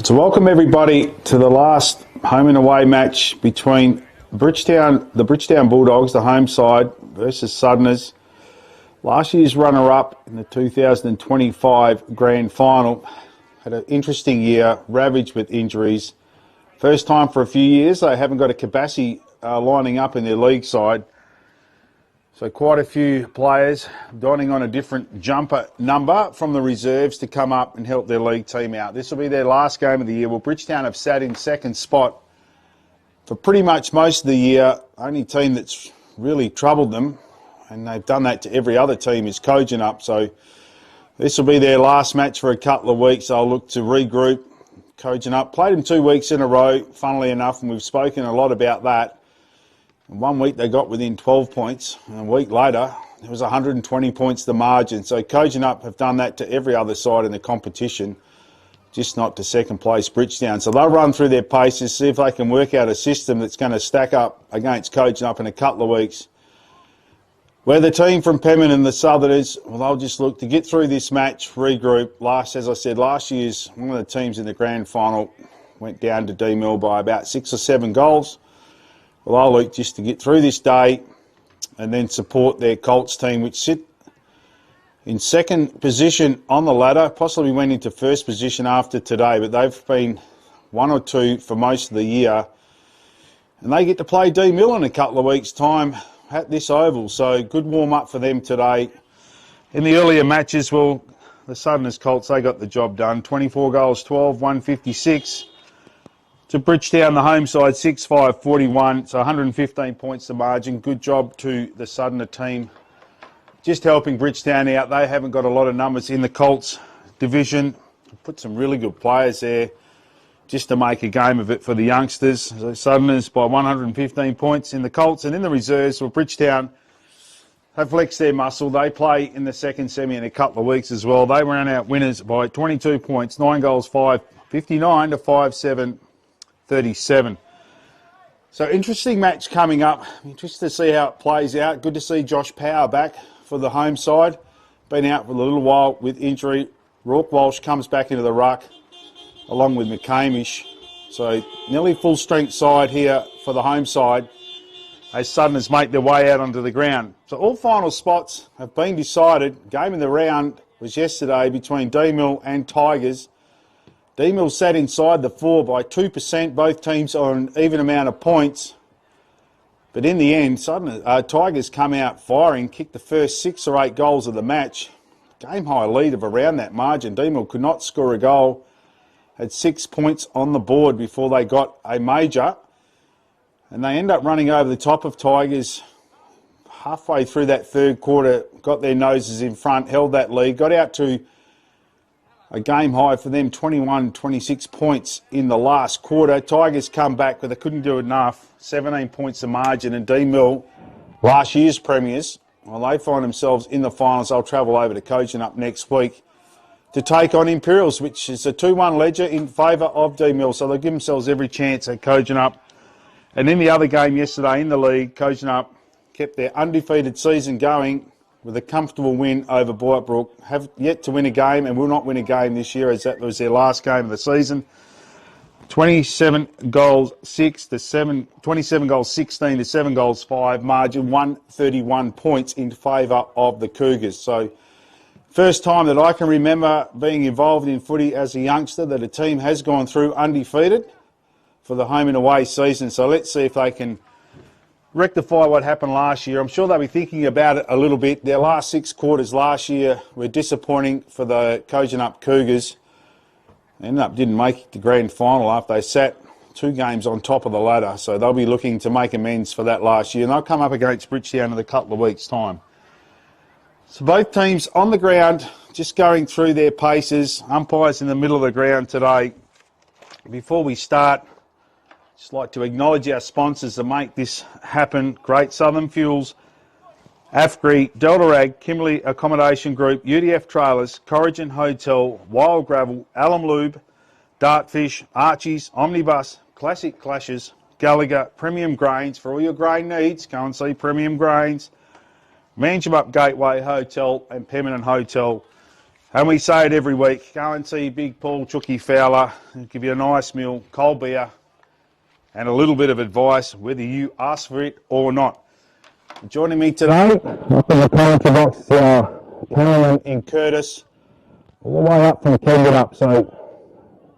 So welcome everybody to the last home and away match between Bridgetown, the Bridgetown Bulldogs, the home side, versus Southerners. Last year's runner-up in the 2025 Grand Final. Had an interesting year, ravaged with injuries. First time for a few years they haven't got a Kabassi lining up in their league side. So quite a few players donning on a different jumper number from the reserves to come up and help their league team out. This will be their last game of the year. Well, Bridgetown have sat in second spot for pretty much most of the year. Only team that's really troubled them, and they've done that to every other team, is Kojonup. So this will be their last match for a couple of weeks. They'll look to regroup. Kojonup played them 2 weeks in a row, funnily enough, and we've spoken a lot about that. And 1 week they got within 12 points, and a week later it was 120 points the margin. So Kojonup have done that to every other side in the competition, just not to second place Bridgetown. So they'll run through their paces, see if they can work out a system that's going to stack up against Kojonup in a couple of weeks. Where the team from Pemmon and the Southerners, well, they'll just look to get through this match, regroup. As I said, last year's one of the teams in the grand final went down to D-Mill by about 6 or 7 goals. Well, I'll look just to get through this day and then support their Colts team, which sit in second position on the ladder, possibly went into first position after today, but they've been 1 or 2 for most of the year. And they get to play D-Mill in a couple of weeks' time at this oval, so good warm-up for them today. In the earlier matches, well, the Southerners Colts, they got the job done. 24 goals, 12, 156. To Bridgetown, the home side, 6-5, 41, so 115 points the margin. Good job to the Southerner team. Just helping Bridgetown out. They haven't got a lot of numbers in the Colts division. Put some really good players there just to make a game of it for the youngsters. So Southerners by 115 points in the Colts, and in the reserves for Bridgetown have flexed their muscle. They play in the second semi in a couple of weeks as well. They ran out winners by 22 points, 9 goals, 5, 59 to 5-7. 37. So interesting match coming up. Interested to see how it plays out. Good to see Josh Power back for the home side. Been out for a little while with injury. Rourke Walsh comes back into the ruck along with McCamish. So nearly full strength side here for the home side as Southerners make their way out onto the ground. So all final spots have been decided. Game in the round was yesterday between D-Mill and Tigers. D-Mill sat inside the 4 by 2%, both teams on an even amount of points. But in the end, Tigers come out firing, kicked the first 6 or 8 goals of the match. Game high lead of around that margin. D-Mill could not score a goal, had 6 points on the board before they got a major. And they end up running over the top of Tigers halfway through that third quarter, got their noses in front, held that lead, got out to a game high for them, 21, 26 points in the last quarter. Tigers come back, but they couldn't do enough. 17 points the margin, and D-Mill, last year's premiers, well, they find themselves in the finals. They'll travel over to Kojonup next week to take on Imperials, which is a 2-1 ledger in favour of D-Mill. So they'll give themselves every chance at Kojonup. And in the other game yesterday in the league, Kojonup kept their undefeated season going with a comfortable win over Boyatbrook. Have yet to win a game and will not win a game this year, as that was their last game of the season. 27 goals 6 to 7, 27 goals 16 to 7 goals 5, margin 131 points in favour of the Cougars. So first time that I can remember being involved in footy as a youngster that a team has gone through undefeated for the home and away season. So let's see if they can rectify what happened last year. I'm sure they'll be thinking about it a little bit. Their last 6 quarters last year were disappointing for the Kojonup Cougars. They didn't make the grand final after they sat 2 games on top of the ladder. So they'll be looking to make amends for that last year. And they'll come up against Bridgetown in a couple of weeks' time. So both teams on the ground, just going through their paces. Umpires in the middle of the ground today. Before we start, just like to acknowledge our sponsors that make this happen. Great Southern Fuels, AFGRI, Delta Ag, Kimberley Accommodation Group, UDF Trailers, Corrigan Hotel, Wild Gravel, Alum Lube, Dartfish, Archie's, Omnibus, Classic Clashes, Gallagher, Premium Grains. For all your grain needs, go and see Premium Grains. Manjimup Gateway Hotel and Permanent Hotel And we say it every week. Go and see Big Paul Chookie Fowler. He'll give you a nice meal, cold beer, and a little bit of advice, whether you ask for it or not. Joining me today, up in the commentary box, Cameron and Curtis, all the way up from Kengerup. So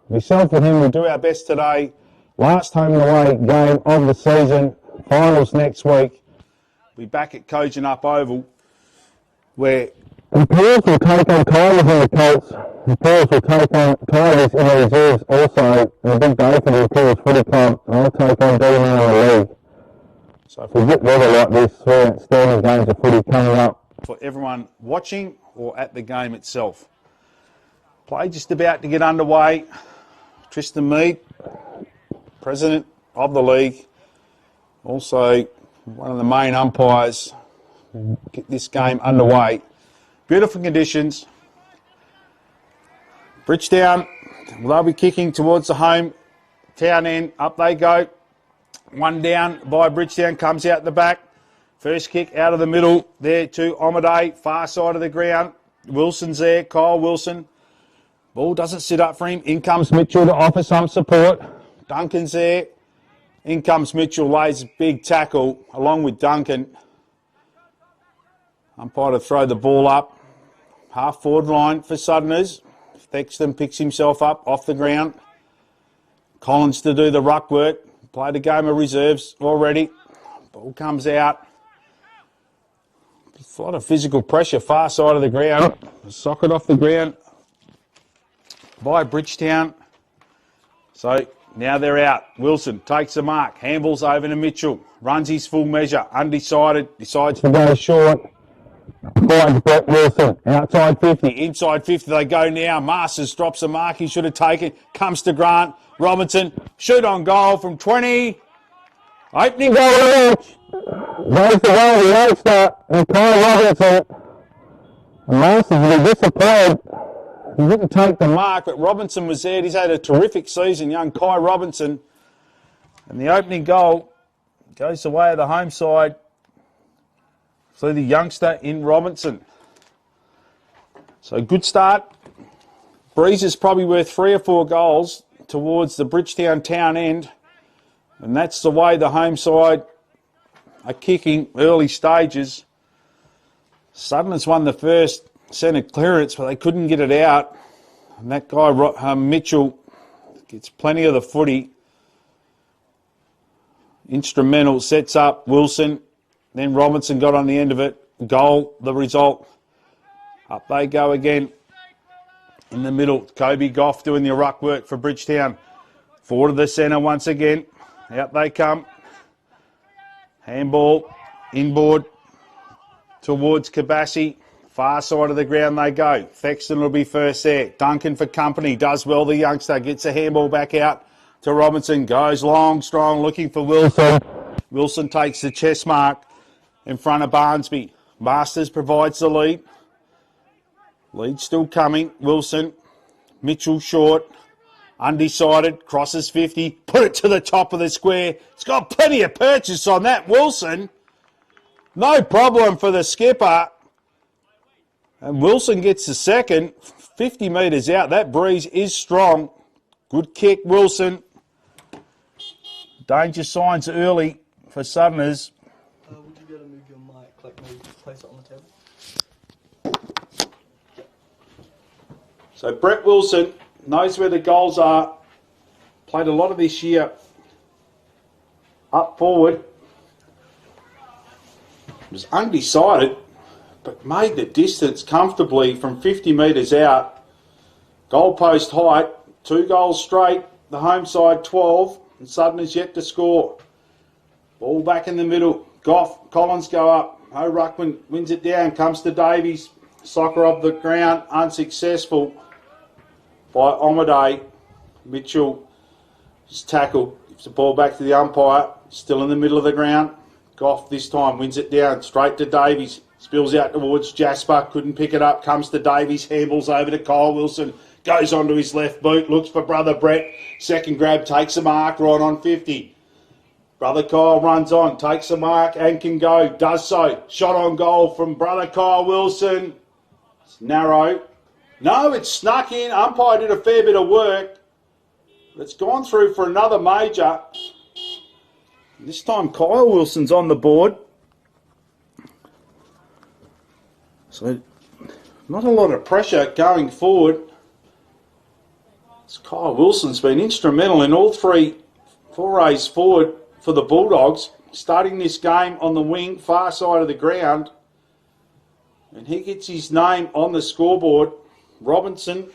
myself and him will do our best today. Last home and away game of the season. Finals next week. We'll be back at Kojonup Oval, where the Pearls will take on Tigers in the Colts. The Pearls will take on Tigers in the reserves also. And a big day for the Pearls Footy Club. I'll take on Dean in the league. So if we get weather like this, 3 outstanding games of footy coming up for everyone watching or at the game itself. Play just about to get underway. Tristan Mead, president of the league, also one of the main umpires, get this game underway. Beautiful conditions. Bridgetown, they'll be kicking towards the home town end. Up they go. One down by Bridgetown, comes out the back. First kick out of the middle there to Omade, far side of the ground. Wilson's there, Kyle Wilson. Ball doesn't sit up for him. In comes Mitchell to offer some support. Duncan's there. In comes Mitchell, lays a big tackle along with Duncan. Umpire to throw the ball up. Half forward line for Southerners. Thexton picks himself up off the ground. Collins to do the ruck work. Played a game of reserves already. Ball comes out. A lot of physical pressure, far side of the ground. Socket off the ground by Bridgetown. So now they're out. Wilson takes the mark. Handballs over to Mitchell. Runs his full measure. Undecided. Decides to go short. Finds Brett Wilson. Outside 50. Inside 50 they go now. Masters drops the mark he should have taken. Comes to Grant. Robinson. Shoot on goal from 20. Opening goal. Goes the goal. The youngster. And Kyle Robinson. And Masters will be disappointed. He didn't take the mark, but Robinson was there. He's had a terrific season, young Kai Robinson. And the opening goal goes the way of the home side through the youngster in Robinson. So good start. Breeze is probably worth 3 or 4 goals towards the Bridgetown town end. And that's the way the home side are kicking early stages. Southerners won the first centre clearance, but they couldn't get it out. And that guy, Mitchell, gets plenty of the footy. Instrumental, sets up Wilson. Then Robinson got on the end of it. Goal, the result. Up they go again. In the middle, Kobe Goff doing the ruck work for Bridgetown. Forward to the centre once again. Out they come. Handball, inboard, towards Kabassi. Far side of the ground they go. Thexton will be first there. Duncan for company. Does well, the youngster. Gets a handball back out to Robinson. Goes long, strong, looking for Wilson. Wilson takes the chest mark in front of Barnsby. Masters provides the lead. Lead still coming. Wilson. Mitchell short. Undecided. Crosses 50. Put it to the top of the square. It's got plenty of purchase on that. Wilson. No problem for the skipper. And Wilson gets the second. 50 metres out. That breeze is strong. Good kick, Wilson. Danger signs early for Southerners. Would you be able to move your mic, like maybe place it on the table? So Brett Wilson knows where the goals are. Played a lot of this year up forward. Was undecided, but made the distance comfortably from 50 metres out. Goalpost height, 2 goals straight. The home side 12, and Southerners yet to score. Ball back in the middle. Goff, Collins go up. O'Ruckman wins it down, comes to Davies. Soccer off the ground, unsuccessful by Omade. Mitchell is tackled. Gives the ball back to the umpire. Still in the middle of the ground. Goff this time wins it down, straight to Davies. Spills out towards Jasper, couldn't pick it up. Comes to Davies, handballs over to Kyle Wilson. Goes onto his left boot, looks for brother Brett. Second grab, takes a mark, right on 50. Brother Kyle runs on, takes a mark and can go. Does so. Shot on goal from brother Kyle Wilson. It's narrow. No, it's snuck in. Umpire did a fair bit of work. It's gone through for another major. This time Kyle Wilson's on the board. So not a lot of pressure going forward. Kyle Wilson's been instrumental in all three forays forward for the Bulldogs, starting this game on the wing, far side of the ground. And he gets his name on the scoreboard. Robinson,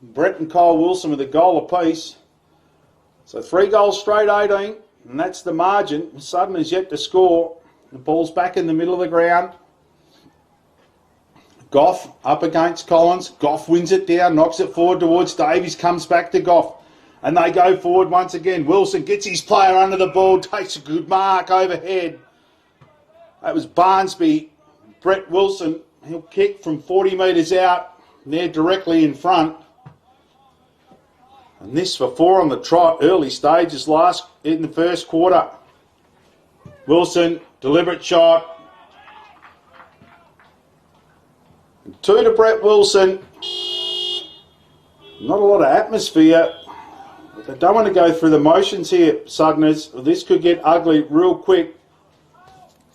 Brett and Kyle Wilson with a goal apiece. So 3 goals straight, 18, and that's the margin. Sutton is yet to score. The ball's back in the middle of the ground. Goff up against Collins. Goff wins it down, knocks it forward towards Davies, comes back to Goff. And they go forward once again. Wilson gets his player under the ball, takes a good mark overhead. That was Barnsby. Brett Wilson, he'll kick from 40 metres out. And they're directly in front. And this for 4 on the trot, early stages, last in the first quarter. Wilson, deliberate shot. 2 to Brett Wilson. Not a lot of atmosphere. But they don't want to go through the motions here, Southerners. This could get ugly real quick.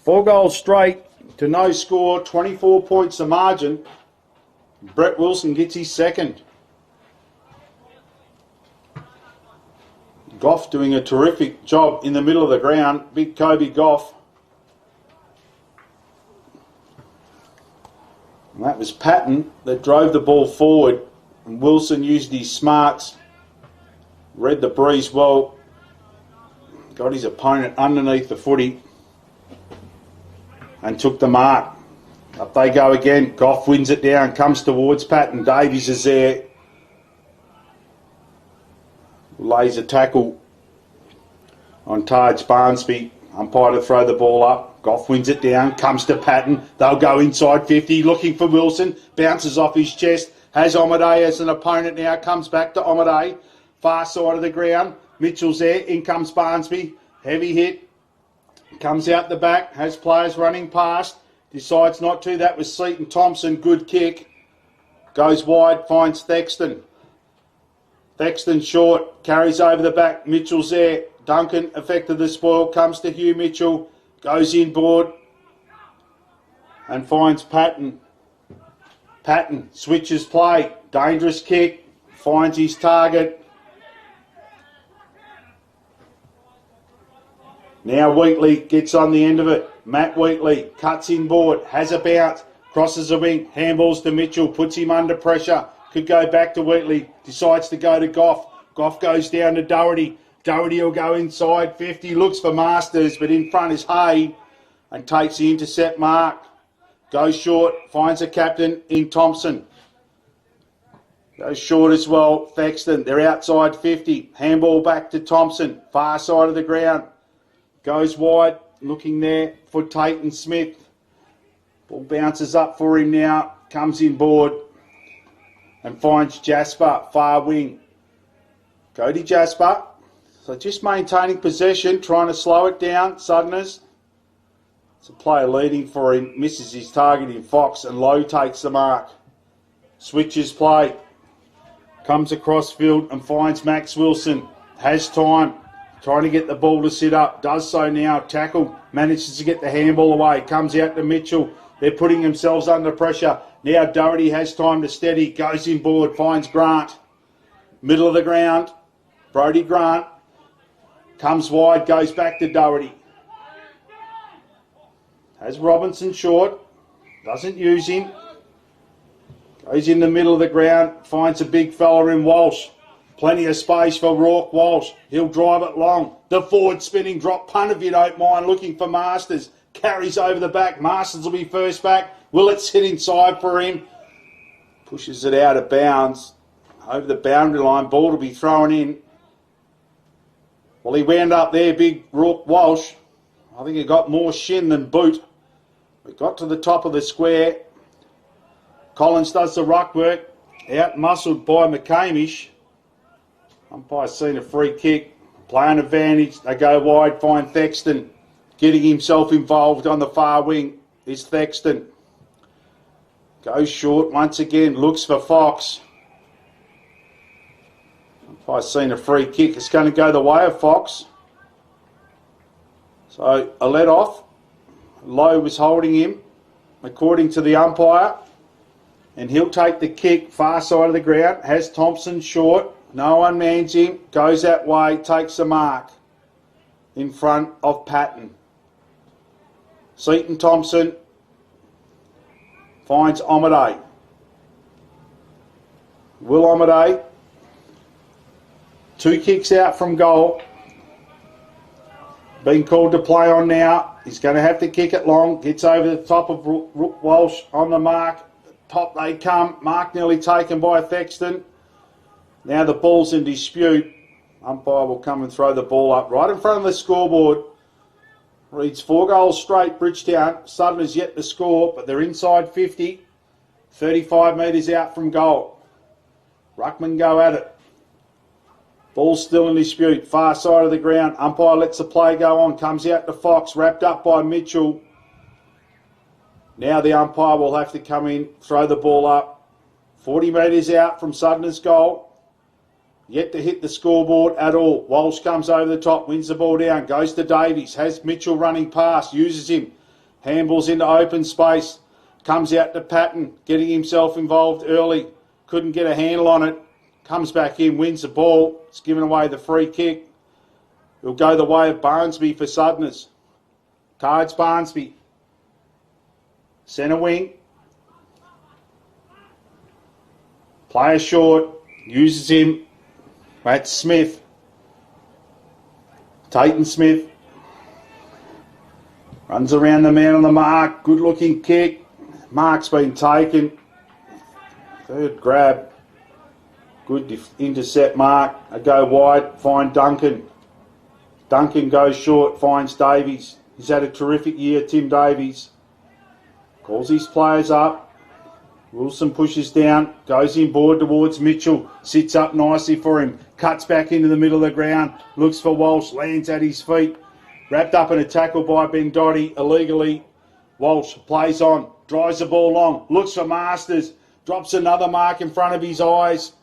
4 goals straight to no score, 24 points the margin. Brett Wilson gets his second. Goff doing a terrific job in the middle of the ground. Big Kobe Goff. And that was Patton that drove the ball forward. And Wilson used his smarts. Read the breeze well. Got his opponent underneath the footy. And took the mark. Up they go again. Goff wins it down. Comes towards Patton. Davies is there. Lays a tackle on Taj Barnsby. Umpire to throw the ball up. Goff wins it down. Comes to Patton. They'll go inside 50. Looking for Wilson. Bounces off his chest. Has Omadei as an opponent now. Comes back to Omadei. Far side of the ground. Mitchell's there. In comes Barnsby. Heavy hit. Comes out the back. Has players running past. Decides not to. That was Seaton Thompson. Good kick. Goes wide. Finds Thexton. Thexton short. Carries over the back. Mitchell's there. Duncan affected the spoil. Comes to Hugh Mitchell. Goes inboard. And finds Patton. Patton switches play. Dangerous kick. Finds his target. Now Wheatley gets on the end of it. Matt Wheatley cuts inboard. Has a bounce. Crosses the wing. Handballs to Mitchell. Puts him under pressure. Could go back to Wheatley. Decides to go to Goff. Goff goes down to Doherty. Doherty will go inside 50. Looks for Masters, but in front is Hay. And takes the intercept mark. Goes short. Finds a captain in Thompson. Goes short as well. Thexton. They're outside 50. Handball back to Thompson. Far side of the ground. Goes wide. Looking there for Tayton Smith. Ball bounces up for him now. Comes inboard. And finds Jasper, far wing. Cody Jasper. So just maintaining possession, trying to slow it down, Southerners. It's a player leading for him, misses his target in Fox, and Lowe takes the mark. Switches play. Comes across field and finds Max Wilson. Has time. Trying to get the ball to sit up. Does so now. Tackle. Manages to get the handball away. Comes out to Mitchell. They're putting themselves under pressure. Now Doherty has time to steady. Goes inboard. Finds Grant. Middle of the ground. Brodie Grant. Comes wide. Goes back to Doherty. Has Robinson short. Doesn't use him. Goes in the middle of the ground. Finds a big fella in Walsh. Plenty of space for Rourke Walsh. He'll drive it long. The forward spinning drop punt, if you don't mind, looking for Masters. Carries over the back. Masters will be first back. Will it sit inside for him? Pushes it out of bounds. Over the boundary line. Ball to be thrown in. Well, he wound up there, big Rourke Walsh. I think he got more shin than boot. We got to the top of the square. Collins does the ruck work. Out muscled by McCamish. Umpire's seen a free kick. Play on advantage. They go wide. Find Goes short once again. Looks for Fox. I've seen a free kick. It's going to go the way of Fox. So a let off. Lowe was holding him, according to the umpire. And he'll take the kick far side of the ground. Has Thompson short. No one mans him. Goes that way. Takes the mark in front of Patton. Seaton Thompson finds Omaday. Will Omaday. 2 kicks out from goal. Being called to play on now. He's going to have to kick it long. Gets over the top of Walsh on the mark. Top they come. Mark nearly taken by Thexton. Now the ball's in dispute. Umpire will come and throw the ball up right in front of the scoreboard. Reads 4 goals straight, Bridgetown. Sutton is yet to score, but they're inside 50. 35 metres out from goal. Ruckman go at it. Ball's still in dispute. Far side of the ground. Umpire lets the play go on. Comes out to Fox. Wrapped up by Mitchell. Now the umpire will have to come in, throw the ball up. 40 metres out from Sutton's goal. Yet to hit the scoreboard at all. Walsh comes over the top, wins the ball down, goes to Davies, has Mitchell running past, uses him, handballs into open space, comes out to Patton, getting himself involved early, couldn't get a handle on it, comes back in, wins the ball, it's given away the free kick. It'll go the way of Barnsby for Southerners. Cards Barnsby. Centre wing. Player short, uses him. That's Smith. Tayton Smith. Runs around the man on the mark. Good looking kick. Mark's been taken. Third grab. Good intercept mark. I go wide. Find Duncan. Duncan goes short. Finds Davies. He's had a terrific year, Tim Davies. Calls his players up. Wilson pushes down, goes inboard towards Mitchell, sits up nicely for him, cuts back into the middle of the ground, looks for Walsh, lands at his feet, wrapped up in a tackle by Ben Dotty illegally. Walsh plays on, drives the ball long, looks for Masters, drops another mark in front of his eyes.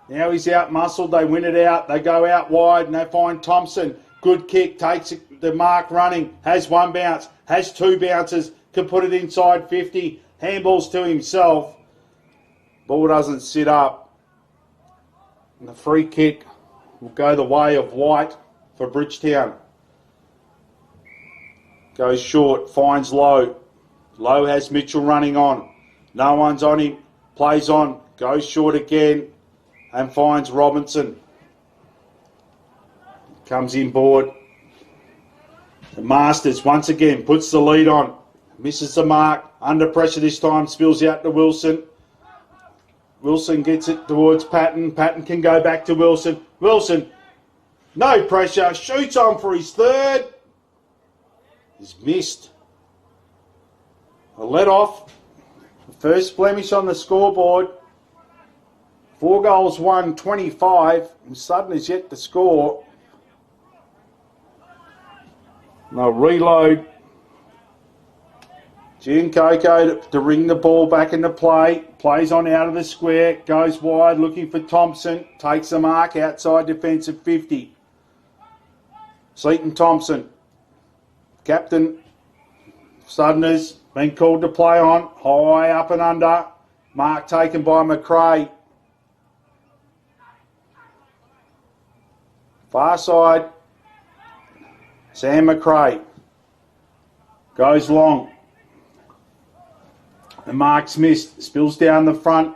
Now he's out muscled, they win it out, they go out wide and they find Thompson. Good kick, takes the mark running, has 1 bounce, has 2 bounces, can put it inside 50. Handballs to himself. Ball doesn't sit up. And the free kick will go the way of White for Bridgetown. Goes short, finds Lowe. Lowe has Mitchell running on. No one's on him. Plays on, goes short again and finds Robinson. Comes inboard. The Masters once again puts the lead on. Misses the mark. Under pressure this time. Spills out to Wilson. Wilson gets it towards Patton. Patton can go back to Wilson. Wilson, no pressure. Shoots on for his third. He's missed. A let off. First blemish on the scoreboard. 4 goals won, 25. And Sutton is yet to score. They'll reload. June Coco to ring the ball back into play. Plays on out of the square. Goes wide looking for Thompson. Takes the mark outside defensive 50. Seaton Thompson. Captain Southerners been called to play on. High up and under. Mark taken by McRae. Far side. Sam McRae. Goes long. The mark's missed. Spills down the front.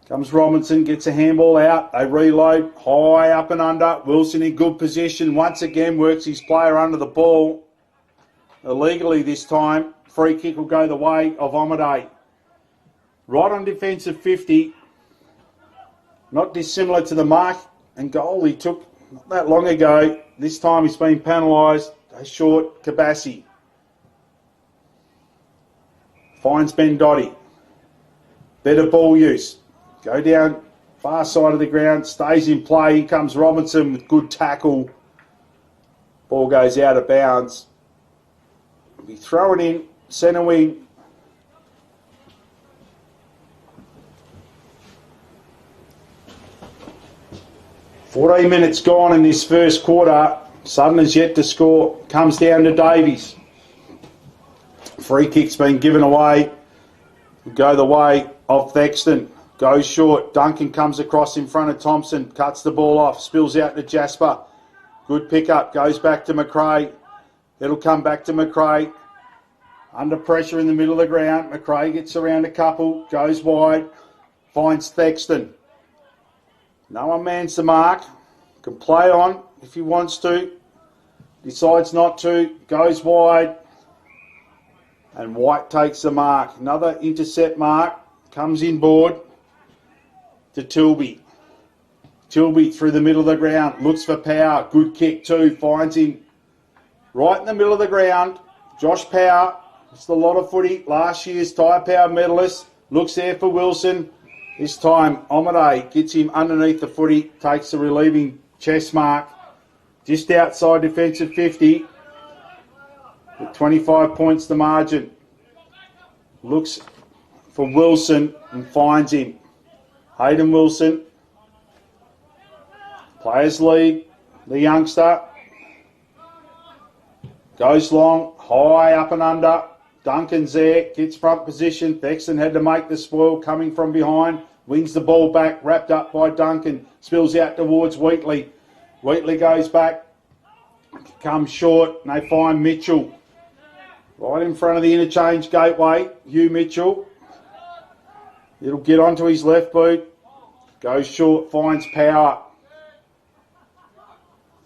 Comes Robinson, gets a handball out. They reload. High up and under. Wilson in good position. Once again works his player under the ball. Illegally this time. Free kick will go the way of Omaday. Right on defensive 50. Not dissimilar to the mark and goal he took not that long ago. This time he's been penalised. A short Kabassi. Finds Ben Dotty. Better ball use. Go down far side of the ground. Stays in play. Here comes Robinson with good tackle. Ball goes out of bounds. Be thrown in. Centre wing. 14 minutes gone in this first quarter. Sutton has yet to score. Comes down to Davies. Free kick's been given away. Go the way of Thexton. Goes short. Duncan comes across in front of Thompson. Cuts the ball off. Spills out to Jasper. Good pickup. Goes back to McRae. It'll come back to McRae. Under pressure in the middle of the ground. McRae gets around a couple. Goes wide. Finds Thexton. No one mans the mark. Can play on if he wants to. Decides not to. Goes wide. And White takes the mark. Another intercept mark. Comes inboard to Tilby. Tilby through the middle of the ground. Looks for Power. Good kick too. Finds him right in the middle of the ground. Josh Power. It's a lot of footy. Last year's Tyre Power medalist. Looks there for Wilson. This time Omade gets him underneath the footy. Takes the relieving chest mark. Just outside defensive 50. With 25 points to margin. Looks for Wilson and finds him. Hayden Wilson. Players lead. The youngster. Goes long. High up and under. Duncan's there. Gets front position. Thexton had to make the spoil coming from behind. Wins the ball back. Wrapped up by Duncan. Spills out towards Wheatley. Wheatley goes back. Comes short. And they find Mitchell. Right in front of the interchange gateway. Hugh Mitchell. It'll get onto his left boot. Goes short. Finds Power.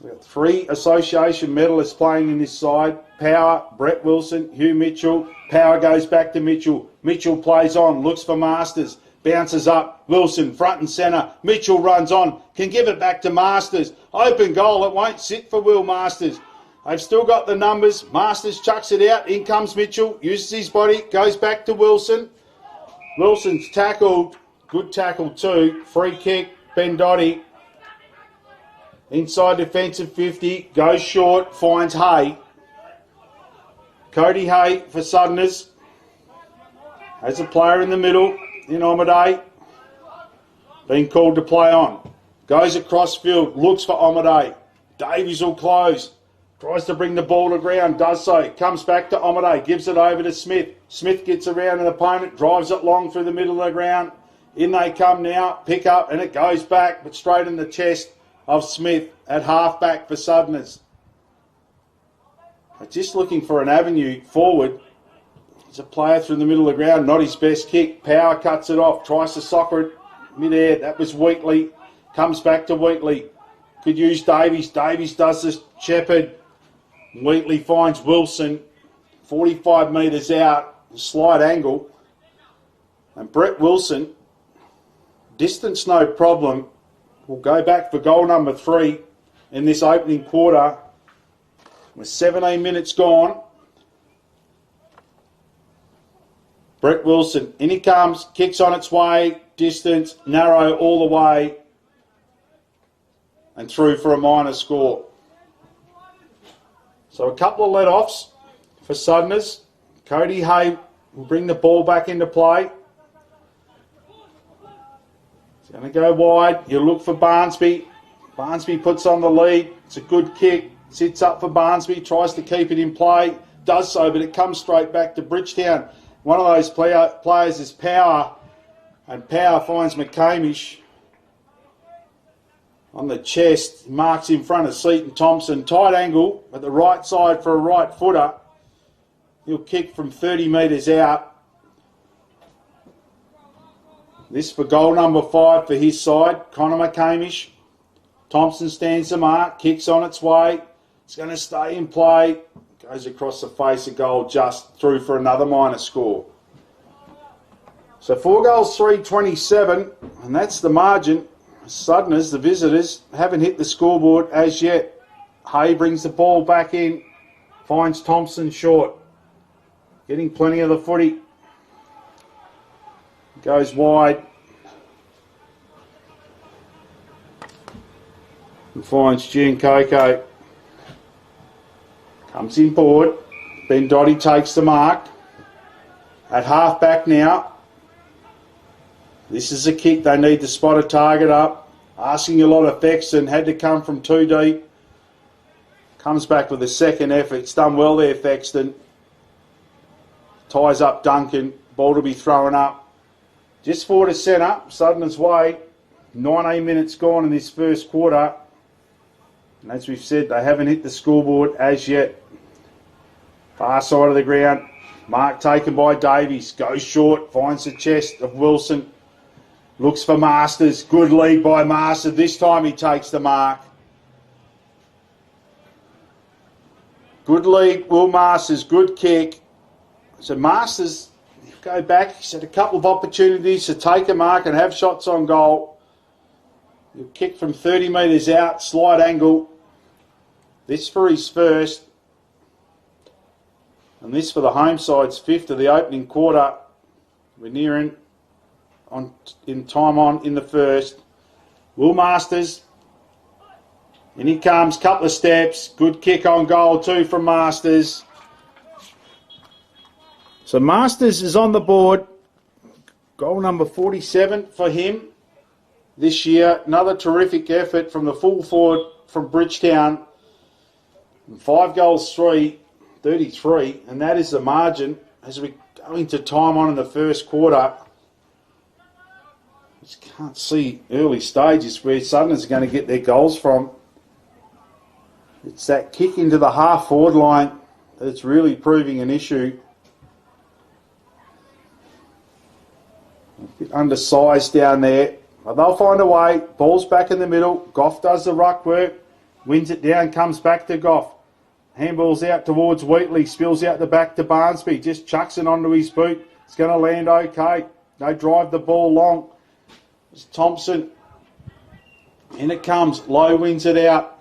We've got 3 association medalists playing in this side. Power, Brett Wilson, Hugh Mitchell. Power goes back to Mitchell. Mitchell plays on. Looks for Masters. Bounces up. Wilson front and centre. Mitchell runs on. Can give it back to Masters. Open goal. It won't sit for Will Masters. They've still got the numbers. Masters chucks it out. In comes Mitchell. Uses his body. Goes back to Wilson. Wilson's tackled. Good tackle too. Free kick. Ben Dotty. Inside defensive 50. Goes short. Finds Hay. Cody Hay for Southerners. Has a player in the middle. In Omade. Being called to play on. Goes across field. Looks for Omade. Davies will close. Tries to bring the ball to ground. Does so. Comes back to Omade. Gives it over to Smith. Smith gets around an opponent. Drives it long through the middle of the ground. In they come now. Pick up. And it goes back. But straight in the chest of Smith at half-back for Southerners. Just looking for an avenue forward. He's a player through the middle of the ground. Not his best kick. Power cuts it off. Tries to soccer it mid-air. That was Wheatley. Comes back to Wheatley. Could use Davies. Davies does this. Shepherd. Wheatley finds Wilson. 45 metres out. Slight angle. And Brett Wilson. Distance no problem. Will go back for goal number 3 in this opening quarter. With 17 minutes gone. Brett Wilson, in he comes, kicks on its way, distance, narrow all the way, and through for a minor score. So a couple of let-offs for Southerners. Cody Hay will bring the ball back into play. He's going to go wide. He'll look for Barnsby. Barnsby puts on the lead. It's a good kick. Sits up for Barnsby, tries to keep it in play, does so, but it comes straight back to Bridgetown. One of those players is Power, and Power finds McCamish on the chest, marks in front of Seaton Thompson. Tight angle at the right side for a right footer. He'll kick from 30 metres out. This for goal number 5 for his side, Connor McCamish. Thompson stands the mark, kicks on its way. It's going to stay in play. Goes across the face of goal, just through for another minor score. So 4 goals, 3-27, and that's the margin. Southerners, the visitors, haven't hit the scoreboard as yet. Hay brings the ball back in, finds Thompson short. Getting plenty of the footy. Goes wide. And finds Giancoco. Comes in board. Ben Dotty takes the mark. At half back now. This is a kick. They need to spot a target up. Asking a lot of Thexton, had to come from too deep. Comes back with a second effort. It's done well there, Thexton. Ties up Duncan. Ball to be thrown up. Just forward to centre. Sudden's way. 19 minutes gone in this first quarter. And as we've said, they haven't hit the scoreboard as yet. Far side of the ground. Mark taken by Davies. Goes short. Finds the chest of Wilson. Looks for Masters. Good lead by Masters. This time he takes the mark. Good lead, Will Masters. Good kick. So Masters, go back. He's had a couple of opportunities to take a mark and have shots on goal. He'll kick from 30 metres out. Slight angle. This for his first. And this for the home side's fifth of the opening quarter. We're nearing in the first. Will Masters. In he comes, couple of steps. Good kick on goal too from Masters. So Masters is on the board. Goal number 47 for him this year. Another terrific effort from the full forward from Bridgetown. 5 goals, 33, and that is the margin as we go into time on in the first quarter. Just can't see early stages where Southerners are going to get their goals from. It's that kick into the half-forward line that's really proving an issue. A bit undersized down there. But they'll find a way. Ball's back in the middle. Goff does the ruck work. Wins it down, comes back to Goff. Handball's out towards Wheatley. Spills out the back to Barnsby. Just chucks it onto his boot. It's going to land okay. They drive the ball long. It's Thompson. In it comes. Low wins it out.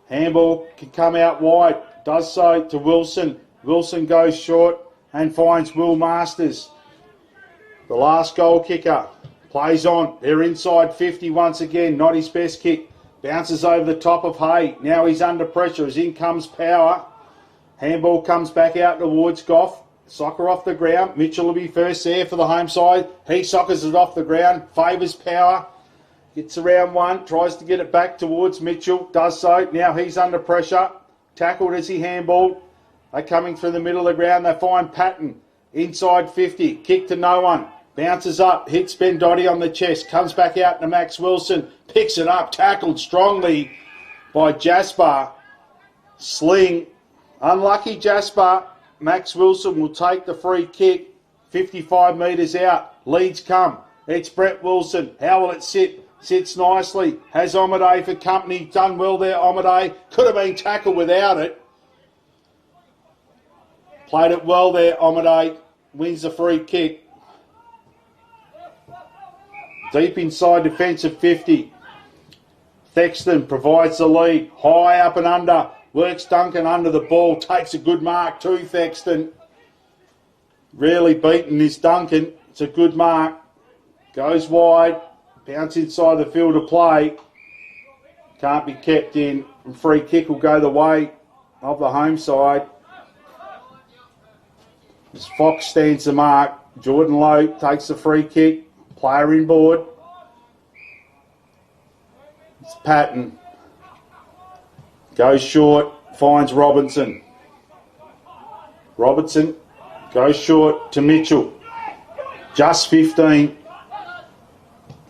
Handball can come out wide. Does so to Wilson. Wilson goes short and finds Will Masters. The last goal kicker. Plays on. They're inside 50 once again. Not his best kick. Bounces over the top of Hay. Now he's under pressure as in comes Power. Handball comes back out towards Goff. Soccer off the ground. Mitchell will be first there for the home side. He soccers it off the ground. Favours Power. Gets around one. Tries to get it back towards Mitchell. Does so. Now he's under pressure. Tackled as he handballed. They're coming through the middle of the ground. They find Patton. Inside 50. Kick to no one. Bounces up. Hits Ben Dotty on the chest. Comes back out to Max Wilson. Picks it up. Tackled strongly by Jasper. Sling. Unlucky Jasper. Max Wilson will take the free kick. 55 metres out. Leads come. It's Brett Wilson. How will it sit? Sits nicely. Has Omadei for company. Done well there, Omadei. Could have been tackled without it. Played it well there, Omadei. Wins the free kick. Deep inside defensive 50. Thexton provides the lead. High up and under. Works Duncan under the ball. Takes a good mark too, Thexton. Rarely beaten is Duncan. It's a good mark. Goes wide. Bounce inside the field of play. Can't be kept in. And free kick will go the way of the home side. As Fox stands the mark. Jordan Lowe takes the free kick. Player inboard. It's Patton. Goes short. Finds Robinson. Robertson goes short to Mitchell. Just 15.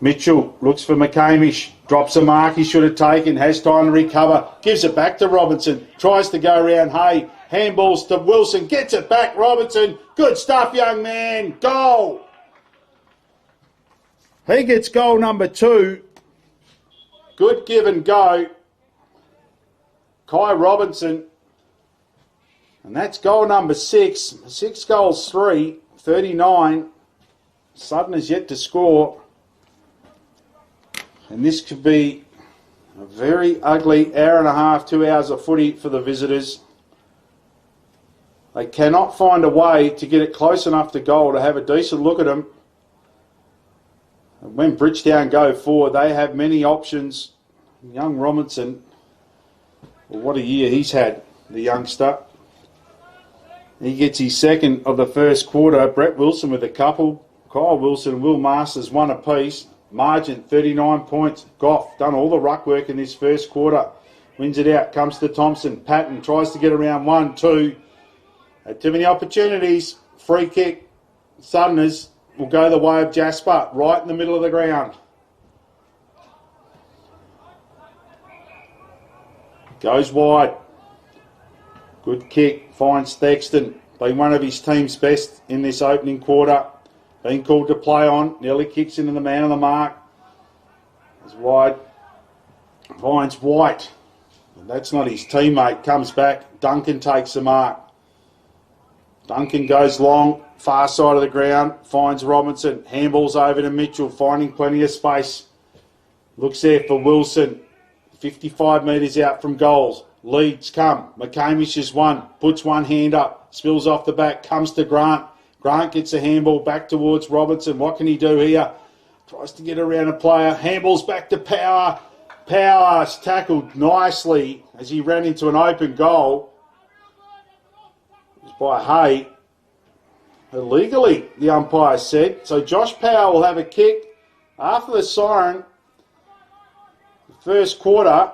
Mitchell looks for McCamish. Drops a mark he should have taken. Has time to recover. Gives it back to Robinson. Tries to go around Hay. Handballs to Wilson. Gets it back. Robinson. Good stuff, young man. Goal. He gets goal number 2. Good give and go. Kai Robinson. And that's goal number 6. 6 goals, 3. 39. Sutton is yet to score. And this could be a very ugly hour and a half, 2 hours of footy for the visitors. They cannot find a way to get it close enough to goal to have a decent look at them. And when Bridgetown go forward, they have many options. Young Robinson, well, what a year he's had, the youngster. He gets his second of the first quarter. Brett Wilson with a couple. Kyle Wilson, Will Masters, one apiece. Margin 39 points. Goff done all the ruck work in this first quarter. Wins it out. Comes to Thompson. Patton tries to get around 1, 2. Had too many opportunities. Free kick. Southerners will go the way of Jasper. Right in the middle of the ground. Goes wide. Good kick. Finds Thexton. Been one of his team's best in this opening quarter. Been called to play on. Nearly kicks into the man on the mark. It's wide. Finds White. And that's not his teammate. Comes back. Duncan takes the mark. Duncan goes long. Far side of the ground. Finds Robinson. Handballs over to Mitchell. Finding plenty of space. Looks there for Wilson. 55 metres out from goals. Leads come. McCamish is one. Puts one hand up. Spills off the back. Comes to Grant. Grant gets a handball back towards Robinson. What can he do here? Tries to get around a player. Handballs back to Power. Power's tackled nicely as he ran into an open goal. It was by Hay. Illegally, the umpire said. So Josh Power will have a kick after the siren. The first quarter.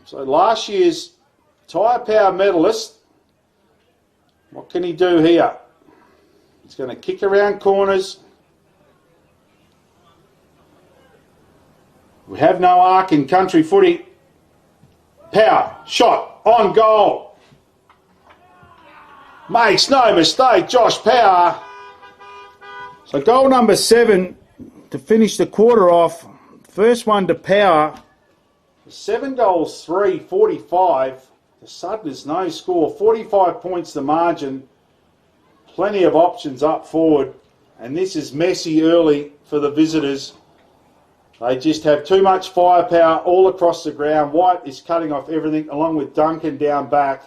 So last year's tyre power medalist, what can he do here? He's going to kick around corners. We have no arc in country footy. Power, shot, on goal. Makes no mistake, Josh Power. So goal number 7 to finish the quarter off. First one to Power. 7 goals, 3, 45. The Southerners no score. 45 points the margin. Plenty of options up forward. And this is messy early for the visitors. They just have too much firepower all across the ground. White is cutting off everything along with Duncan down back.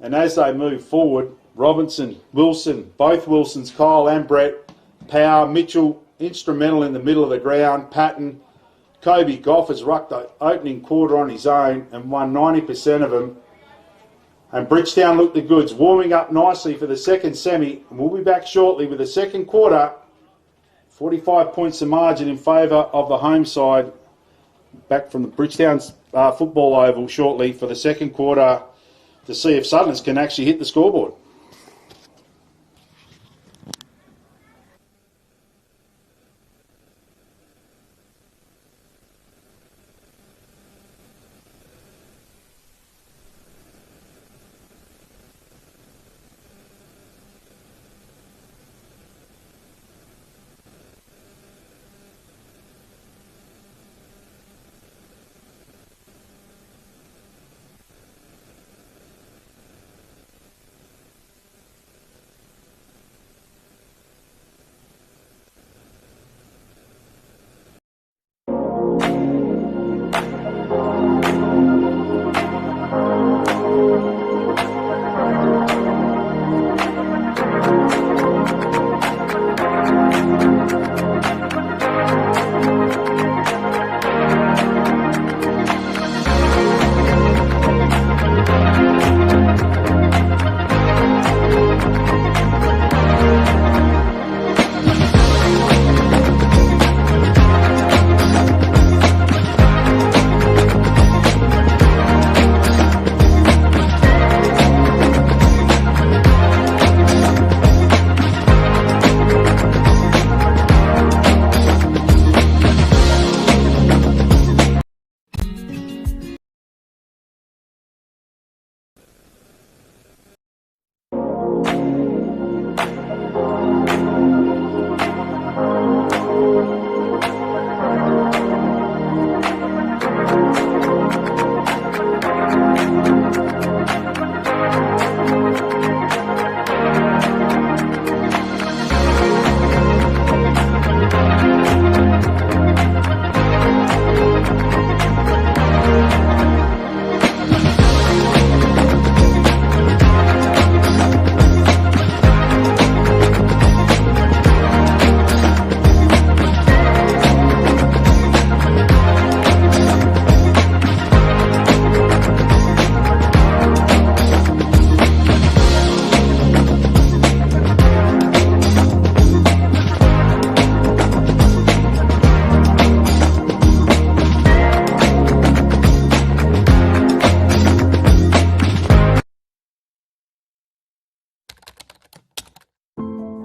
And as they move forward, Robinson, Wilson, both Wilsons, Kyle and Brett, Power, Mitchell, instrumental in the middle of the ground, Patton, Kobe Goff has rucked the opening quarter on his own and won 90% of them. And Bridgetown looked the goods, warming up nicely for the second semi. And we'll be back shortly with the second quarter. 45 points the margin in favour of the home side. Back from the Bridgetown football oval shortly for the second quarter to see if Southerners can actually hit the scoreboard.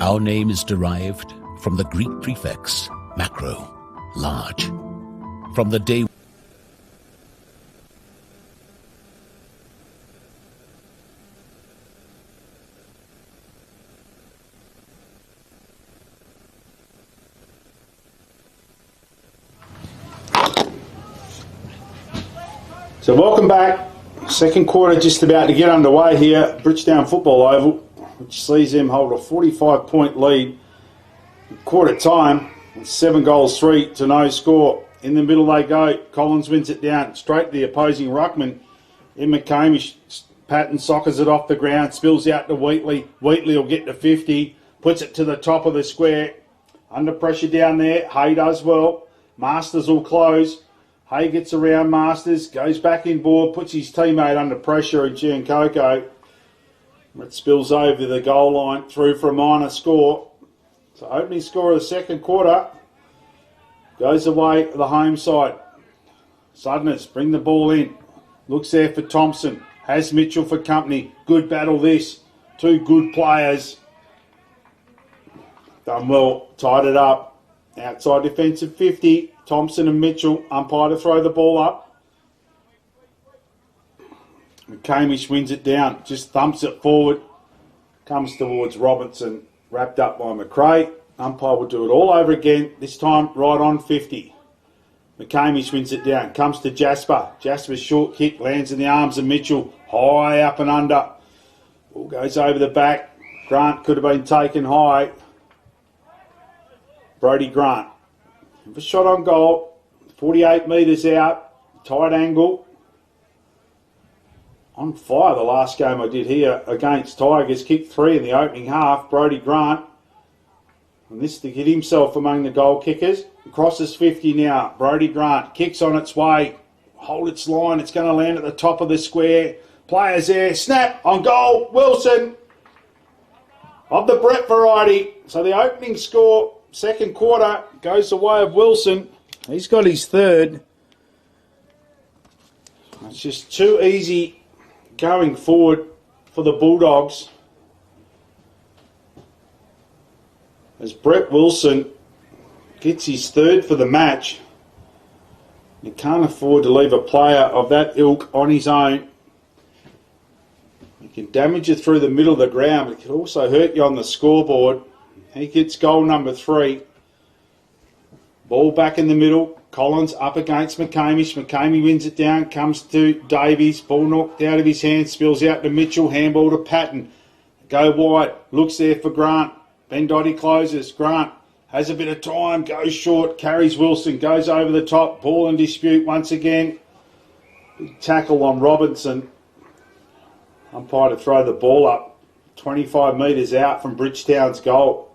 Our name is derived from the Greek prefix macro, large. From the day So welcome back. Second quarter just about to get underway here. Bridgetown Football Oval, which sees them hold a 45-point lead. Quarter time, 7 goals, 3 to no score. In the middle they go. Collins wins it down straight to the opposing ruckman. In McCamish, Patton soccers it off the ground, spills out to Wheatley. Wheatley will get to 50, puts it to the top of the square. Under pressure down there. Hay does well. Masters will close. Hay gets around Masters, goes back in board, puts his teammate under pressure in Giancocco. It spills over the goal line, through for a minor score. So opening score of the second quarter goes away to the home side. Southerners bring the ball in. Looks there for Thompson. Has Mitchell for company. Good battle this. Two good players. Done well, tied it up. Outside defensive 50. Thompson and Mitchell, umpire to throw the ball up. McCamish wins it down, just thumps it forward. Comes towards Robinson, wrapped up by McRae. Umpire will do it all over again, this time right on 50. McCamish wins it down, comes to Jasper. Jasper's short kick lands in the arms of Mitchell, high up and under. Ball goes over the back. Grant could have been taken high. Brodie Grant. A shot on goal, 48 metres out, tight angle. On fire the last game I did here against Tigers, kicked 3 in the opening half. Brodie Grant, and this to get himself among the goal kickers. Crosses 50 now, Brodie Grant, kicks on its way, hold its line, it's going to land at the top of the square. Players there, snap, on goal, Wilson, of the Brett variety. So the opening score, second quarter, goes the way of Wilson. He's got his third. It's just too easy going forward for the Bulldogs. As Brett Wilson gets his third for the match. You can't afford to leave a player of that ilk on his own. He can damage you through the middle of the ground, but it can also hurt you on the scoreboard. He gets goal number 3. Ball back in the middle. Collins up against McCamish. McCamish wins it down. Comes to Davies. Ball knocked out of his hand. Spills out to Mitchell. Handball to Patton. Go wide. Looks there for Grant. Ben Dottie closes. Grant has a bit of time. Goes short. Carries Wilson. Goes over the top. Ball in dispute once again. Big tackle on Robinson. Umpire to throw the ball up. 25 metres out from Bridgetown's goal.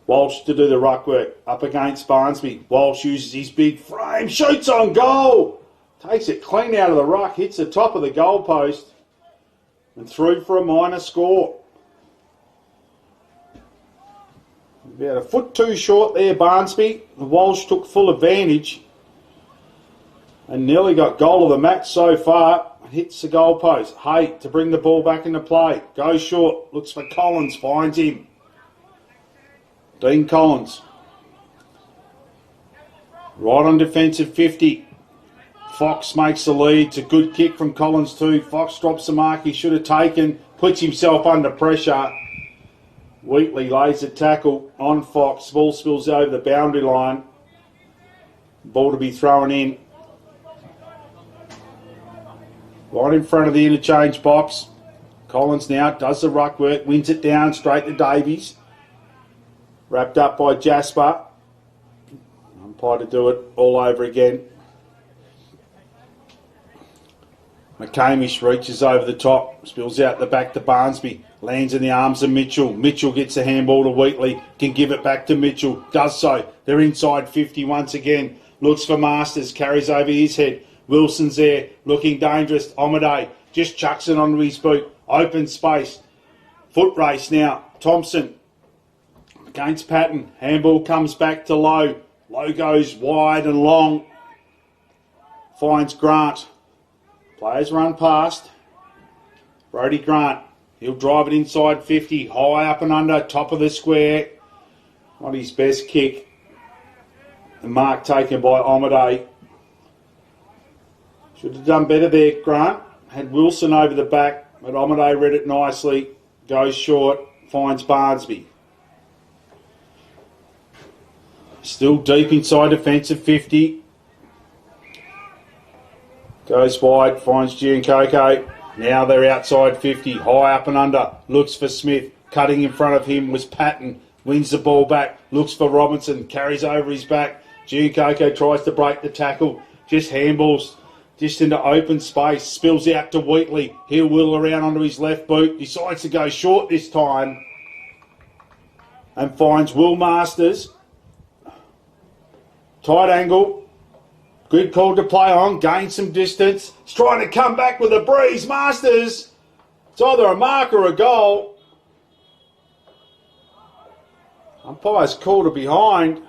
Walsh to do the ruck work, up against Barnsby. Walsh uses his big frame, shoots on goal. Takes it clean out of the ruck, hits the top of the goal post, and through for a minor score. About a foot too short there, Barnsby. Walsh took full advantage and nearly got goal of the match so far. Hits the goal post. Hay to bring the ball back into play. Goes short, looks for Collins, finds him. Dean Collins. Right on defensive 50. Fox makes the lead. It's a good kick from Collins too. Fox drops the mark he should have taken. Puts himself under pressure. Wheatley lays a tackle on Fox. Ball spills over the boundary line. Ball to be thrown in. Right in front of the interchange box. Collins now does the ruck work. Wins it down straight to Davies. Wrapped up by Jasper. Umpire to do it all over again. McCamish reaches over the top. Spills out the back to Barnsby. Lands in the arms of Mitchell. Mitchell gets a handball to Wheatley. Can give it back to Mitchell. Does so. They're inside 50 once again. Looks for Masters. Carries over his head. Wilson's there. Looking dangerous. Omaday just chucks it onto his boot. Open space. Foot race now. Thompson against Patton. Handball comes back to Lowe. Lowe goes wide and long. Finds Grant. Players run past. Brodie Grant He'll drive it inside 50, high up and under, top of the square. Not his best kick. The mark taken by Omade. Should have done better there, Grant. Had Wilson over the back, but Omade read it nicely. Goes short, finds Barnsby. Still deep inside defensive 50. Goes wide, finds Giancocco. Now they're outside 50, high up and under. Looks for Smith. Cutting in front of him was Patton. Wins the ball back. Looks for Robinson. Carries over his back. Giancocco tries to break the tackle. Just handballs. Just into open space. Spills out to Wheatley. He'll wheel around onto his left boot. Decides to go short this time. And finds Will Masters. Tight angle. Good call to play on. Gain some distance. He's trying to come back with a breeze. Masters. It's either a mark or a goal. Umpire's called it behind.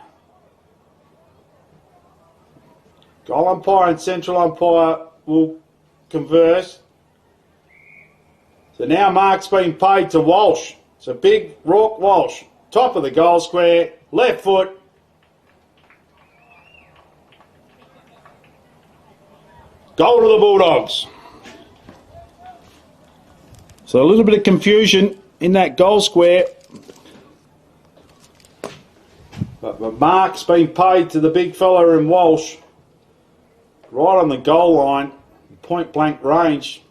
Goal umpire and central umpire will converse. So now mark's been paid to Walsh. It's a big Rourke Walsh. Top of the goal square. Left foot. Goal to the Bulldogs. So a little bit of confusion in that goal square. But the mark's been paid to the big fella in Walsh. Right on the goal line, point blank range.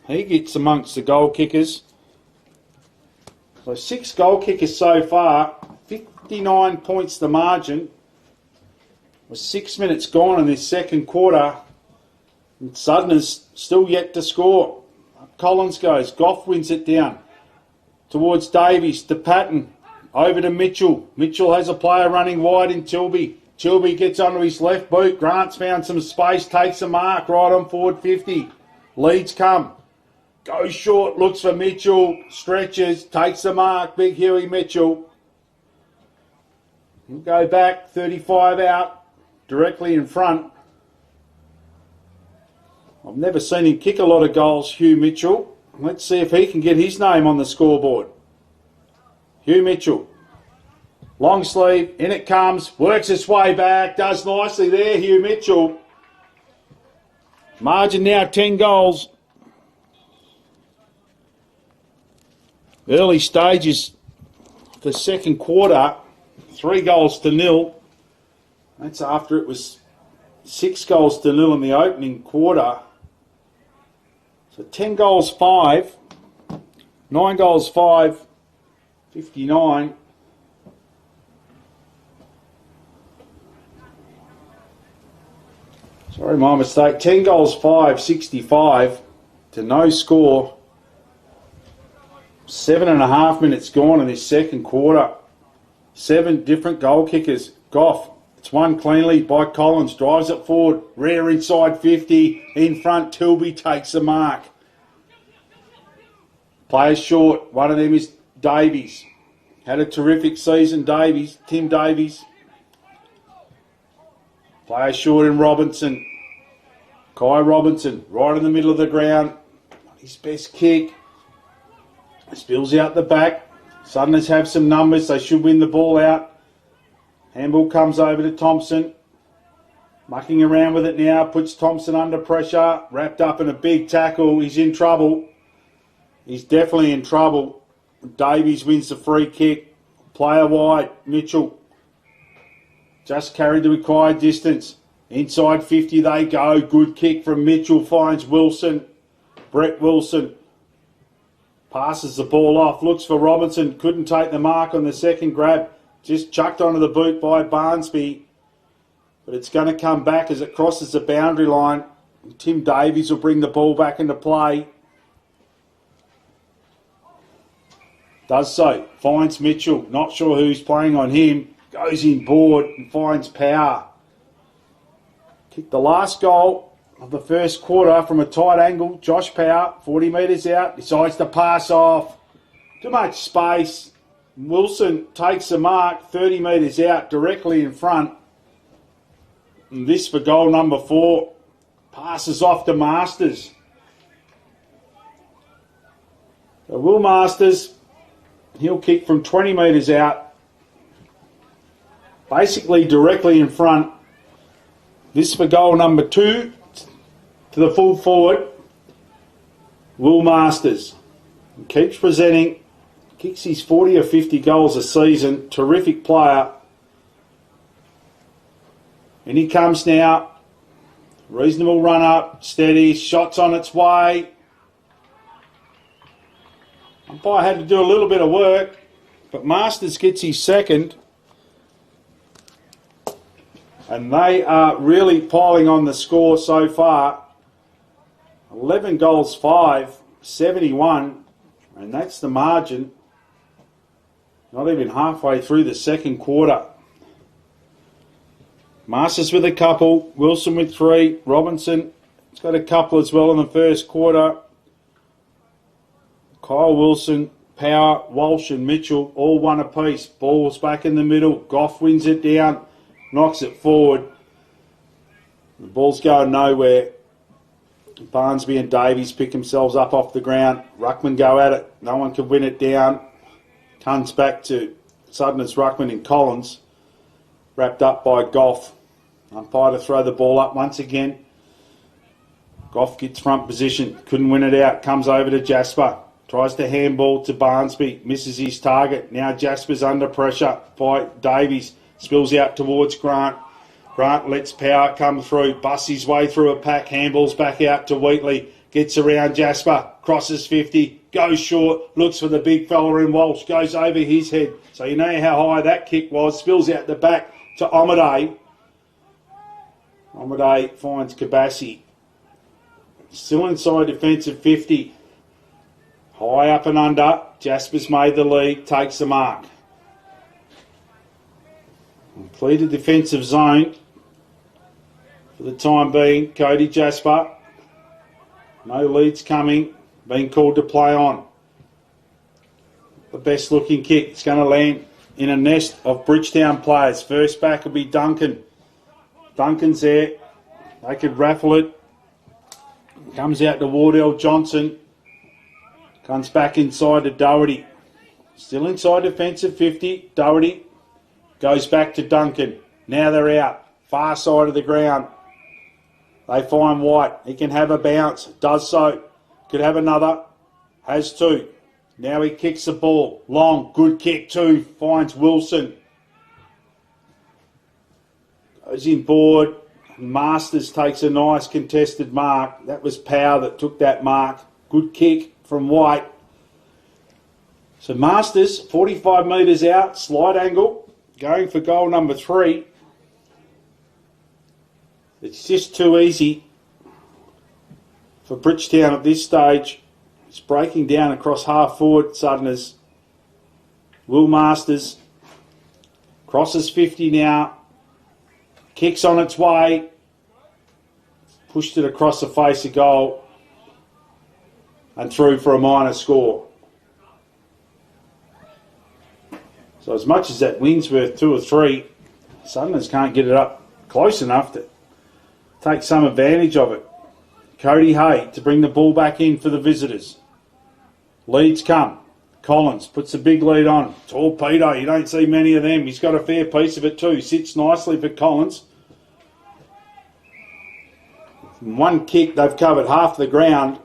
He gets amongst the goal kickers. So 6 goal kickers so far, 59 points the margin. With 6 minutes gone in this second quarter. And Sudden's still yet to score. Collins goes, Goff wins it down. Towards Davies, to Patton. Over to Mitchell. Mitchell has a player running wide in Tilby. Tilby gets onto his left boot. Grant's found some space, takes a mark right on forward 50. Leads come. Goes short, looks for Mitchell. Stretches, takes the mark. Big Huey Mitchell. He'll go back, 35 out, directly in front. I've never seen him kick a lot of goals, Hugh Mitchell. Let's see if he can get his name on the scoreboard. Hugh Mitchell. Long sleeve, in it comes, works its way back, does nicely there, Hugh Mitchell. Margin now 10 goals. Early stages, the second quarter, 3 goals to nil. That's after it was 6 goals to nil in the opening quarter. So 10 goals 5, 9 goals 5, 59. Sorry, my mistake. 10 goals 5, 65 to no score. 7.5 minutes gone in this second quarter. 7 different goal kickers. Goff, it's won cleanly by Collins. Drives it forward. Rear inside 50. In front, Tilby takes the mark. Players short. One of them is Davies. Had a terrific season, Davies. Tim Davies. Player short in Robinson. Kai Robinson, right in the middle of the ground. His best kick. Spills out the back. Southerners have some numbers. They should win the ball out. Handball comes over to Thompson. Mucking around with it now. Puts Thompson under pressure. Wrapped up in a big tackle. He's in trouble. He's definitely in trouble. Davies wins the free kick. Player wide. Mitchell. Just carried the required distance. Inside 50 they go. Good kick from Mitchell. Finds Wilson. Brett Wilson. Passes the ball off. Looks for Robinson. Couldn't take the mark on the second grab. Just chucked onto the boot by Barnsby. But it's going to come back as it crosses the boundary line. Tim Davies will bring the ball back into play. Does so. Finds Mitchell. Not sure who's playing on him. Goes in board and finds Power. Kicked the last goal of the first quarter from a tight angle. Josh Power, 40 metres out. Decides to pass off. Too much space. Wilson takes the mark 30 metres out directly in front. And this for goal number 4. Passes off to Masters. So Will Masters, he'll kick from 20 metres out, basically directly in front. This for goal number 2 to the full forward, Will Masters. He keeps presenting, kicks his 40 or 50 goals a season, terrific player. And he comes now, reasonable run up, steady, shots on its way. Umpire had to do a little bit of work, but Masters gets his second. And they are really piling on the score so far. 11 goals, 5, 71, and that's the margin. Not even halfway through the second quarter. Masters with a couple, Wilson with 3, Robinson has got a couple as well in the first quarter. Kyle Wilson, Power, Walsh and Mitchell, all one apiece. Ball's back in the middle, Goff wins it down, knocks it forward. The ball's going nowhere. Barnsby and Davies pick themselves up off the ground. Ruckman go at it. No one can win it down. Comes back to Sudden's Ruckman and Collins. Wrapped up by Goff. Umpire to throw the ball up once again. Goff gets front position. Couldn't win it out. Comes over to Jasper. Tries to handball to Barnsby. Misses his target. Now Jasper's under pressure by Davies. Spills out towards Grant. Grant lets Power come through, busts his way through a pack, handballs back out to Wheatley, gets around Jasper, crosses 50, goes short, looks for the big fella in Walsh, goes over his head. So you know how high that kick was, spills out the back to Omaday. Omaday finds Kabassi. Still inside defensive 50. High up and under, Jasper's made the lead, takes the mark. Completed defensive zone. For the time being, Cody Jasper. No leads coming. Being called to play on. The best looking kick. It's going to land in a nest of Bridgetown players. First back will be Duncan. Duncan's there. They could raffle it. Comes out to Wardell Johnson. Comes back inside to Doherty. Still inside defensive 50. Doherty goes back to Duncan. Now they're out. Far side of the ground. They find White. He can have a bounce. Does so. Could have another. Has 2. Now he kicks the ball. Long. Good kick too. Finds Wilson. Goes in board. Masters takes a nice contested mark. That was Power that took that mark. Good kick from White. So Masters, 45 metres out. Slide angle. Going for goal number 3. It's just too easy for Bridgetown at this stage. It's breaking down across half forward, Southerners. Will Masters crosses 50 now. Kicks on its way. Pushed it across the face of goal. And through for a minor score. So as much as that wind's worth 2 or 3, Southerners can't get it up close enough to take some advantage of it. Cody Hay to bring the ball back in for the visitors. Leads come. Collins puts a big lead on. Torpedo, you don't see many of them. He's got a fair piece of it too. Sits nicely for Collins. From one kick, they've covered half the ground.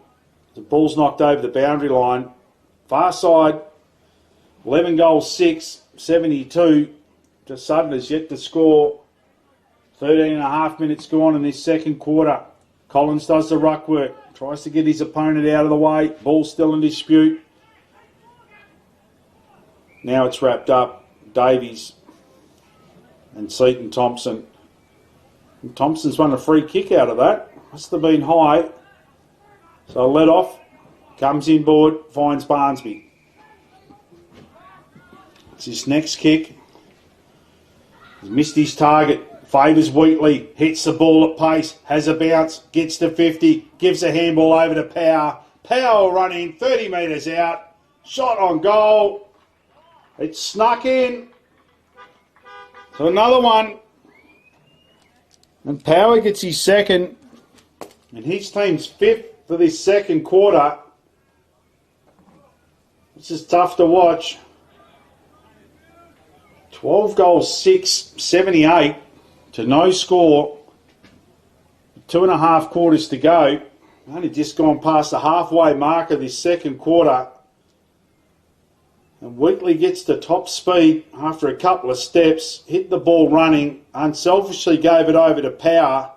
The ball's knocked over the boundary line. Far side, 11 goals, 6, 72. Just Southerners yet to score. 13 and a half minutes gone in this second quarter. Collins does the ruck work. Tries to get his opponent out of the way. Ball still in dispute. Now it's wrapped up. Davies and Seaton Thompson. And Thompson's won a free kick out of that. Must have been high. So let off. Comes inboard. Finds Barnsby. It's his next kick. He's missed his target. Favours Wheatley, hits the ball at pace, has a bounce, gets to 50, gives a handball over to Power. Power will run in, 30 metres out, shot on goal. It's snuck in. So another one. And Power gets his second, and his team's 5th for this second quarter. This is tough to watch. 12 goals, 6, 78 to no score. 2.5 quarters to go. Only just gone past the halfway mark of this second quarter. And Wheatley gets to top speed after a couple of steps, hit the ball running, unselfishly gave it over to Power.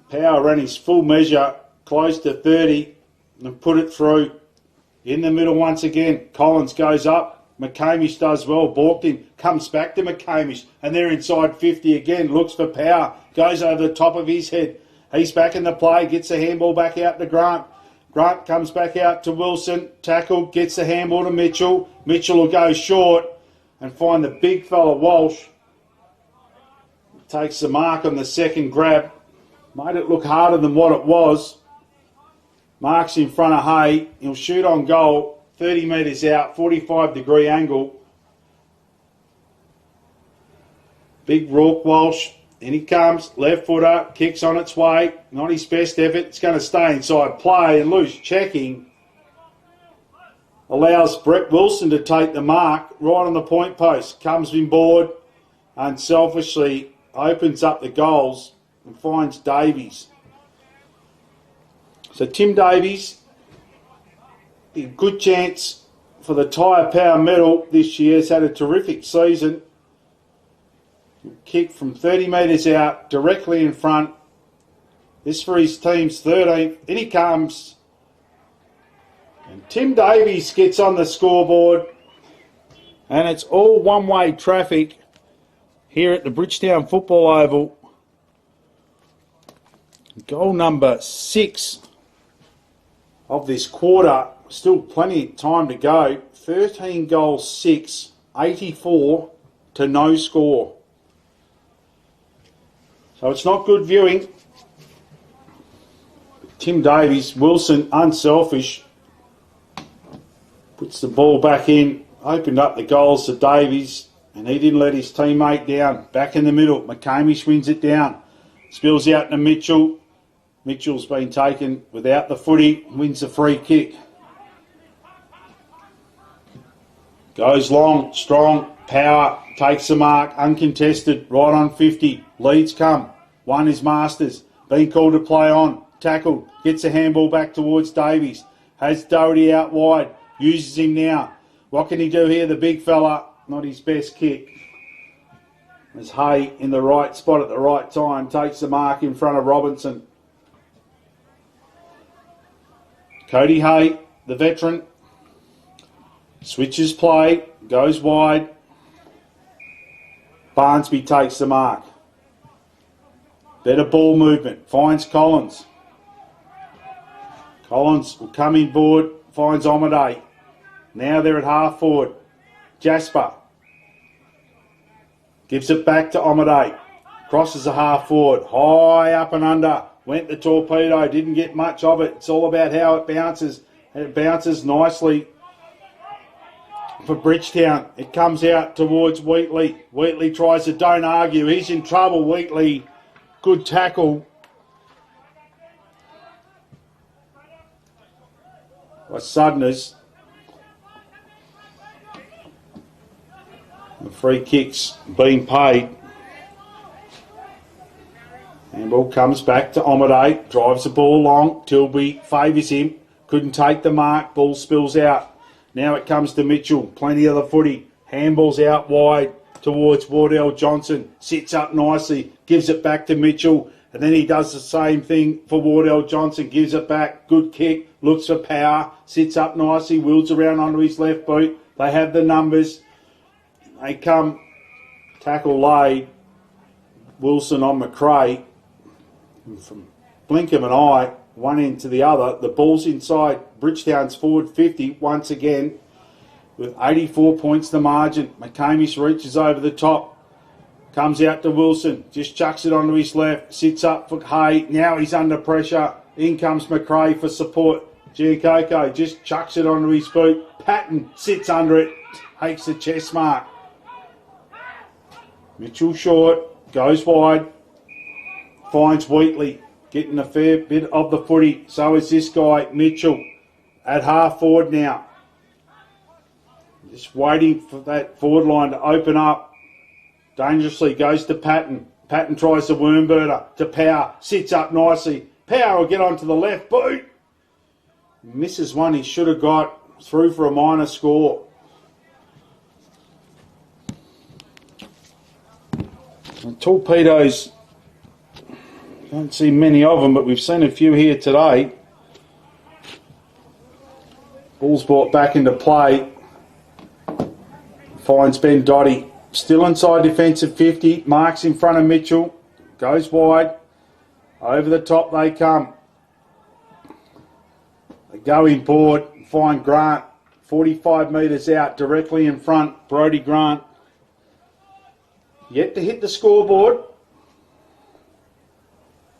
Power ran his full measure, close to 30, and put it through. In the middle once again, Collins goes up. McCamish does well, balked him, comes back to McCamish, and they're inside 50 again, looks for Power, goes over the top of his head. He's back in the play, gets the handball back out to Grant. Grant comes back out to Wilson, tackle, gets the handball to Mitchell. Mitchell will go short and find the big fella Walsh. Takes the mark on the second grab. Made it look harder than what it was. Marks in front of Hay. He'll shoot on goal, 30 metres out, 45-degree angle. Big Rourke Walsh. In he comes, left footer, kicks on its way. Not his best effort. It's going to stay inside play and loose checking. Allows Brett Wilson to take the mark right on the point post. Comes inboard, unselfishly opens up the goals and finds Davies. So Tim Davies, a good chance for the Tyre Power medal this year. Has had a terrific season. Kick from 30 metres out, directly in front. This for his team's 13th. In he comes. And Tim Davies gets on the scoreboard. And it's all one-way traffic here at the Bridgetown Football Oval. Goal number 6 of this quarter. Still plenty of time to go. 13 goals, 6, 84 to no score. So it's not good viewing. Tim Davies, Wilson, unselfish. Puts the ball back in. Opened up the goals to Davies. And he didn't let his teammate down. Back in the middle. McCamish wins it down. Spills out to Mitchell. Mitchell's been taken without the footy. Wins the free kick. Goes long, strong. Power takes the mark, uncontested, right on 50. Leads come. One is Masters. Being called to play on. Tackled. Gets the handball back towards Davies. Has Doherty out wide. Uses him now. What can he do here, the big fella? Not his best kick. There's Hay in the right spot at the right time. Takes the mark in front of Robinson. Cody Hay, the veteran. Switches play. Goes wide. Barnsby takes the mark. Better ball movement. Finds Collins. Collins will come in board. Finds Omaday. Now they're at half forward. Jasper. Gives it back to Omaday. Crosses a half forward. High up and under. Went the torpedo. Didn't get much of it. It's all about how it bounces. And it bounces nicely for Bridgetown. It comes out towards Wheatley. Wheatley tries to don't argue. He's in trouble, Wheatley. Good tackle by Sudners. The free kicks being paid. Handball comes back to Omaday. Drives the ball long. Tilby favours him. Couldn't take the mark. Ball spills out. Now it comes to Mitchell. Plenty of the footy. Handball's out wide towards Wardell Johnson. Sits up nicely. Gives it back to Mitchell. And then he does the same thing for Wardell Johnson. Gives it back. Good kick. Looks for Power. Sits up nicely. Wheels around onto his left boot. They have the numbers. They come. Tackle laid. Wilson on McRae. From blink of an eye, one end to the other. The ball's inside Bridgetown's forward 50 once again with 84 points the margin. McCamish reaches over the top. Comes out to Wilson. Just chucks it onto his left. Sits up for Hay. Now he's under pressure. In comes McRae for support. Giacoco just chucks it onto his boot. Patton sits under it. Takes the chest mark. Mitchell short. Goes wide. Finds Wheatley. Getting a fair bit of the footy. So is this guy, Mitchell. At half forward now. Just waiting for that forward line to open up. Dangerously goes to Patton. Patton tries the wormbirder to Power. Sits up nicely. Power will get onto the left boot. Misses one he should have got. Through for a minor score. And torpedoes, don't see many of them, but we've seen a few here today. Ball's brought back into play. Finds Ben Dotty. Still inside defensive 50. Marks in front of Mitchell. Goes wide. Over the top they come. They go in board. Find Grant. 45 metres out. Directly in front. Brodie Grant. Yet to hit the scoreboard.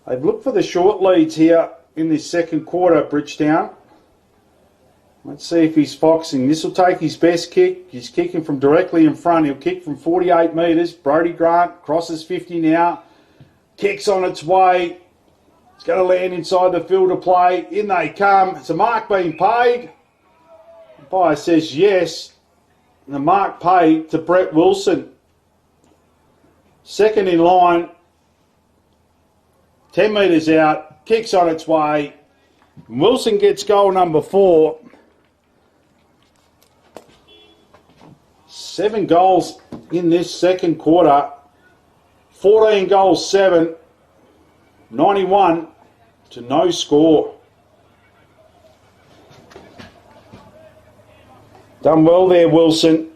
They've looked for the short leads here in this second quarter, Bridgetown. Let's see if he's foxing. This will take his best kick. He's kicking from directly in front. He'll kick from 48 metres. Brodie Grant crosses 50 now. Kicks on its way. It's going to land inside the field of play. In they come. It's a mark being paid. The umpire says yes. And the mark paid to Brett Wilson. Second in line. 10 metres out. Kicks on its way. Wilson gets goal number 4. 7 goals in this second quarter. 14 goals, 7. 91 to no score. Done well there, Wilson.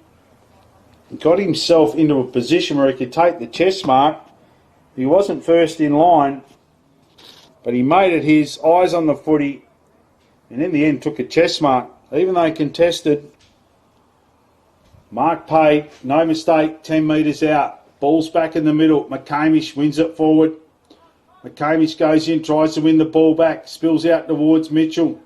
Got himself into a position where he could take the chest mark. He wasn't first in line, but he made it his, eyes on the footy, and in the end took a chest mark. Even though contested, mark paid, no mistake, 10 metres out. Ball's back in the middle. McCamish wins it forward. McCamish goes in, tries to win the ball back, spills out towards Mitchell.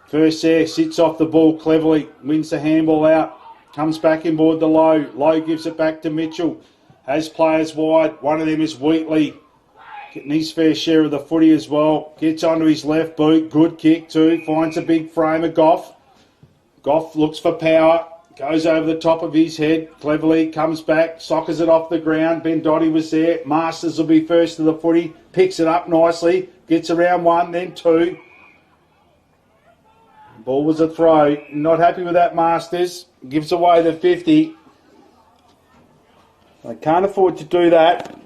First there, sits off the ball cleverly, wins the handball out, comes back inboard the Lowe. Lowe gives it back to Mitchell. Has players wide. One of them is Wheatley, getting his fair share of the footy as well. Gets onto his left boot. Good kick too. Finds a big frame of Goff. Goff looks for power. Goes over the top of his head. Cleverly comes back. Soccers it off the ground. Ben Dotty was there. Masters will be first to the footy. Picks it up nicely. Gets around 1, then 2. Ball was a throw. Not happy with that, Masters. Gives away the 50. They can't afford to do that.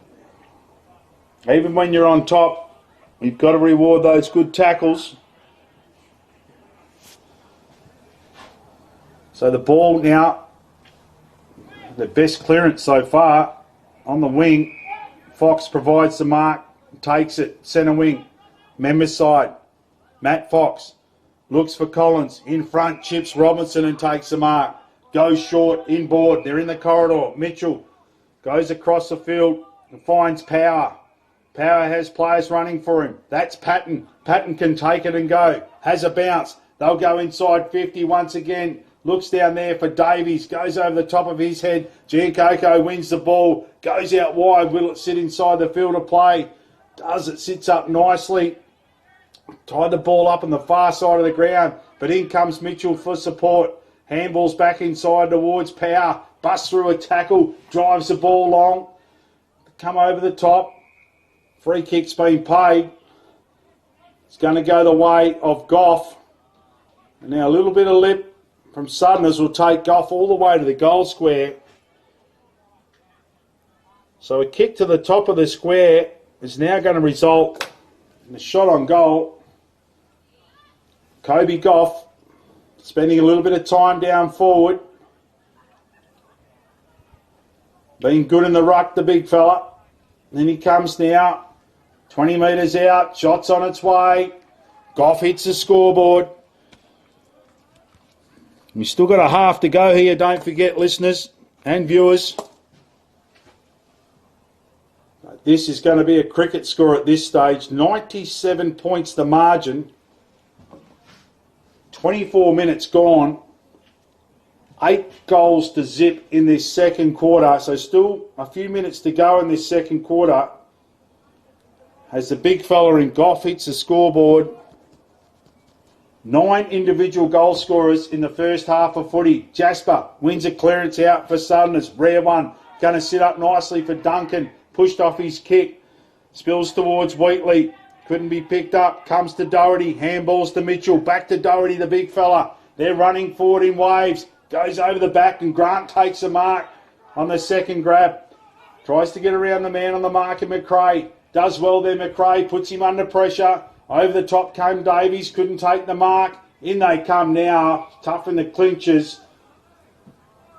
Even when you're on top, you've got to reward those good tackles. So the ball now, the best clearance so far on the wing. Fox provides the mark, takes it, centre wing, members side. Matt Fox looks for Collins, in front, chips Robinson and takes the mark. Goes short, inboard, they're in the corridor. Mitchell goes across the field and finds Power. Power has players running for him. That's Patton. Patton can take it and go. Has a bounce. They'll go inside 50 once again. Looks down there for Davies. Goes over the top of his head. Giancoco wins the ball. Goes out wide. Will it sit inside the field of play? Does it. Sits up nicely. Tied the ball up on the far side of the ground. But in comes Mitchell for support. Handballs back inside towards Power. Busts through a tackle. Drives the ball long. Come over the top. Free kick's been paid. It's going to go the way of Goff. And now a little bit of lip from Southerners will take Goff all the way to the goal square. So a kick to the top of the square is now going to result in a shot on goal. Kobe Goff spending a little bit of time down forward. Being good in the ruck, the big fella. Then he comes now. 20 metres out. Shot's on its way. Goff hits the scoreboard. We've still got a half to go here, don't forget, listeners and viewers. This is going to be a cricket score at this stage. 97 points the margin. 24 minutes gone. 8 goals to zip in this second quarter. So still a few minutes to go in this second quarter. As the big fella in Goff hits the scoreboard. 9 individual goal scorers in the first half of footy. Jasper wins a clearance out for Southerners. Rare one. Going to sit up nicely for Duncan. Pushed off his kick. Spills towards Wheatley. Couldn't be picked up. Comes to Doherty. Handballs to Mitchell. Back to Doherty, the big fella. They're running forward in waves. Goes over the back and Grant takes a mark on the second grab. Tries to get around the man on the mark of McRae. Does well there, McRae. Puts him under pressure. Over the top came Davies. Couldn't take the mark. In they come now. Tough in the clinches.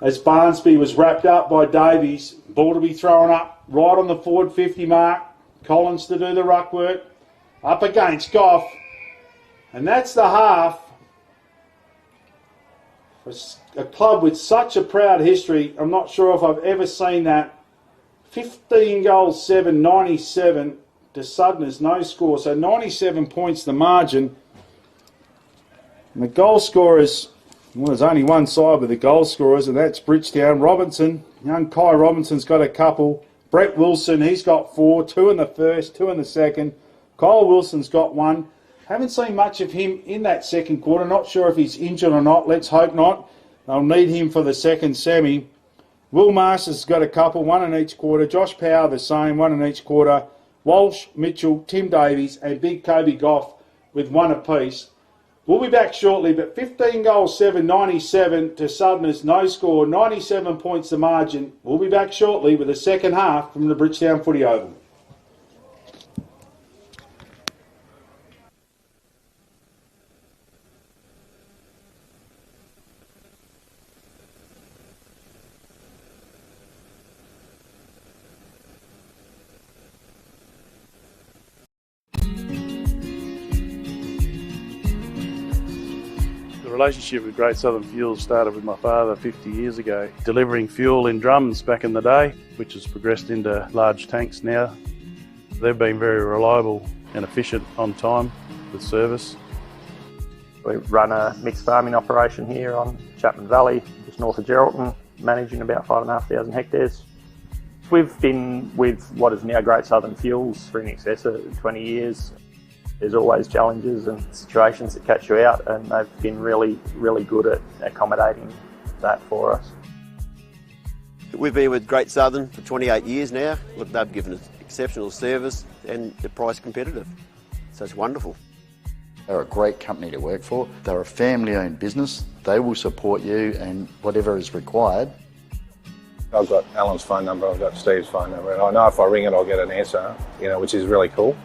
As Barnsby was wrapped up by Davies. Ball to be thrown up right on the forward 50 mark. Collins to do the ruck work. Up against Goff. And that's the half. For a club with such a proud history, I'm not sure if I've ever seen that. 15 goals, 7, 97 to Southerners, no score. So 97 points the margin. And the goal scorers, well, there's only one side with the goal scorers, and that's Bridgetown. Robinson, young Kai Robinson's got a couple. Brett Wilson, he's got 4, 2 in the first, 2 in the second. Kyle Wilson's got 1. Haven't seen much of him in that second quarter. Not sure if he's injured or not. Let's hope not. They'll need him for the second semi. Will Masters got a couple, 1 in each quarter. Josh Power the same, 1 in each quarter. Walsh, Mitchell, Tim Davies and Big Kobe Goff with 1 apiece. We'll be back shortly, but 15 goals, 7, 97 to Southerners, no score, 97 points the margin. We'll be back shortly with the second half from the Bridgetown Footy Oval. The relationship with Great Southern Fuels started with my father 50 years ago, delivering fuel in drums back in the day, which has progressed into large tanks now. They've been very reliable and efficient on time with service. We run a mixed farming operation here on Chapman Valley, just north of Geraldton, managing about 5,500 hectares. We've been with what is now Great Southern Fuels for in excess of 20 years. There's always challenges and situations that catch you out, and they've been really, really good at accommodating that for us. We've been with Great Southern for 28 years now. Look, they've given us exceptional service and the price competitive. So it's wonderful. They're a great company to work for. They're a family-owned business. They will support you and whatever is required. I've got Alan's phone number, I've got Steve's phone number, and I know if I ring it I'll get an answer, which is really cool.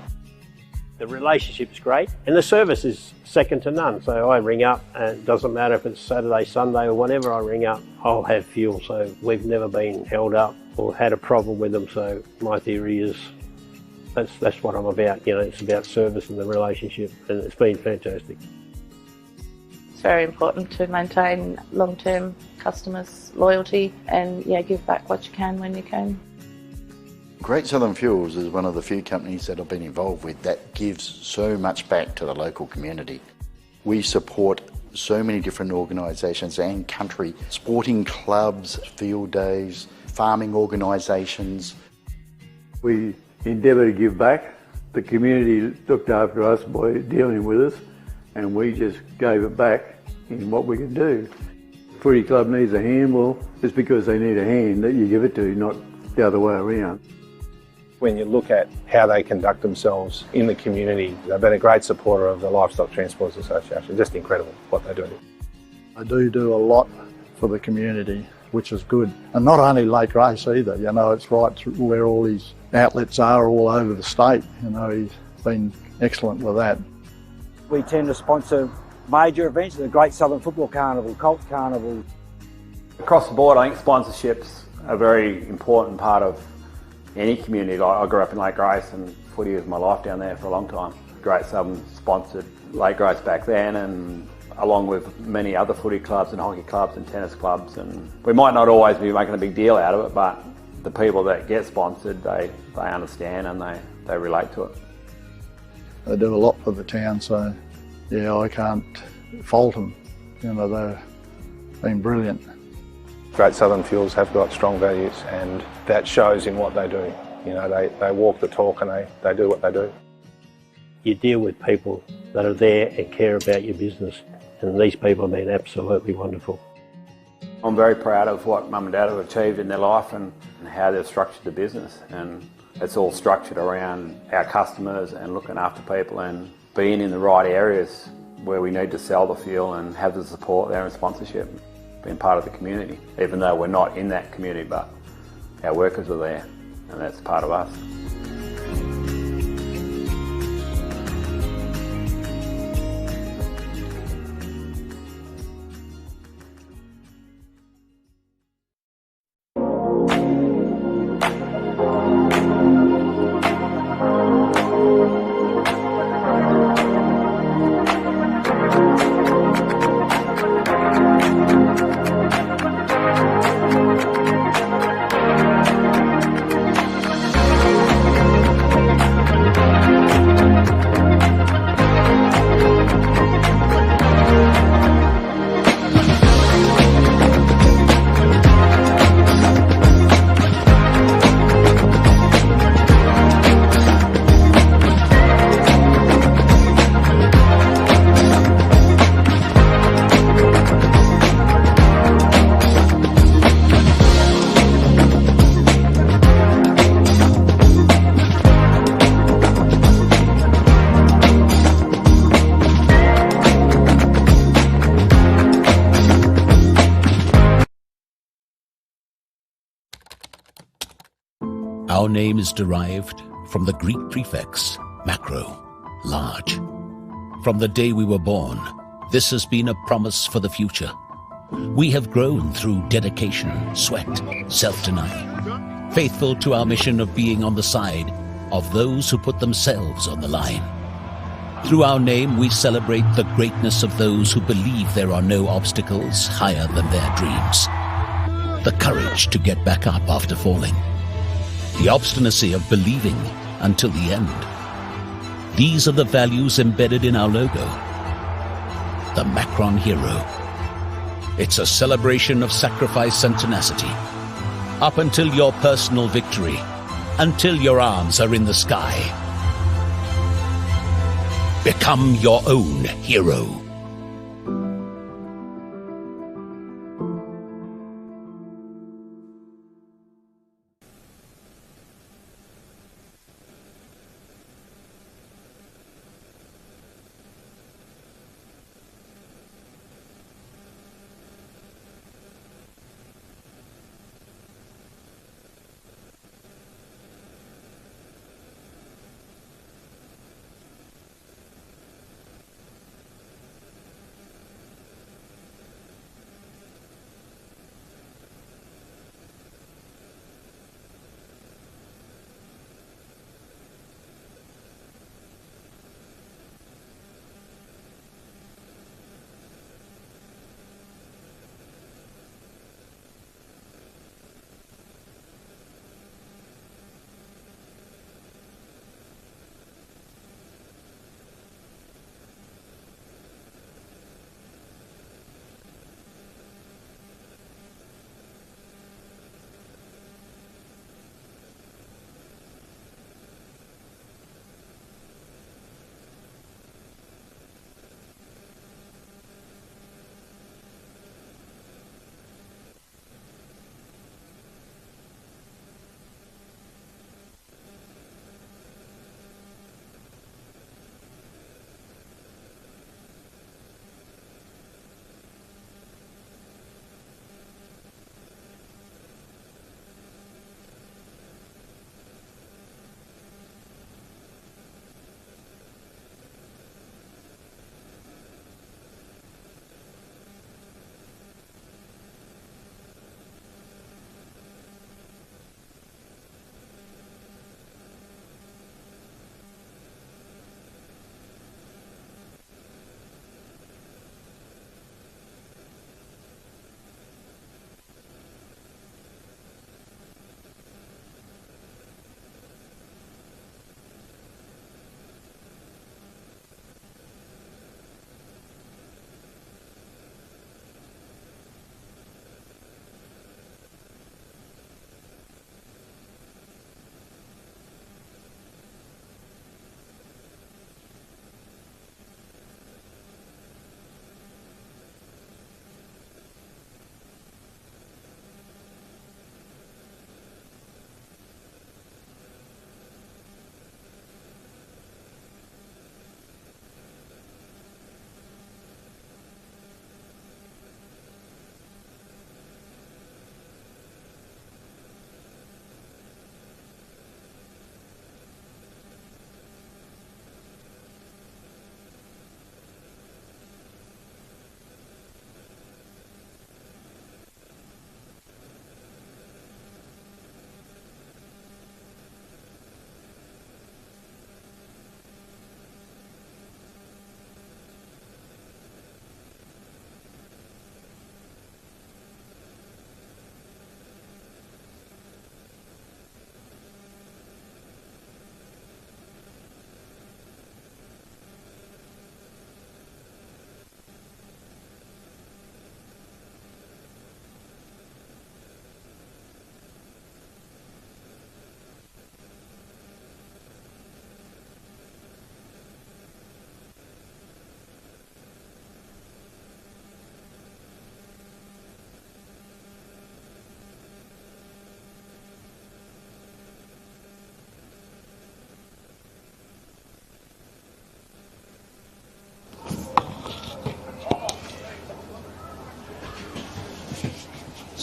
The relationship's great and the service is second to none. So I ring up and it doesn't matter if it's Saturday, Sunday or whenever I ring up, I'll have fuel. So we've never been held up or had a problem with them. So my theory is that's what I'm about. It's about service and the relationship, and it's been fantastic. It's very important to maintain long-term customers' loyalty and give back what you can when you can. Great Southern Fuels is one of the few companies that I've been involved with that gives so much back to the local community. We support so many different organisations and country, sporting clubs, field days, farming organisations. We endeavour to give back. The community looked after us by dealing with us, and we just gave it back in what we could do. Footy club needs a hand, well, it's because they need a hand that you give it to, not the other way around. When you look at how they conduct themselves in the community, they've been a great supporter of the Livestock Transporters Association. Just incredible what they do. I do a lot for the community, which is good. And not only Lake Race either, it's right where all his outlets are all over the state. He's been excellent with that. We tend to sponsor major events, the Great Southern Football Carnival, Colts Carnival. Across the board, I think sponsorships are a very important part of any community. I grew up in Lake Grace and footy was my life down there for a long time. Great Southern sponsored Lake Grace back then, and along with many other footy clubs and hockey clubs and tennis clubs, and we might not always be making a big deal out of it, but the people that get sponsored, they understand and they relate to it. They do a lot for the town, so I can't fault them. They've been brilliant. Great Southern Fuels have got strong values, and that shows in what they do. They walk the talk and they do what they do. You deal with people that are there and care about your business. And these people have been absolutely wonderful. I'm very proud of what Mum and Dad have achieved in their life and how they've structured the business. And it's all structured around our customers and looking after people and being in the right areas where we need to sell the fuel and have the support there and sponsorship, being part of the community, even though we're not in that community, but our workers are there and that's part of us. Our name is derived from the Greek prefix, macro, large. From the day we were born, this has been a promise for the future. We have grown through dedication, sweat, self-denial, faithful to our mission of being on the side of those who put themselves on the line. Through our name, we celebrate the greatness of those who believe there are no obstacles higher than their dreams. The courage to get back up after falling. The obstinacy of believing until the end. These are the values embedded in our logo. The Macron Hero. It's a celebration of sacrifice and tenacity. Up until your personal victory, until your arms are in the sky. Become your own hero.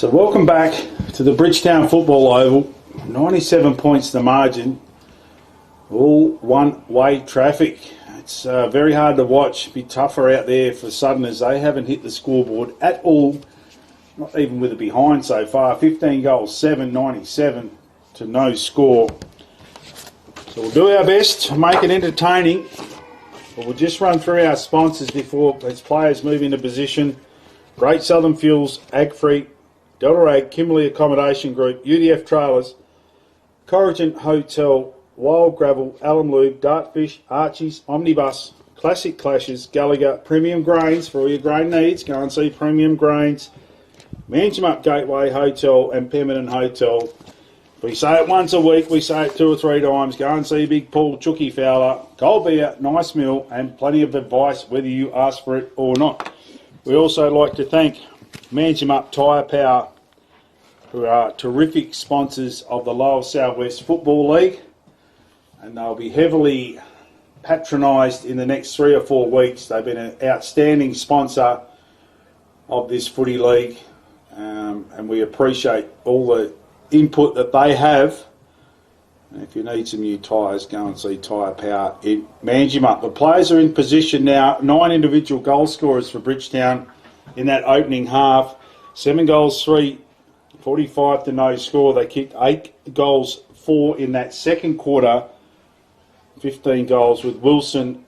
So welcome back to the Bridgetown Football Oval. 97 points the margin. All one-way traffic. It's very hard to watch. Be tougher out there for Southerners. They haven't hit the scoreboard at all. Not even with a behind so far. 15 goals, 7-97 to no score. So we'll do our best to make it entertaining. But we'll just run through our sponsors before as players move into position. Great Southern Fuels, Agfree, Delta Ag, Kimberley Accommodation Group, UDF Trailers, Corrigan Hotel, Wild Gravel, Alum Lube, Dartfish, Archie's, Omnibus, Classic Clashes, Gallagher, Premium Grains for all your grain needs. Go and see Premium Grains, Manjimup Gateway Hotel and Pemberton Hotel. We say it once a week, we say it 2 or 3 times. Go and see Big Paul, Chookie Fowler, cold beer, nice meal and plenty of advice whether you ask for it or not. We also like to thank Manjimup Tyre Power, who are terrific sponsors of the Lower South West Football League, and they'll be heavily patronised in the next 3 or 4 weeks. They've been an outstanding sponsor of this footy league, and we appreciate all the input that they have. And if you need some new tyres, go and see Tyre Power in Manjimup. The players are in position now. 9 individual goal scorers for Bridgetown in that opening half. 7 goals, 3, 45 to no score. They kicked 8 goals, 4 in that second quarter. 15 goals with Wilson,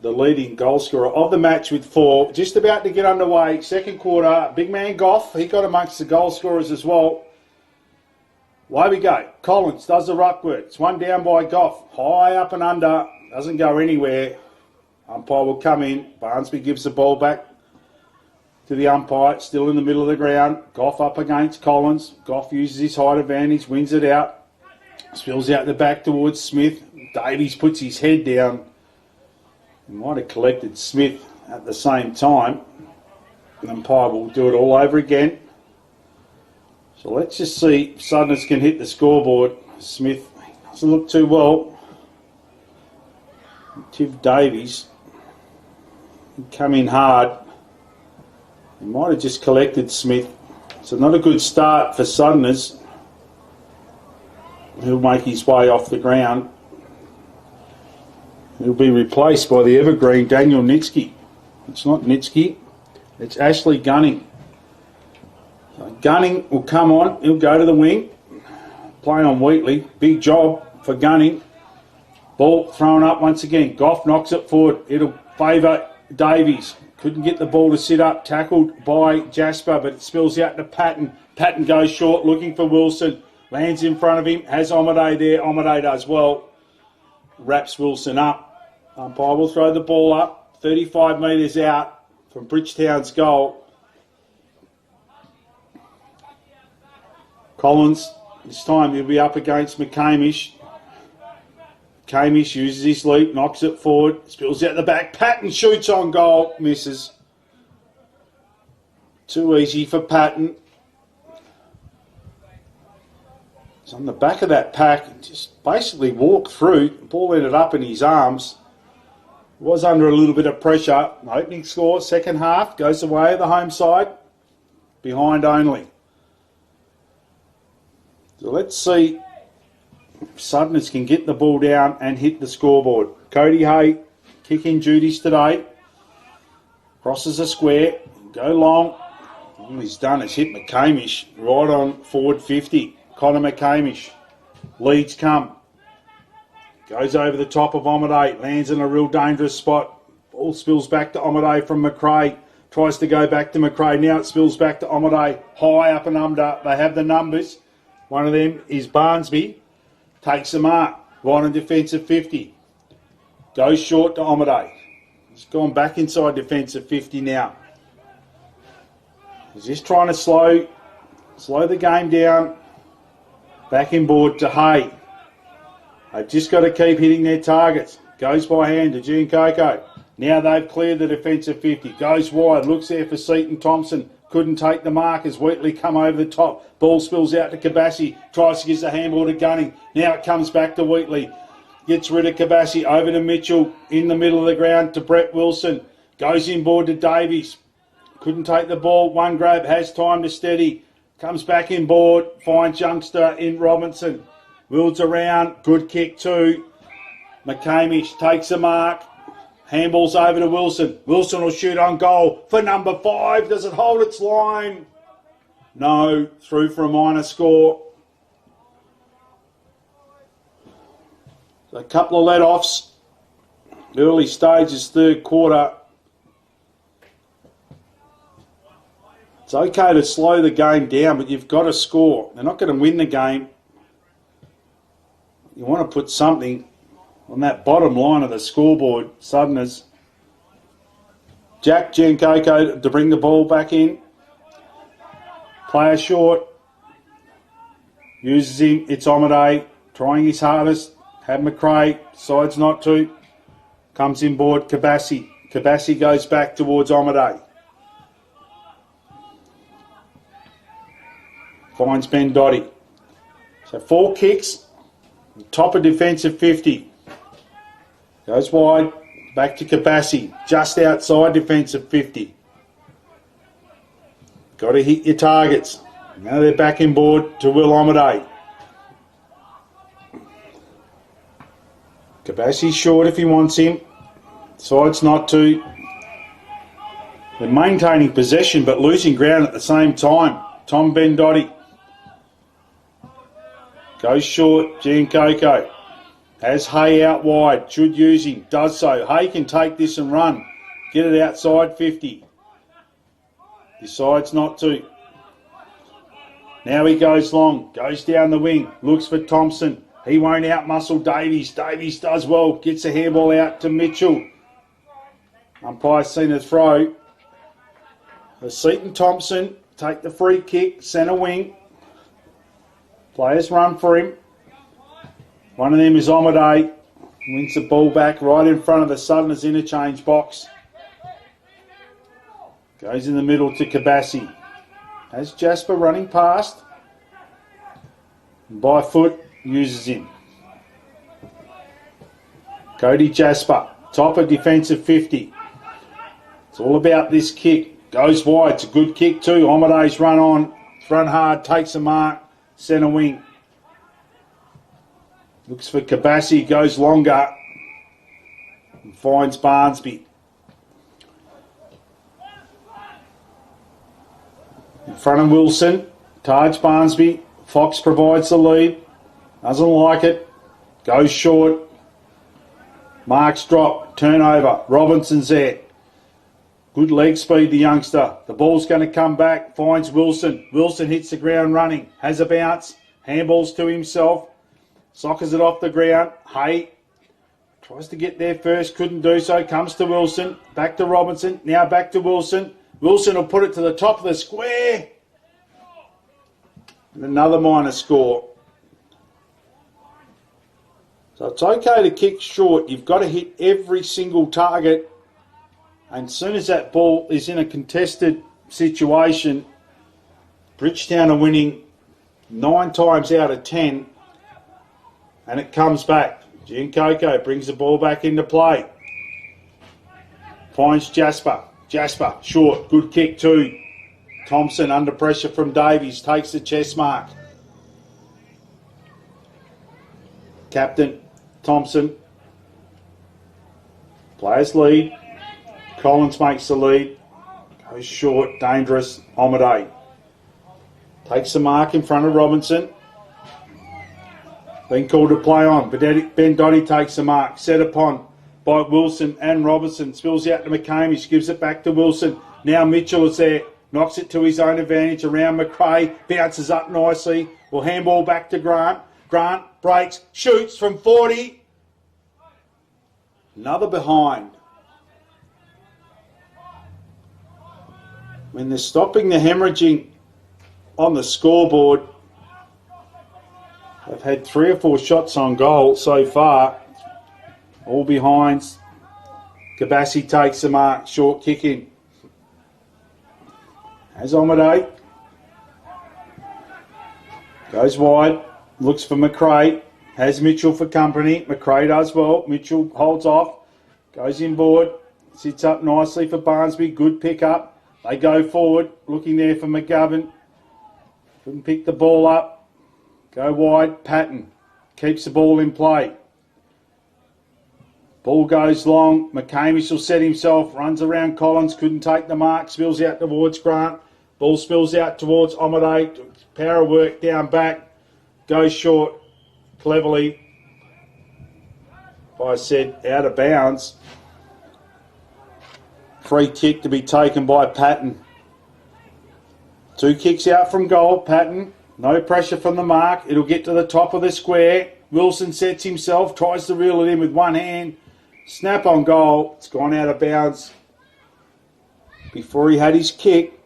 the leading goal scorer of the match with 4. Just about to get underway. Second quarter, big man Goff, he got amongst the goal scorers as well. Away we go. Collins does the ruck work. It's one down by Goff. High up and under. Doesn't go anywhere. Umpire will come in. Barnsby gives the ball back to the umpire. Still in the middle of the ground. Goff up against Collins. Goff uses his height advantage. Wins it out. Spills out the back towards Smith. Davies puts his head down. He might have collected Smith at the same time. The umpire will do it all over again. So let's just see if Southerners can hit the scoreboard. Smith doesn't look too well. Tiv Davies come in hard. He might have just collected Smith. So not a good start for Southerners. He'll make his way off the ground. He'll be replaced by the evergreen Daniel Nitsky. It's not Nitsky, it's Ashley Gunning. Gunning will come on, he'll go to the wing, play on Wheatley, big job for Gunning. Ball thrown up once again, Goff knocks it forward, it'll favour Davies. Couldn't get the ball to sit up, tackled by Jasper, but it spills out to Patton. Patton goes short, looking for Wilson, lands in front of him, has Omaday there, Omaday does well, wraps Wilson up. Umpire will throw the ball up, 35 metres out from Bridgetown's goal. Collins, this time he'll be up against McCamish. McCamish uses his leap, knocks it forward, spills out the back. Patton shoots on goal, misses. Too easy for Patton. It's on the back of that pack, just basically walked through. The ball ended up in his arms. Was under a little bit of pressure. Opening score, second half, goes away the home side. Behind only. So let's see if Southerners can get the ball down and hit the scoreboard. Cody Hay, kicking duties today. Crosses a square, go long. All he's done is hit McCamish right on forward 50. Connor McCamish. Leads come. Goes over the top of Omaday. Lands in a real dangerous spot. Ball spills back to Omaday from McRae. Tries to go back to McRae. Now it spills back to Omaday. High up and under. They have the numbers. One of them is Barnsby. Takes the mark. Right on defensive 50. Goes short to Omaday. He's gone back inside defensive 50 now. He's just trying to slow the game down. Back inboard to Hay. They've just got to keep hitting their targets. Goes by hand to Gene Coco. Now they've cleared the defensive 50. Goes wide. Looks there for Seaton Thompson. Couldn't take the mark as Wheatley come over the top. Ball spills out to Kabassi. Tries to get the handball to Gunning. Now it comes back to Wheatley. Gets rid of Kabassi. Over to Mitchell. In the middle of the ground to Brett Wilson. Goes inboard to Davies. Couldn't take the ball. One grab. Has time to steady. Comes back inboard, finds youngster in Robinson. Wields around, good kick too. McCamish takes a mark. Handballs over to Wilson. Wilson will shoot on goal for number 5. Does it hold its line? No, through for a minor score. So a couple of let-offs. Early stages, third quarter. It's okay to slow the game down, but you've got to score. They're not going to win the game. You want to put something on that bottom line of the scoreboard. Southerners. Jack Giancocco to bring the ball back in. Player short. Uses him. It's Omade. Trying his hardest. Had McRae. Decides not to. Comes inboard. Kabassi. Kabassi goes back towards Omade. Finds Ben Dotty. So 4 kicks. Top of defensive 50. Goes wide. Back to Kabassi. Just outside defensive 50. Got to hit your targets. Now they're back inboard to Will Omade. Kabassi's short if he wants him. Decides not to. They're maintaining possession but losing ground at the same time. Tom Bendotti. Goes short, Giancocco. Has Hay out wide, should use him, does so. Hay can take this and run. Get it outside 50. Decides not to. Now he goes long, goes down the wing, looks for Thompson. He won't outmuscle Davies. Davies does well, gets a handball out to Mitchell. Umpire's seen a throw. Seaton Thompson take the free kick, centre wing. Players run for him. One of them is Omade. Wins the ball back right in front of the Southerners interchange box. Goes in the middle to Kabassi. Has Jasper running past. By foot, uses him. Cody Jasper, top of defensive 50. It's all about this kick. Goes wide, it's a good kick too. Omade's run on, run hard, takes a mark. Centre wing. Looks for Kabassi, goes longer. And finds Barnsby. In front of Wilson. Targe Barnsby. Fox provides the lead. Doesn't like it. Goes short. Marks drop. Turnover. Robinson's there. Good leg speed, the youngster. The ball's going to come back. Finds Wilson. Wilson hits the ground running. Has a bounce. Handballs to himself. Soccers it off the ground. Hay tries to get there first. Couldn't do so. Comes to Wilson. Back to Robinson. Now back to Wilson. Wilson will put it to the top of the square. And another minor score. So it's okay to kick short. You've got to hit every single target. And as soon as that ball is in a contested situation, Bridgetown are winning 9 times out of 10. And it comes back. Giancocco brings the ball back into play. Finds Jasper. Jasper, short. Good kick too. Thompson under pressure from Davies. Takes the chest mark. Captain Thompson. Players lead. Collins makes the lead. Goes short, dangerous. Omade. Takes the mark in front of Robinson. Been called to play on. Ben Dotty takes the mark. Set upon by Wilson and Robinson. Spills out to McCamish. Gives it back to Wilson. Now Mitchell is there. Knocks it to his own advantage around McRae. Bounces up nicely. Will handball back to Grant. Grant breaks. Shoots from 40. Another behind. When they're stopping the hemorrhaging on the scoreboard, they've had 3 or 4 shots on goal so far. All behinds. Kabassi takes the mark. Short kicking. Has Omade. Goes wide. Looks for McRae. Has Mitchell for company. McRae does well. Mitchell holds off. Goes inboard. Sits up nicely for Barnsby. Good pick up. They go forward. Looking there for McGovern. Couldn't pick the ball up. Go wide. Patton keeps the ball in play. Ball goes long. McCamish will set himself. Runs around Collins. Couldn't take the mark. Spills out towards Grant. Ball spills out towards Omade. Power work down back. Goes short. Cleverly. I said out of bounds. Free kick to be taken by Patton. 2 kicks out from goal. Patton. No pressure from the mark. It'll get to the top of the square. Wilson sets himself. Tries to reel it in with one hand. Snap on goal. It's gone out of bounds before he had his kick.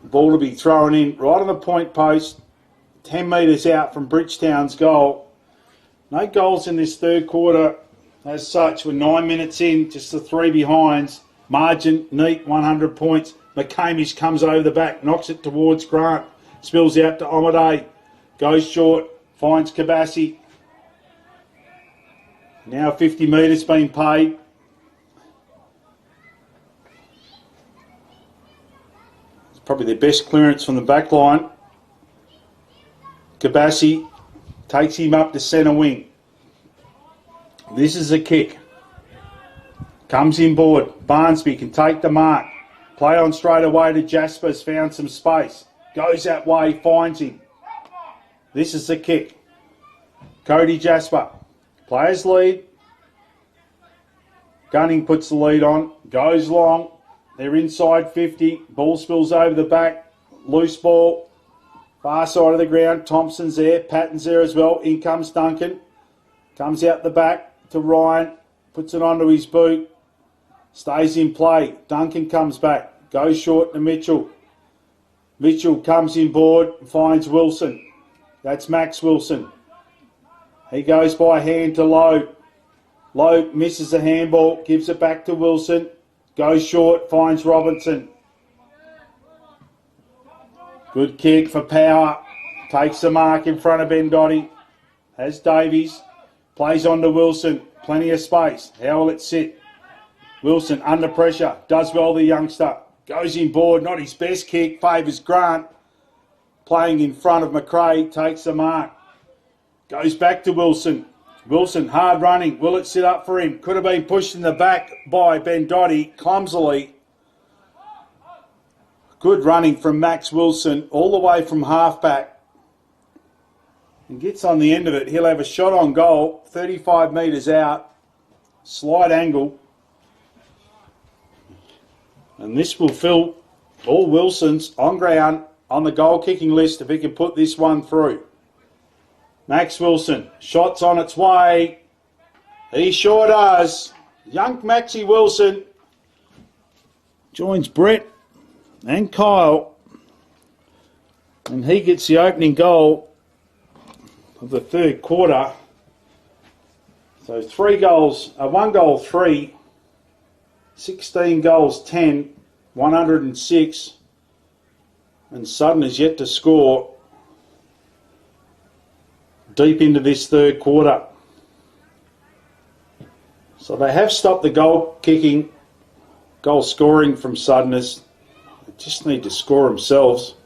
Ball to be thrown in right on the point post. 10 metres out from Bridgetown's goal. No goals in this third quarter as such. We're 9 minutes in, just the 3 behinds. Margin, neat, 100 points. McCamish comes over the back, knocks it towards Grant. Spills out to Omade. Goes short, finds Kabassi. Now 50 metres being paid. It's probably their best clearance from the back line. Kabassi takes him up to centre wing. This is a kick. Comes inboard. Barnsby can take the mark. Play on straight away to Jasper's. Found some space. Goes that way, finds him. This is the kick. Cody Jasper. Players lead. Gunning puts the lead on. Goes long. They're inside 50. Ball spills over the back. Loose ball. Far side of the ground. Thompson's there. Patton's there as well. In comes Duncan. Comes out the back to Ryan. Puts it onto his boot. Stays in play. Duncan comes back. Goes short to Mitchell. Mitchell comes inboard and finds Wilson. That's Max Wilson. He goes by hand to Lowe. Lowe misses the handball. Gives it back to Wilson. Goes short. Finds Robinson. Good kick for Power. Takes the mark in front of Bendotti. Has Davies. Plays on to Wilson. Plenty of space. How will it sit? Wilson under pressure. Does well, the youngster. Goes inboard. Not his best kick. Favours Grant. Playing in front of McRae. Takes the mark. Goes back to Wilson. Wilson hard running. Will it sit up for him? Could have been pushed in the back by Bendotti clumsily. Good running from Max Wilson all the way from halfback. And gets on the end of it. He'll have a shot on goal. 35 metres out. Slight angle. And this will fill all Wilson's on ground on the goal kicking list if he can put this one through. Max Wilson, shot's on its way. He sure does. Young Maxie Wilson joins Brett and Kyle. And he gets the opening goal of the third quarter. So 3 goals, 1 goal 3, 16 goals 10, 106. And Sutton is yet to score deep into this third quarter. So they have stopped the goal kicking, goal scoring from Southerners. They just need to score themselves.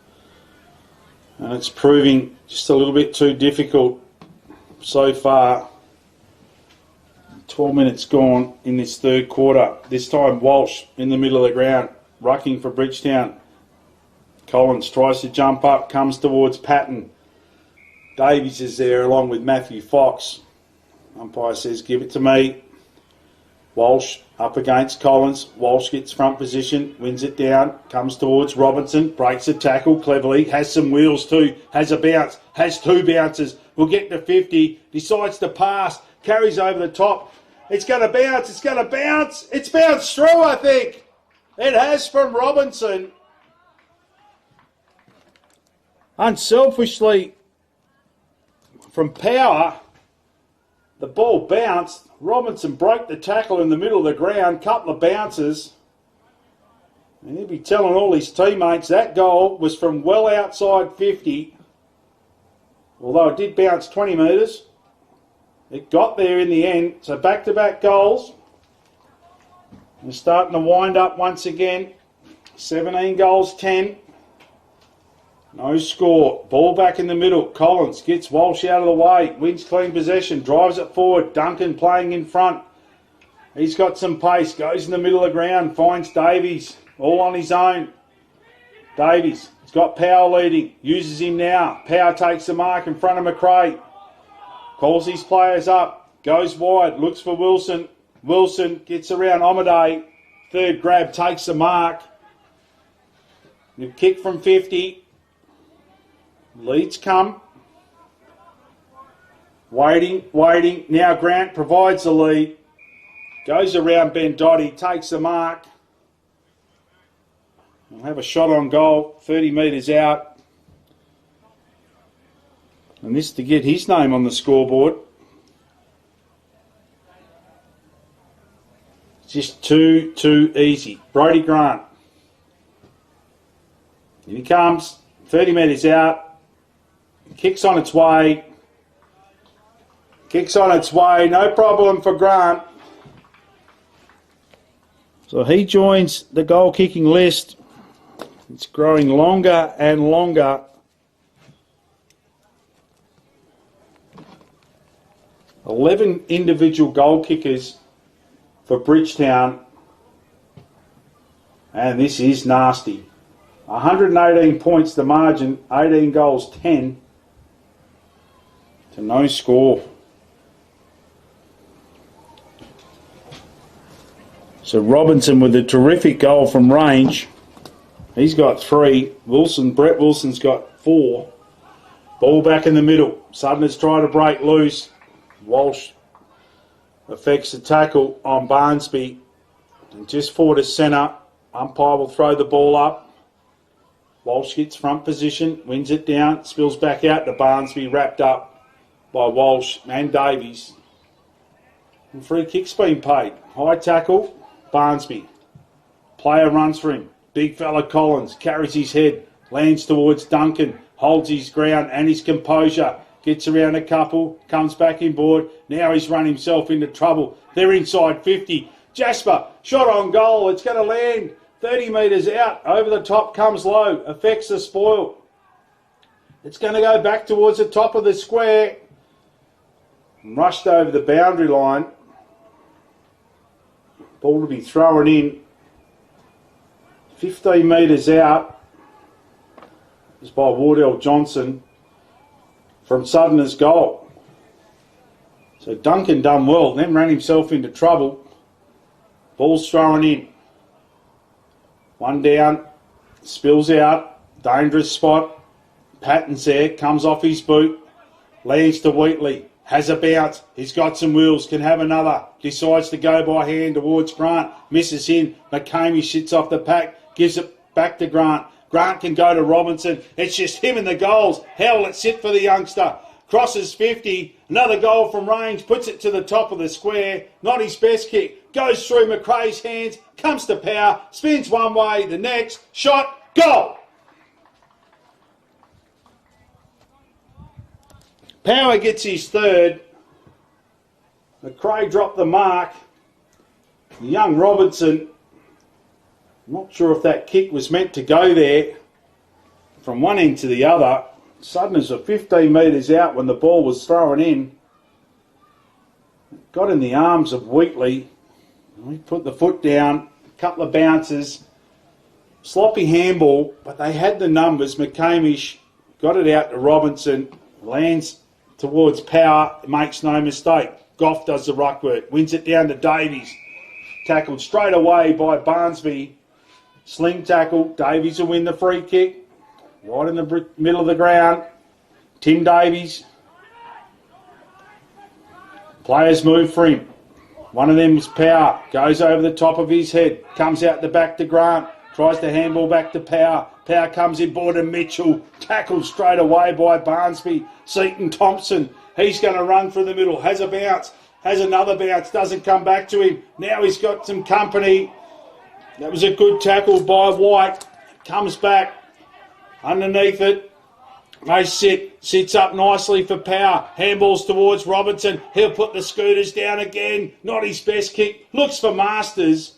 And it's proving just a little bit too difficult so far. 12 minutes gone in this third quarter. This time Walsh in the middle of the ground, rucking for Bridgetown. Collins tries to jump up, comes towards Patton. Davies is there along with Matthew Fox. Umpire says, give it to me. Walsh up against Collins. Walsh gets front position, wins it down, comes towards Robinson, breaks a tackle cleverly, has some wheels too, has a bounce, has 2 bounces, will get to 50, decides to pass, carries over the top. It's going to bounce, it's going to bounce. It's bounced through, I think. It has from Robinson. Unselfishly, from Power, the ball bounced. Robinson broke the tackle in the middle of the ground, couple of bounces. And he'll be telling all his teammates that goal was from well outside 50. Although it did bounce 20 metres. It got there in the end. So back-to-back goals. We're starting to wind up once again. 17 goals, 10. No score. Ball back in the middle. Collins gets Walsh out of the way. Wins clean possession. Drives it forward. Duncan playing in front. He's got some pace. Goes in the middle of the ground. Finds Davies. All on his own. Davies. He's got Power leading. Uses him now. Power takes the mark in front of McRae. Calls his players up. Goes wide. Looks for Wilson. Wilson gets around Omaday. Third grab. Takes the mark. The kick from 50. Leads come. Waiting. Now Grant provides the lead. Goes around Ben Dotty, takes the mark. We'll have a shot on goal, 30 metres out. And this to get his name on the scoreboard. It's just too easy. Brodie Grant. Here he comes, 30 metres out. Kicks on its way. No problem for Grant. So he joins the goal kicking list. It's growing longer and longer. $11 individual goal kickers for Bridgetown. And this is nasty. 118 points the margin, 18 goals, 10 to no score. So Robinson with a terrific goal from range. He's got 3. Brett Wilson's got 4. Ball back in the middle. Sutton has tried to break loose. Walsh affects the tackle on Barnsby. And just forward to centre. Umpire will throw the ball up. Walsh gets front position, wins it down, spills back out to Barnsby, wrapped up by Walsh and Davies. And free kick's been paid. High tackle, Barnsby. Player runs for him. Big fella Collins carries his head, lands towards Duncan, holds his ground and his composure. Gets around a couple, comes back inboard. Now he's run himself into trouble. They're inside 50. Jasper, shot on goal. It's going to land 30 metres out. Over the top comes low. Affects the spoil. It's going to go back towards the top of the square. Rushed over the boundary line. Ball to be thrown in. 15 metres out. It's by Wardell Johnson from Sutton's goal. So Duncan done well, then ran himself into trouble. Ball's thrown in. One down, spills out, dangerous spot. Patton's there, comes off his boot, lands to Wheatley, has a bounce, he's got some wheels, can have another, decides to go by hand towards Grant, misses in, McCamey shits off the pack, gives it back to Grant. Grant can go to Robinson, it's just him and the goals. How will it sit for the youngster? Crosses 50, another goal from range, puts it to the top of the square, not his best kick, goes through McRae's hands, comes to Power, spins one way, the next, shot, goal! Power gets his third, McRae dropped the mark, young Robinson, not sure if that kick was meant to go there, from one end to the other. Suttoners are 15 metres out when the ball was thrown in. Got in the arms of Wheatley. He put the foot down, a couple of bounces. Sloppy handball, but they had the numbers. McCamish got it out to Robinson. Lands towards Power, makes no mistake. Goff does the ruck work, wins it down to Davies. Tackled straight away by Barnsby. Sling tackle, Davies will win the free kick. Right in the middle of the ground. Tim Davies. Players move for him. One of them is Power. Goes over the top of his head. Comes out the back to Grant. Tries to handball back to Power. Power comes inboard to Mitchell. Tackled straight away by Barnsby. Seaton Thompson. He's going to run through the middle. Has a bounce. Has another bounce. Doesn't come back to him. Now he's got some company. That was a good tackle by White. Comes back. Underneath it, they sits up nicely for Power, handballs towards Robinson, he'll put the scooters down again, not his best kick, looks for Masters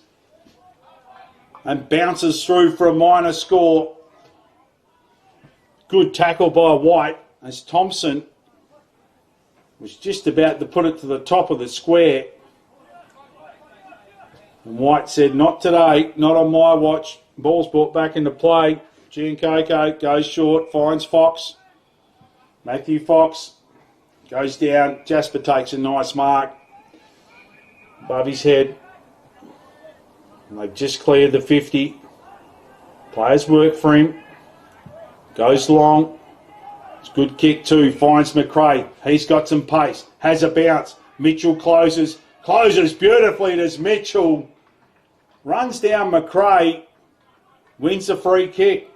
and bounces through for a minor score. Good tackle by White as Thompson was just about to put it to the top of the square. And White said, not today, not on my watch. Ball's brought back into play. Giancocco goes short, finds Fox. Matthew Fox goes down. Jasper takes a nice mark above his head. And they've just cleared the 50. Players work for him. Goes long. It's a good kick too. Finds McRae. He's got some pace. Has a bounce. Mitchell closes. Closes beautifully. Does Mitchell. Runs down McRae. Wins the free kick.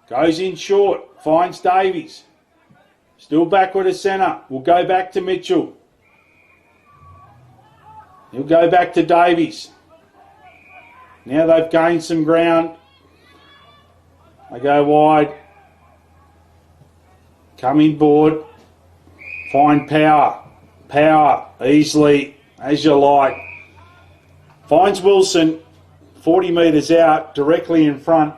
Goes in short. Finds Davies. Still backward to centre. We'll go back to Mitchell. He'll go back to Davies. Now they've gained some ground. They go wide. Come in board. Find Power. Power easily as you like. Finds Wilson 40 metres out, directly in front.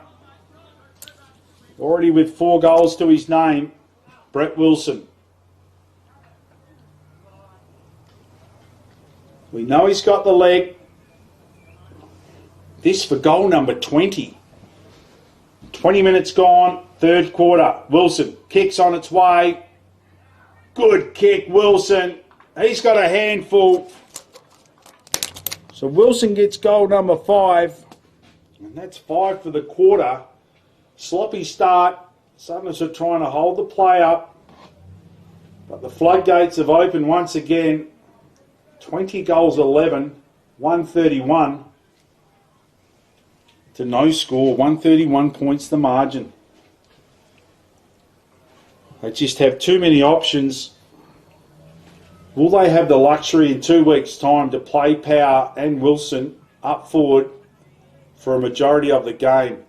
Already with 4 goals to his name, Brett Wilson. We know he's got the leg. This for goal number 20. 20 minutes gone, third quarter. Wilson kicks on its way. Good kick, Wilson. He's got a handful. So Wilson gets goal number 5. And that's 5 for the quarter. Sloppy start. Southerners are trying to hold the play up. But the floodgates have opened once again. 20 goals 11, 131 to no score. 131 points the margin. They just have too many options. Will they have the luxury in 2 weeks' time to play Power and Wilson up forward for a majority of the game?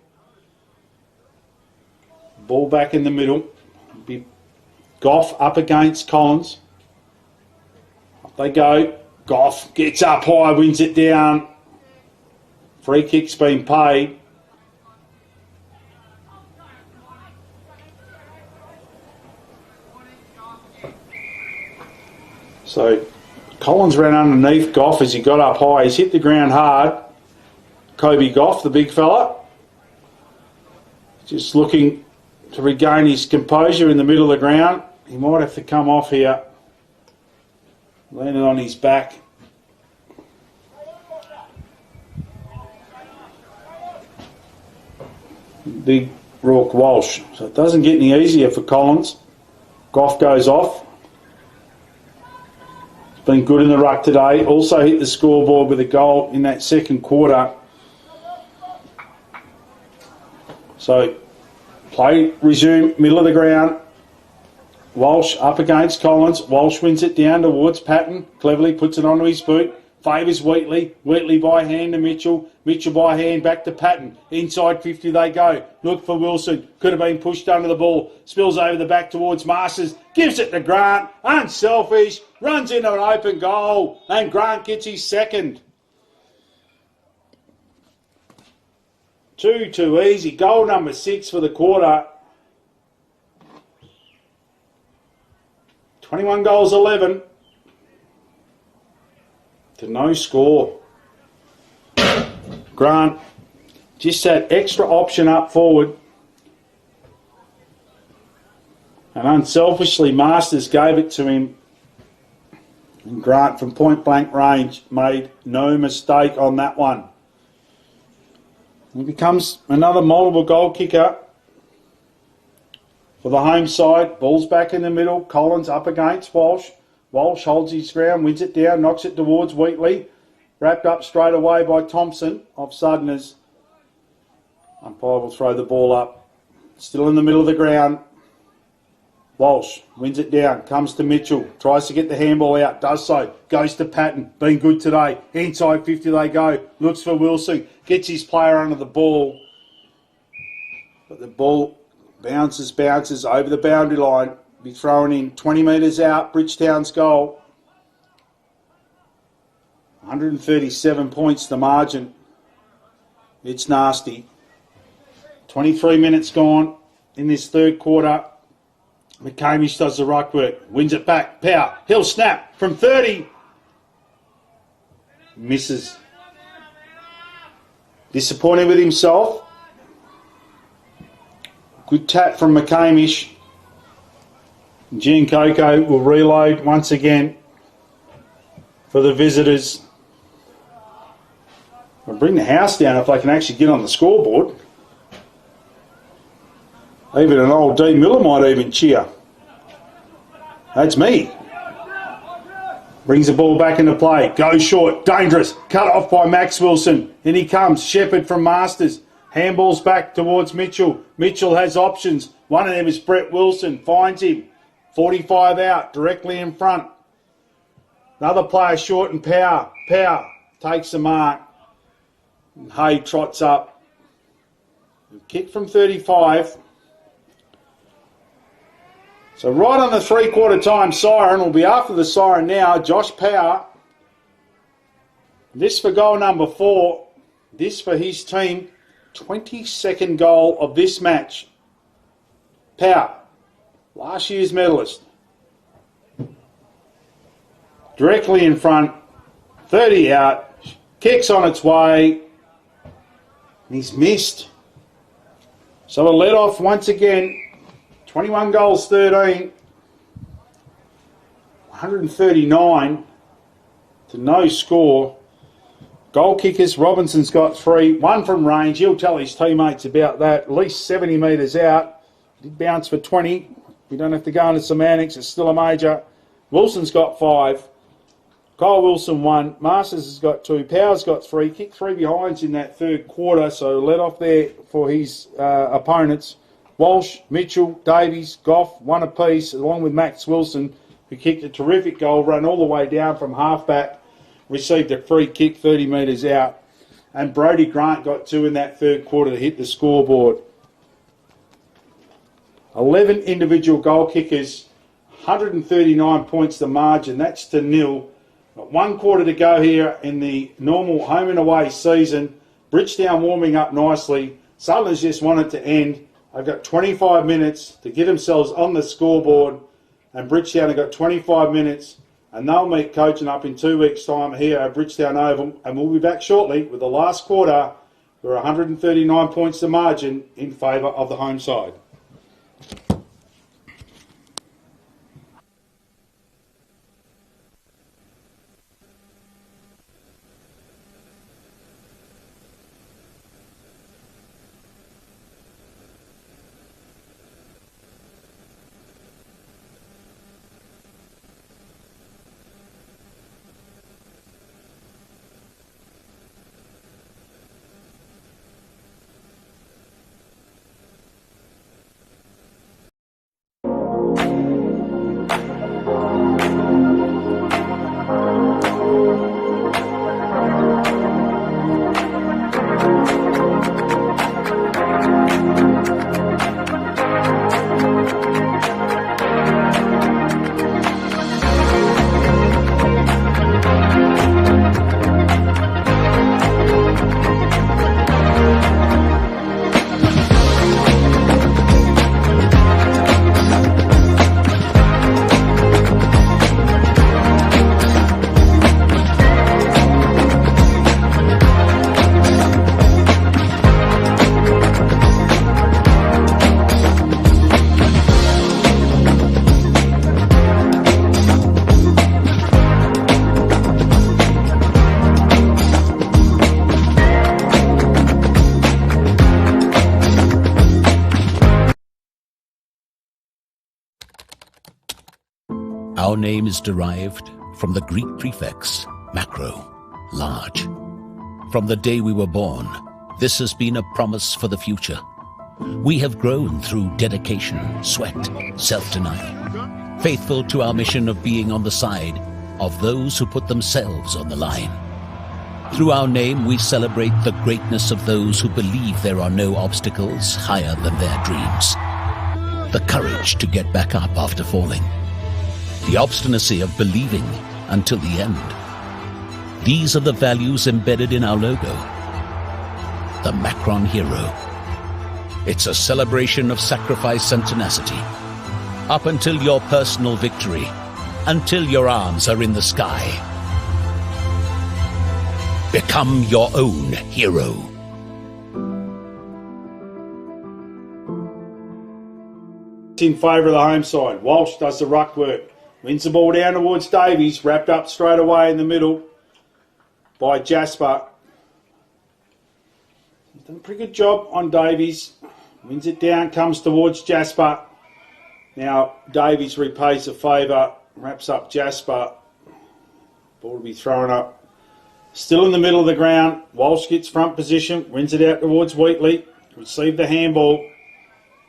Ball back in the middle. Be Goff up against Collins. Up they go. Goff gets up high, wins it down. Free kick's been paid. So Collins ran underneath Goff as he got up high. He's hit the ground hard. Kobe Goff, the big fella, just looking to regain his composure in the middle of the ground. He might have to come off here. Landed on his back. Big Rourke Walsh. So it doesn't get any easier for Collins. Goff goes off. He's been good in the ruck today. Also hit the scoreboard with a goal in that second quarter. So play resume, middle of the ground. Walsh up against Collins. Walsh wins it down towards Patton. Cleverly puts it onto his boot. Favours Wheatley. Wheatley by hand to Mitchell. Mitchell by hand back to Patton. Inside 50 they go. Look for Wilson. Could have been pushed under the ball. Spills over the back towards Masters. Gives it to Grant. Unselfish. Runs into an open goal. And Grant gets his second. Too easy. Goal number 6 for the quarter. 21 goals 11 to no score. Grant, just that extra option up forward. And unselfishly, Masters gave it to him. And Grant, from point blank range, made no mistake on that one. He becomes another multiple goal kicker for the home side. Ball's back in the middle. Collins up against Walsh. Walsh holds his ground, wins it down, knocks it towards Wheatley. Wrapped up straight away by Thompson of Southerners. Umpire will throw the ball up. Still in the middle of the ground. Walsh wins it down, comes to Mitchell, tries to get the handball out, does so, goes to Patton, been good today. Inside 50 they go, looks for Wilson, gets his player under the ball. But the ball bounces over the boundary line. Be thrown in 20 metres out, Bridgetown's goal. 137 points the margin. It's nasty. 23 minutes gone in this third quarter. McCamish does the ruck work, wins it back, Power, he'll snap from 30. Misses. Disappointed with himself. Good tap from McCamish. Jean Coco will reload once again for the visitors. I'll bring the house down if they can actually get on the scoreboard. Even an old D Miller might even cheer. That's me. Brings the ball back into play. Goes short. Dangerous. Cut off by Max Wilson. In he comes. Shepherd from Masters. Handballs back towards Mitchell. Mitchell has options. One of them is Brett Wilson. Finds him. 45 out. Directly in front. Another player short and Power. Power takes the mark. And Hay trots up. Kick from 35. So right on the three-quarter time siren, will be after the siren now, Josh Power. This for goal number 4. This for his team. 22nd goal of this match. Power, last year's medalist. Directly in front, 30 out, kicks on its way, and he's missed. So a let off once again. 21 goals, 13. 139 to no score. Goal kickers, Robinson's got 3. 1 from range. He'll tell his teammates about that. At least 70 metres out. Did bounce for 20. We don't have to go into semantics. It's still a major. Wilson's got 5. Kyle Wilson 1. Masters has got 2. Power's got 3. Kicked 3 behinds in that third quarter. So let off there for his opponents. Walsh, Mitchell, Davies, Goff, 1 apiece, along with Max Wilson, who kicked a terrific goal, ran all the way down from halfback, received a free kick 30 metres out. And Brodie Grant got 2 in that third quarter to hit the scoreboard. 11 individual goal kickers, 139 points the margin. That's to 0. Got 1 quarter to go here in the normal home and away season. Bridgetown warming up nicely. Southerners just want it to end. They've got 25 minutes to get themselves on the scoreboard, and Bridgetown have got 25 minutes, and they'll meet coaching up in 2 weeks' time here at Bridgetown Oval, and we'll be back shortly with the last quarter. We're 139 points to margin in favour of the home side. Our name is derived from the Greek prefix, macro, large. From the day we were born, this has been a promise for the future. We have grown through dedication, sweat, self-denial, faithful to our mission of being on the side of those who put themselves on the line. Through our name, we celebrate the greatness of those who believe there are no obstacles higher than their dreams. The courage to get back up after falling. The obstinacy of believing until the end. These are the values embedded in our logo. The Macron Hero. It's a celebration of sacrifice and tenacity. Up until your personal victory, until your arms are in the sky. Become your own hero. In favour of the home side. Walsh does the ruck work. Wins the ball down towards Davies. Wrapped up straight away in the middle by Jasper. He's done a pretty good job on Davies. Wins it down, comes towards Jasper. Now Davies repays the favour. Wraps up Jasper. Ball to be thrown up. Still in the middle of the ground. Walsh gets front position. Wins it out towards Wheatley. Received the handball.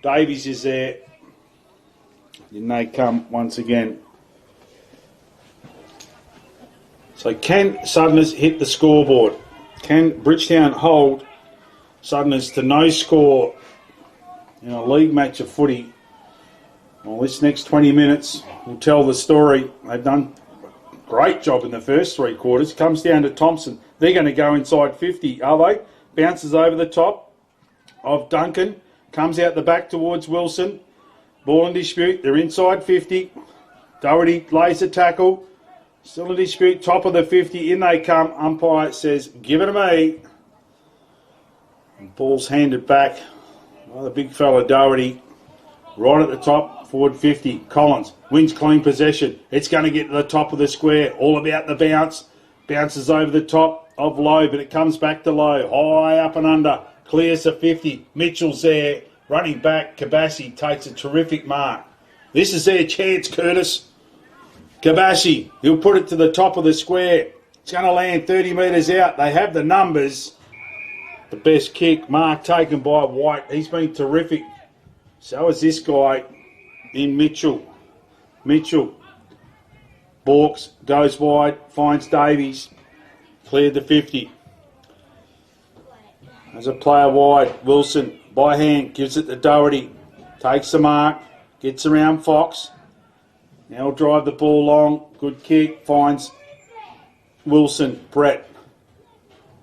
Davies is there. In they come once again. So can Southerners hit the scoreboard? Can Bridgetown hold Southerners to no score in a league match of footy? Well, this next 20 minutes will tell the story. They've done a great job in the first 3 quarters. Comes down to Thompson. They're going to go inside 50, are they? Bounces over the top of Duncan. Comes out the back towards Wilson. Ball in dispute. They're inside 50. Doherty lays the tackle. Still in dispute. Top of the 50. In they come. Umpire says, give it to me. And ball's handed back. Well, the big fella Doherty. Right at the top. Forward 50. Collins wins clean possession. It's going to get to the top of the square. All about the bounce. Bounces over the top of Lowe, but it comes back to Lowe. High up and under. Clears the 50. Mitchell's there. Running back, Kabassi takes a terrific mark. This is their chance, Curtis. Kabassi, he'll put it to the top of the square. It's going to land 30 metres out. They have the numbers. The best kick, mark taken by White. He's been terrific. So is this guy in Mitchell. Mitchell. Borks goes wide, finds Davies. Cleared the 50. There's a player wide. Wilson. By hand, gives it to Doherty. Takes the mark. Gets around Fox. Now he'll drive the ball long. Good kick. Finds Wilson. Brett.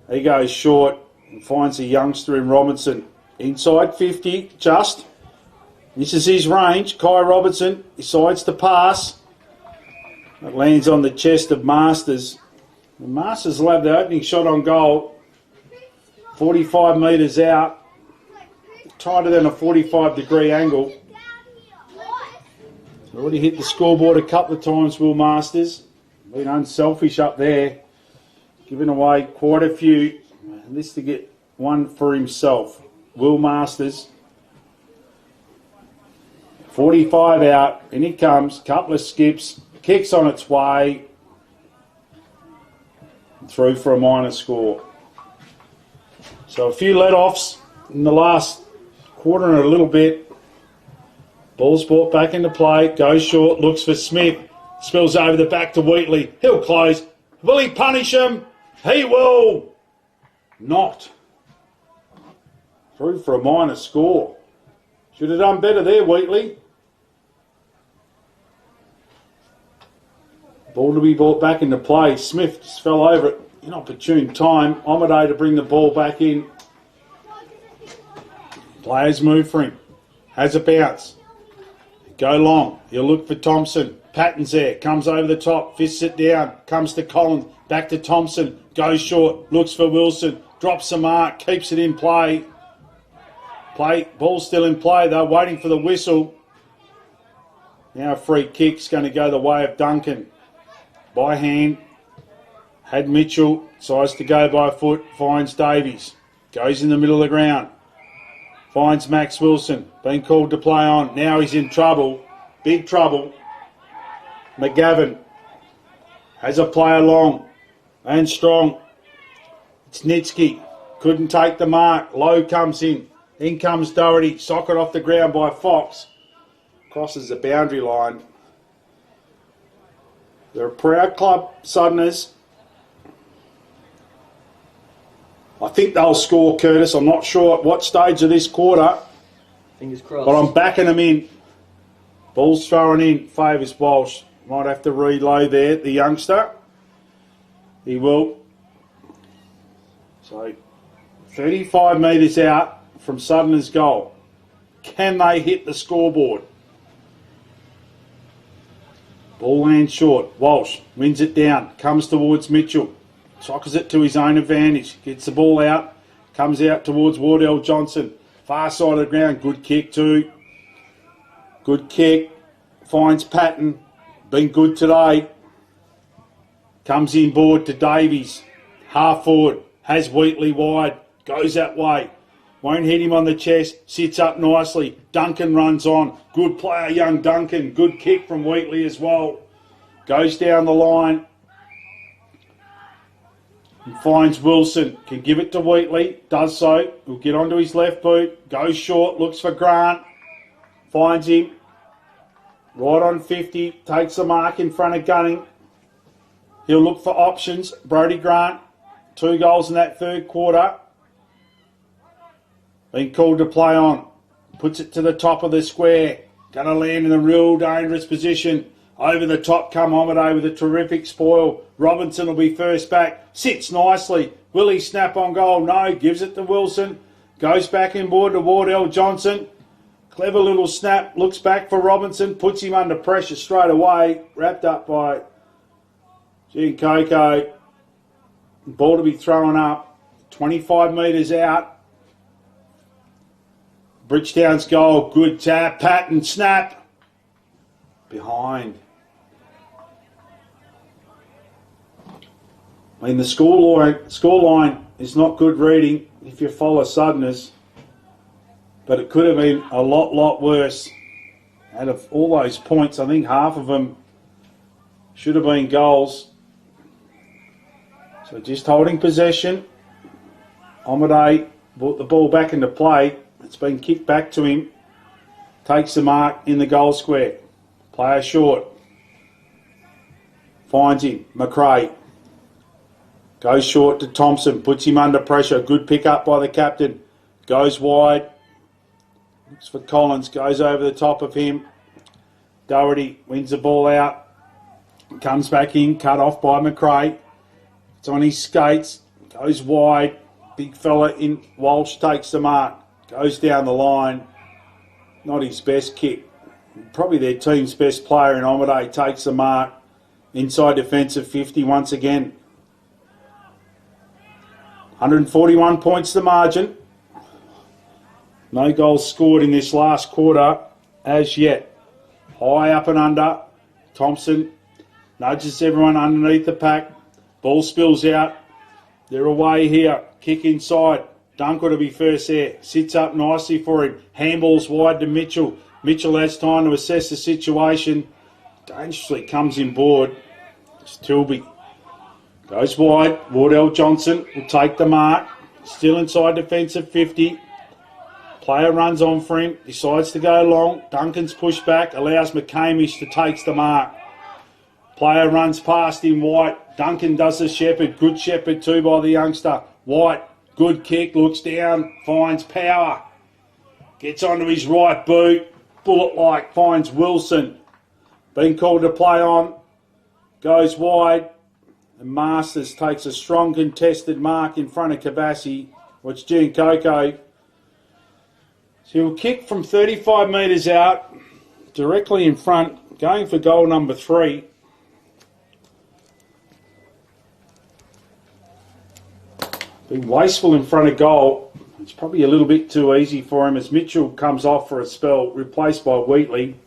He goes short. And finds a youngster in Robinson. Inside 50, just. This is his range. Kai Robertson decides to pass. It lands on the chest of Masters. The Masters will have the opening shot on goal. 45 metres out. Tighter than a 45-degree angle. Already hit the scoreboard a couple of times, Will Masters. Been unselfish up there. Giving away quite a few. And this to get one for himself. Will Masters. 45 out. And he comes. Couple of skips. Kicks on its way. Through for a minor score. So a few let-offs in the last quarter and a little bit. Ball's brought back into play. Goes short. Looks for Smith. Spills over the back to Wheatley. He'll close. Will he punish him? He will not. Through for a minor score. Should have done better there, Wheatley. Ball to be brought back into play. Smith just fell over it. Inopportune time. Omadé to bring the ball back in. Players move for him. Has a bounce. Go long. He'll look for Thompson. Patton's there. Comes over the top. Fists it down. Comes to Collins. Back to Thompson. Goes short. Looks for Wilson. Drops the mark. Keeps it in play. Ball's still in play though. Waiting for the whistle. Now a free kick's going to go the way of Duncan. By hand. Had Mitchell. Decides to go by foot. Finds Davies. Goes in the middle of the ground. Finds Max Wilson. Been called to play on. Now he's in trouble. Big trouble. McGavin has a player long and strong. It's Nitsky. Couldn't take the mark. Lowe comes in. In comes Doherty. Socket off the ground by Fox. Crosses the boundary line. They're a proud club, Southerners. I think they'll score, Curtis. I'm not sure at what stage of this quarter. Fingers crossed. But I'm backing them in. Ball's thrown in. Favours Walsh. Might have to reload there, the youngster. He will. So, 35 metres out from Southerners' goal. Can they hit the scoreboard? Ball lands short. Walsh wins it down. Comes towards Mitchell. Sockers it to his own advantage. Gets the ball out. Comes out towards Wardell Johnson. Far side of the ground. Good kick too. Good kick. Finds Patton. Been good today. Comes inboard to Davies. Half forward. Has Wheatley wide. Goes that way. Won't hit him on the chest. Sits up nicely. Duncan runs on. Good player, young Duncan. Good kick from Wheatley as well. Goes down the line. And finds Wilson. Can give it to Wheatley. Does so. Will get onto his left boot. Goes short. Looks for Grant. Finds him. Right on 50. Takes the mark in front of Gunning. He'll look for options. Brodie Grant. 2 goals in that third quarter. Been called to play on. Puts it to the top of the square. Going to land in a real dangerous position. Over the top come Omade with a terrific spoil. Robinson will be first back. Sits nicely. Will he snap on goal? No. Gives it to Wilson. Goes back inboard to Wardell Johnson. Clever little snap. Looks back for Robinson. Puts him under pressure straight away. Wrapped up by Giancocco. Ball to be thrown up. 25 metres out. Bridgetown's goal, good tap, Patton, snap. Behind. I mean, the scoreline is not good reading if you follow Southerners, but it could have been a lot worse. Out of all those points, I think half of them should have been goals. So just holding possession. Omade brought the ball back into play. It's been kicked back to him. Takes the mark in the goal square. Player short. Finds him. McRae. Goes short to Thompson. Puts him under pressure. Good pick up by the captain. Goes wide. Looks for Collins. Goes over the top of him. Doherty wins the ball out. Comes back in. Cut off by McRae. It's on his skates. Goes wide. Big fella in Walsh takes the mark. Goes down the line. Not his best kick. Probably their team's best player in Omade takes the mark. Inside defensive 50 once again. 141 points the margin. No goals scored in this last quarter as yet. High up and under. Thompson nudges everyone underneath the pack. Ball spills out. They're away here. Kick inside. Dunker to be first there. Sits up nicely for him. Handballs wide to Mitchell. Mitchell has time to assess the situation. Dangerously comes inboard. It's Tilby. Goes wide. Wardell Johnson will take the mark. Still inside defensive 50. Player runs on for him. Decides to go long. Duncan's pushed back. Allows McCamish to take the mark. Player runs past him. White. Duncan does the shepherd. Good shepherd too by the youngster. White. Good kick, looks down, finds Power. Gets onto his right boot. Bullet-like, finds Wilson. Been called to play on. Goes wide. And Masters takes a strong contested mark in front of Kabassi. Watch Giancocco. So he'll kick from 35 metres out, directly in front, going for goal number 3. Been wasteful in front of goal. It's probably a little bit too easy for him as Mitchell comes off for a spell, replaced by Wheatley.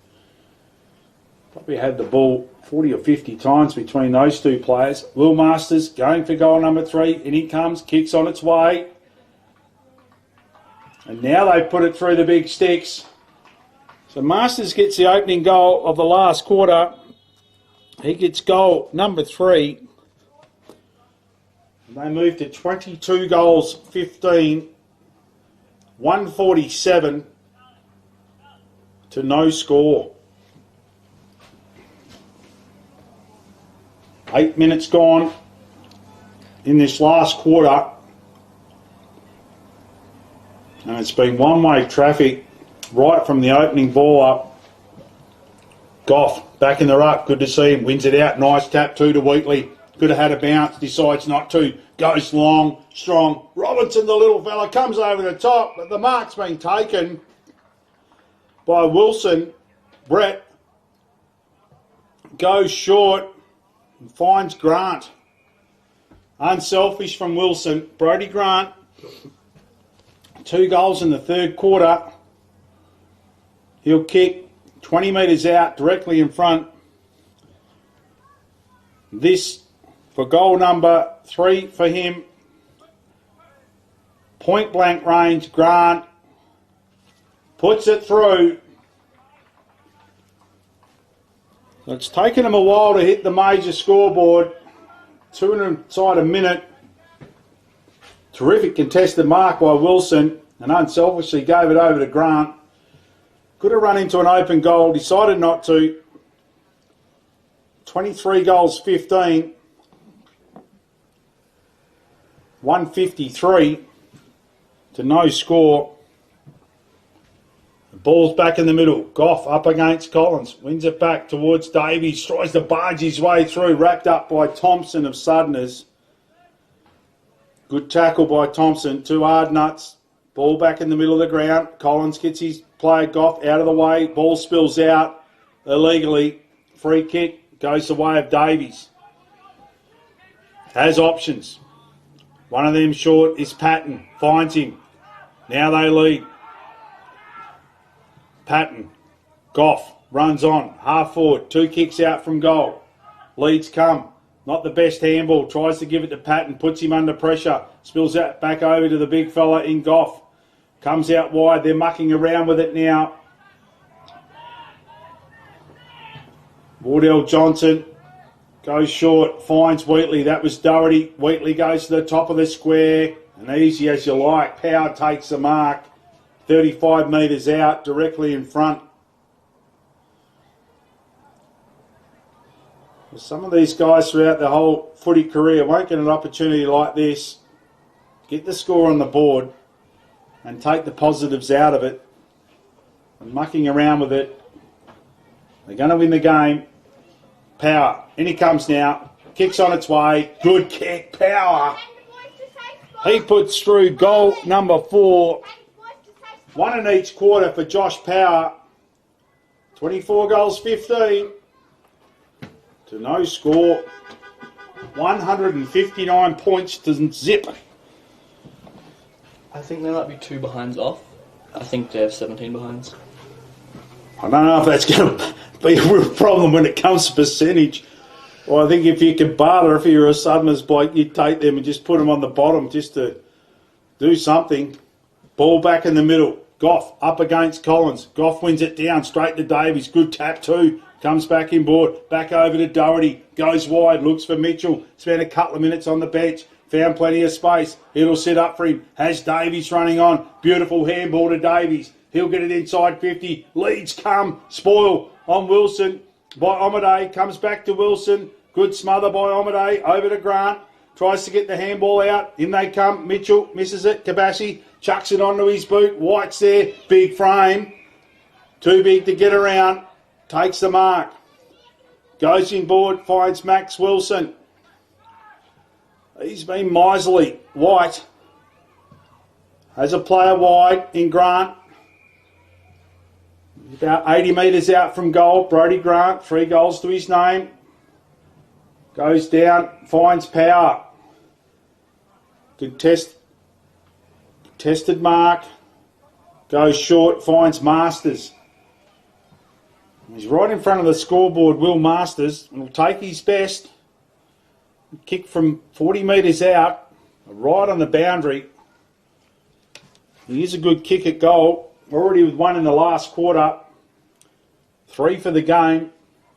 Probably had the ball 40 or 50 times between those two players. Will Masters going for goal number 3. In he comes, kicks on its way. And now they put it through the big sticks. So Masters gets the opening goal of the last quarter. He gets goal number 3. They move to 22 goals, 15, 147 to no score. 8 minutes gone in this last quarter. And it's been one-way traffic right from the opening ball up. Goff back in the ruck, good to see him, wins it out, nice tap too to Wheatley. Could have had a bounce, decides not to. Goes long, strong. Robinson, the little fella, comes over the top, but the mark's been taken. by Wilson. Brett goes short and finds Grant. Unselfish from Wilson. Brodie Grant, 2 goals in the third quarter. He'll kick 20 metres out, directly in front. This for goal number 3 for him. Point blank range, Grant puts it through. So it's taken him a while to hit the major scoreboard. 2 inside a minute. Terrific contested mark by Wilson, and unselfishly gave it over to Grant. Could have run into an open goal, decided not to. 23 goals, 15. 153 to no score. The ball's back in the middle. Goff up against Collins. Wins it back towards Davies. Tries to barge his way through. Wrapped up by Thompson of Southerners. Good tackle by Thompson. 2 hard nuts. Ball back in the middle of the ground. Collins gets his player Goff out of the way. Ball spills out illegally. Free kick goes the way of Davies. Has options. One of them short is Patton. Finds him. Now they lead. Patton. Goff runs on. Half forward. 2 kicks out from goal. Leads come. Not the best handball. Tries to give it to Patton. Puts him under pressure. Spills out back over to the big fella in Goff. Comes out wide. They're mucking around with it now. Wardell Johnson goes short. Finds Wheatley. That was Doherty. Wheatley goes to the top of the square. And easy as you like. Power takes the mark. 35 metres out. Directly in front. Some of these guys throughout their whole footy career won't get an opportunity like this. Get the score on the board and take the positives out of it. And mucking around with it. They're going to win the game. Power. In he comes now. Kicks on its way. Good kick. Power. He puts through goal number 4. 1 in each quarter for Josh Power. 24 goals, 15. To no score. 159 points to zip. I think there might be 2 behinds off. I think they have 17 behinds. I don't know if that's going to be a real problem when it comes to percentage. Well, I think if you could barter, if you're a Southerners bloke, you'd take them and just put them on the bottom just to do something. Ball back in the middle. Goff up against Collins. Goff wins it down straight to Davies. Good tap too. Comes back inboard. Back over to Doherty. Goes wide. Looks for Mitchell. Spent a couple of minutes on the bench. Found plenty of space. It'll sit up for him. Has Davies running on. Beautiful handball to Davies. He'll get it inside 50. Leads come. Spoil on Wilson by Omadei. Comes back to Wilson. Good smother by Omadei. Over to Grant. Tries to get the handball out. In they come. Mitchell misses it. Kabassi chucks it onto his boot. White's there. Big frame. Too big to get around. Takes the mark. Goes inboard. Finds Max Wilson. He's been miserly. White has a player wide in Grant. About 80 metres out from goal. Brodie Grant, 3 goals to his name. Goes down, finds Power. Contested mark. Goes short, finds Masters. He's right in front of the scoreboard, Will Masters, and will take his best. Kick from 40 metres out, right on the boundary. He is a good kick at goal. Already with 1 in the last quarter. 3 for the game.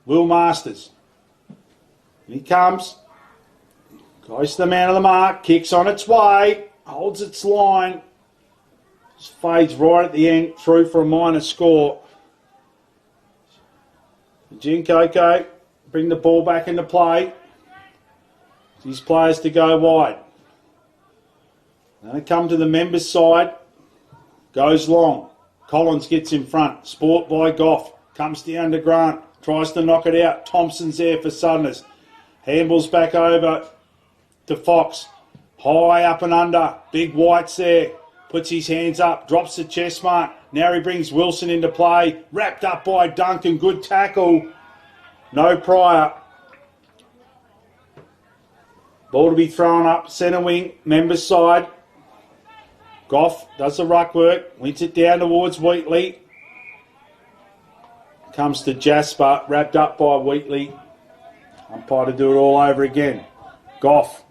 Will Masters. He comes. Goes to the man of the mark. Kicks on its way. Holds its line. Just fades right at the end. Through for a minor score. Jim Coco bring the ball back into play. His players to go wide. Then it come to the members' side. Goes long. Collins gets in front. Sport by Goff. Comes down to Grant. Tries to knock it out. Thompson's there for Southerners. Handballs back over to Fox. High up and under. Big White's there. puts his hands up, drops the chest mark. Now he brings Wilson into play. Wrapped up by Duncan. Good tackle. No prior. Ball to be thrown up. Centre wing. Members side. Goff does the ruck work. Wins it down towards Wheatley. Comes to Jasper. Wrapped up by Wheatley. Umpire to do it all over again. Goff.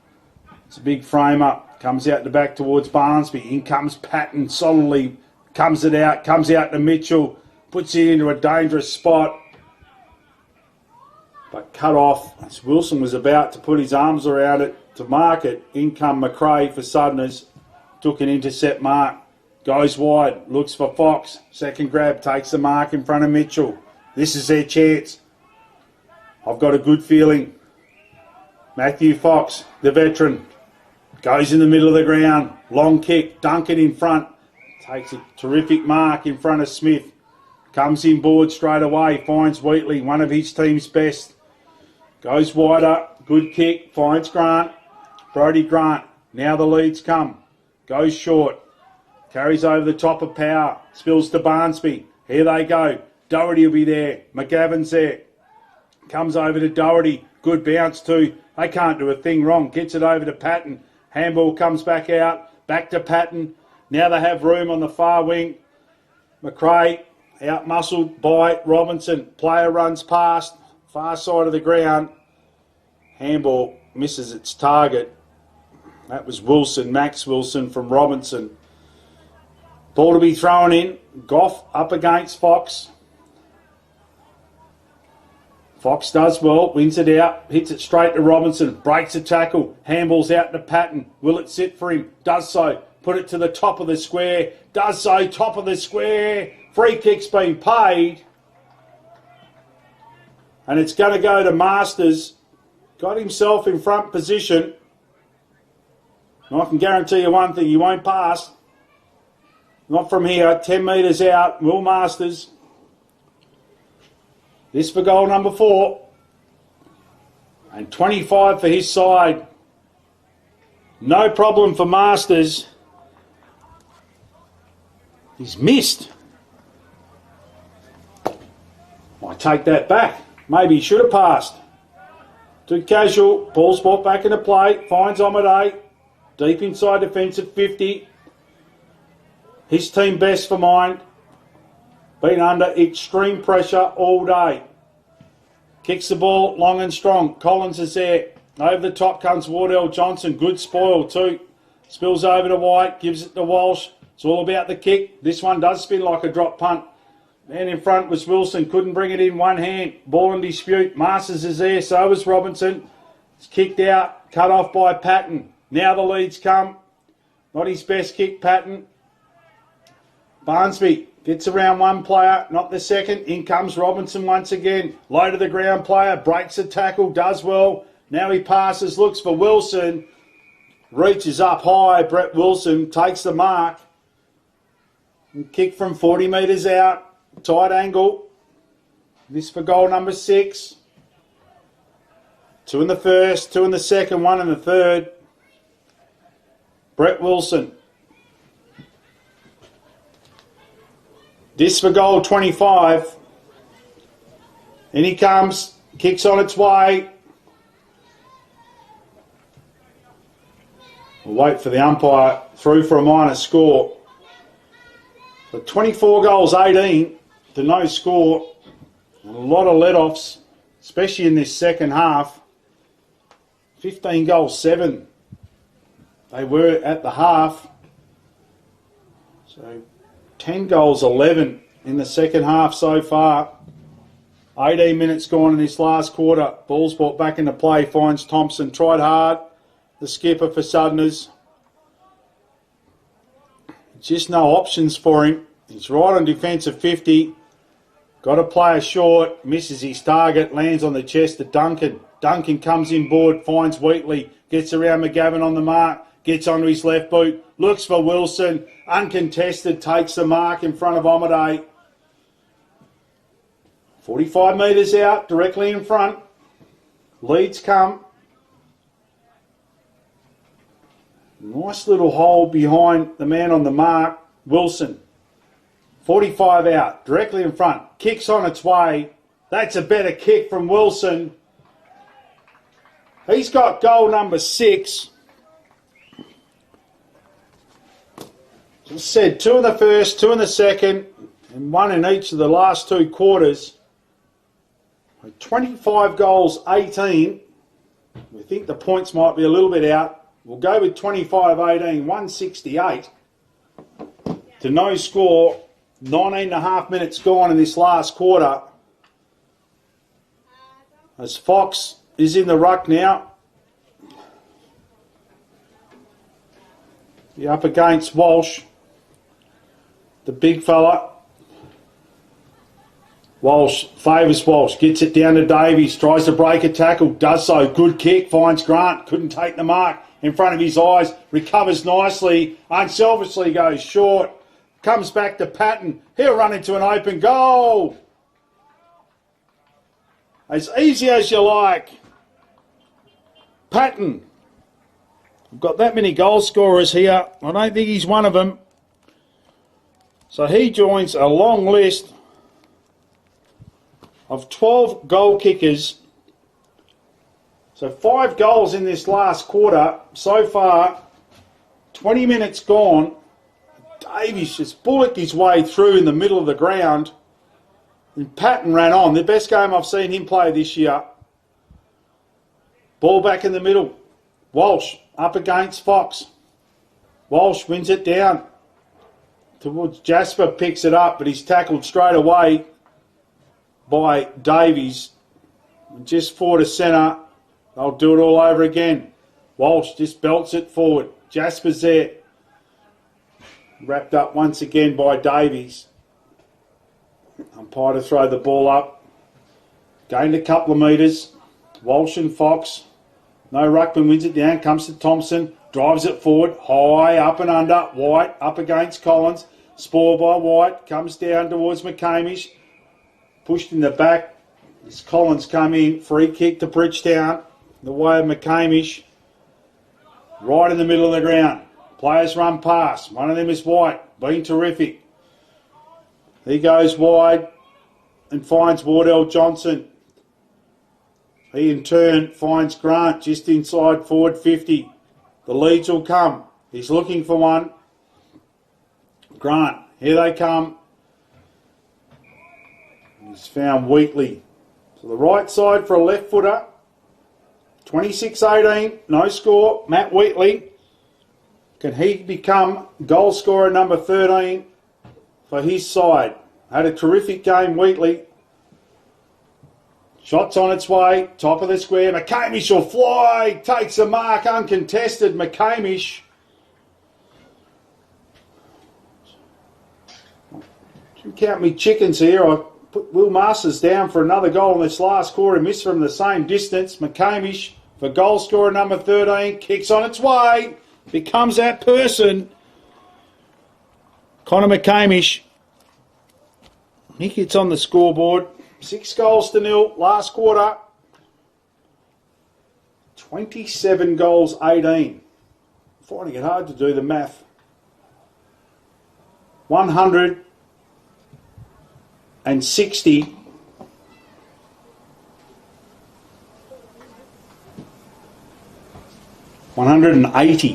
It's a big frame up. Comes out the back towards Barnsby. In comes Patton solidly. Comes it out. Comes out to Mitchell. Puts it into a dangerous spot. But cut off. As Wilson was about to put his arms around it to mark it. In come McRae for Southerners. Took an intercept mark. Goes wide. Looks for Fox. Second grab. Takes the mark in front of Mitchell. This is their chance. I've got a good feeling. Matthew Fox, the veteran, goes in the middle of the ground. Long kick. Duncan in front. Takes a terrific mark in front of Smith. Comes inboard straight away. Finds Wheatley, one of his team's best. Goes wider. Good kick. Finds Grant. Brodie Grant. Now the leads come. Goes short. Carries over the top of Power. Spills to Barnsby. Here they go. Doherty will be there. McGavin's there. Comes over to Doherty. Good bounce too. They can't do a thing wrong. Gets it over to Patton. Handball comes back out. Back to Patton. Now they have room on the far wing. McRae out-muscled by Robinson. Player runs past. Far side of the ground. Handball misses its target. That was Wilson, Max Wilson from Robinson. Ball to be thrown in. Goff up against Fox. Fox does well, wins it out, hits it straight to Robinson, breaks a tackle, handballs out to Patton. Will it sit for him? Does so. Put it to the top of the square. Does so, top of the square. Free kick's been paid. And it's going to go to Masters. Got himself in front position. And I can guarantee you one thing, he won't pass. Not from here, 10 metres out, Will Masters. This for goal number 4. And 25 for his side. No problem for Masters. He's missed. I take that back. Maybe he should have passed. Too casual. Ball's brought back into play. Finds Amade. Deep inside defence at 50. His team best for mine. Been under extreme pressure all day. Kicks the ball long and strong. Collins is there. Over the top comes Wardell Johnson. Good spoil too. Spills over to White. Gives it to Walsh. It's all about the kick. This one does spin like a drop punt. Man in front was Wilson. Couldn't bring it in one hand. Ball in dispute. Masters is there. So is Robinson. It's kicked out. Cut off by Patton. Now the leads come. Not his best kick, Patton. Barnsby gets around one player, not the second. In comes Robinson once again. Low to the ground player, breaks a tackle, does well. Now he passes, looks for Wilson. Reaches up high. Brett Wilson takes the mark. Kick from 40 metres out. Tight angle. This for goal number 6. 2 in the first, 2 in the second, 1 in the third. Brett Wilson. This for goal 25. In he comes. Kicks on its way. We'll wait for the umpire. Through for a minor score. But 24 goals, 18 to no score. A lot of let-offs, especially in this second half. 15 goals, 7. They were at the half. So 10 goals, 11 in the second half so far. 18 minutes gone in this last quarter. Ball's brought back into play. Finds Thompson. Tried hard. The skipper for Southerners. Just no options for him. He's right on defence of 50. Got a player short. Misses his target. Lands on the chest of Duncan. Duncan comes inboard. Finds Wheatley. Gets around McGavin on the mark. Gets onto his left boot. Looks for Wilson. Uncontested. Takes the mark in front of Amade. 45 metres out. Directly in front. Leads come. Nice little hole behind the man on the mark, Wilson. 45 out, directly in front. Kick's on its way. That's a better kick from Wilson. He's got goal number 6. As I said, 2 in the first, 2 in the second, and 1 in each of the last 2 quarters. 25 goals, 18. We think the points might be a little bit out. We'll go with 25-18, 168 to no score. 19.5 minutes gone in this last quarter. As Fox is in the ruck now. The up against Walsh. The big fella. Walsh favours Walsh. Gets it down to Davies. Tries to break a tackle. Does so. Good kick. Finds Grant. Couldn't take the mark in front of his eyes. Recovers nicely. Unselfishly goes short. Comes back to Patton. He'll run into an open goal. As easy as you like. Patton. We've got that many goal scorers here. I don't think he's one of them. So he joins a long list of 12 goal kickers. So 5 goals in this last quarter. So far, 20 minutes gone. Davies just bullocked his way through in the middle of the ground. And Patton ran on. The best game I've seen him play this year. Ball back in the middle. Walsh up against Fox. Walsh wins it down towards Jasper, picks it up, but he's tackled straight away by Davies. Just forward to centre. They'll do it all over again. Walsh just belts it forward. Jasper's there. Wrapped up once again by Davies. Umpire to throw the ball up. Gained a couple of metres. Walsh and Fox. No ruckman wins it down. Comes to Thompson. Drives it forward. High up and under. White up against Collins. Spoiled by White. Comes down towards McCamish. Pushed in the back. As Collins come in. Free kick to Bridgetown. The way of McCamish. Right in the middle of the ground. Players run past. One of them is White. Been terrific. He goes wide and finds Wardell Johnson. He in turn finds Grant just inside forward 50. The leads will come. He's looking for one. Grant, here they come. He's found Wheatley. So the right side for a left footer. 26-18, no score. Matt Wheatley. Can he become goal scorer number 13 for his side? Had a terrific game, Wheatley. Shots on its way, top of the square. McCamish will fly, takes a mark, uncontested. McCamish. You count me chickens here. I put Will Masters down for another goal in this last quarter. Missed from the same distance. McCamish for goal scorer number 13. Kicks on its way. Becomes that person. Connor McCamish. He gets on the scoreboard. 6 goals to 0 last quarter. 27 goals, 18. Finding it hard to do the math. 160. 180.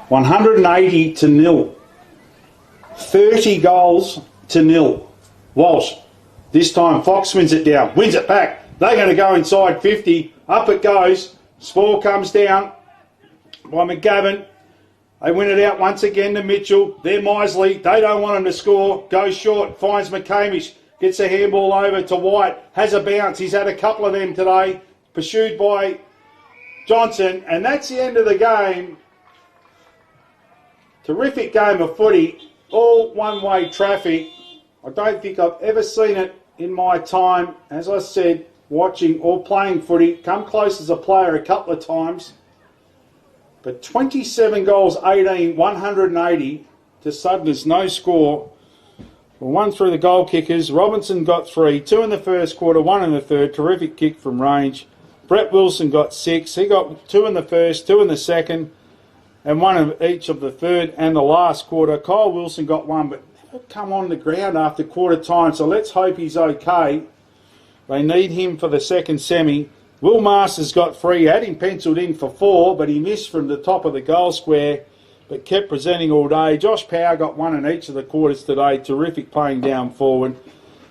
180 to 0. 30 goals to 0. Walsh. This time Fox wins it down. Wins it back. They're going to go inside 50. Up it goes. Spore comes down by McGavin. They win it out once again to Mitchell. They're Misley. They don't want him to score. Goes short. Finds McCamish. Gets a handball over to White. Has a bounce. He's had a couple of them today. Pursued by Johnson. And that's the end of the game. Terrific game of footy. All one-way traffic. I don't think I've ever seen it in my time, as I said, watching or playing footy. Come close as a player a couple of times. But 27 goals, 18, 180 to Sudden's no score. Well, 1 through the goal kickers. Robinson got 3, 2 in the first quarter, 1 in the third. Terrific kick from range. Brett Wilson got 6. He got 2 in the first, 2 in the second. and one of each of the third and the last quarter. Kyle Wilson got one, but never come on the ground after quarter time, so let's hope he's okay. They need him for the second semi. Will Masters got 3, had him penciled in for 4, but he missed from the top of the goal square, but kept presenting all day. Josh Power got 1 in each of the quarters today, terrific playing down forward.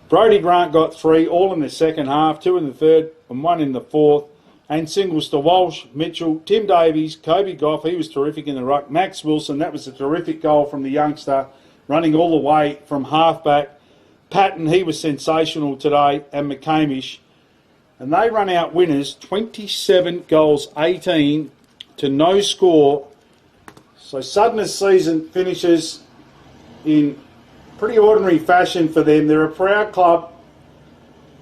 Brodie Grant got 3, all in the second half, 2 in the third and 1 in the fourth. And singles to Walsh, Mitchell, Tim Davies, Kobe Goff, he was terrific in the ruck. Max Wilson, that was a terrific goal from the youngster, running all the way from halfback. Patton, he was sensational today, and McCamish. And they run out winners, 27 goals, 18 to no score. So Sudden's season finishes in pretty ordinary fashion for them. They're a proud club,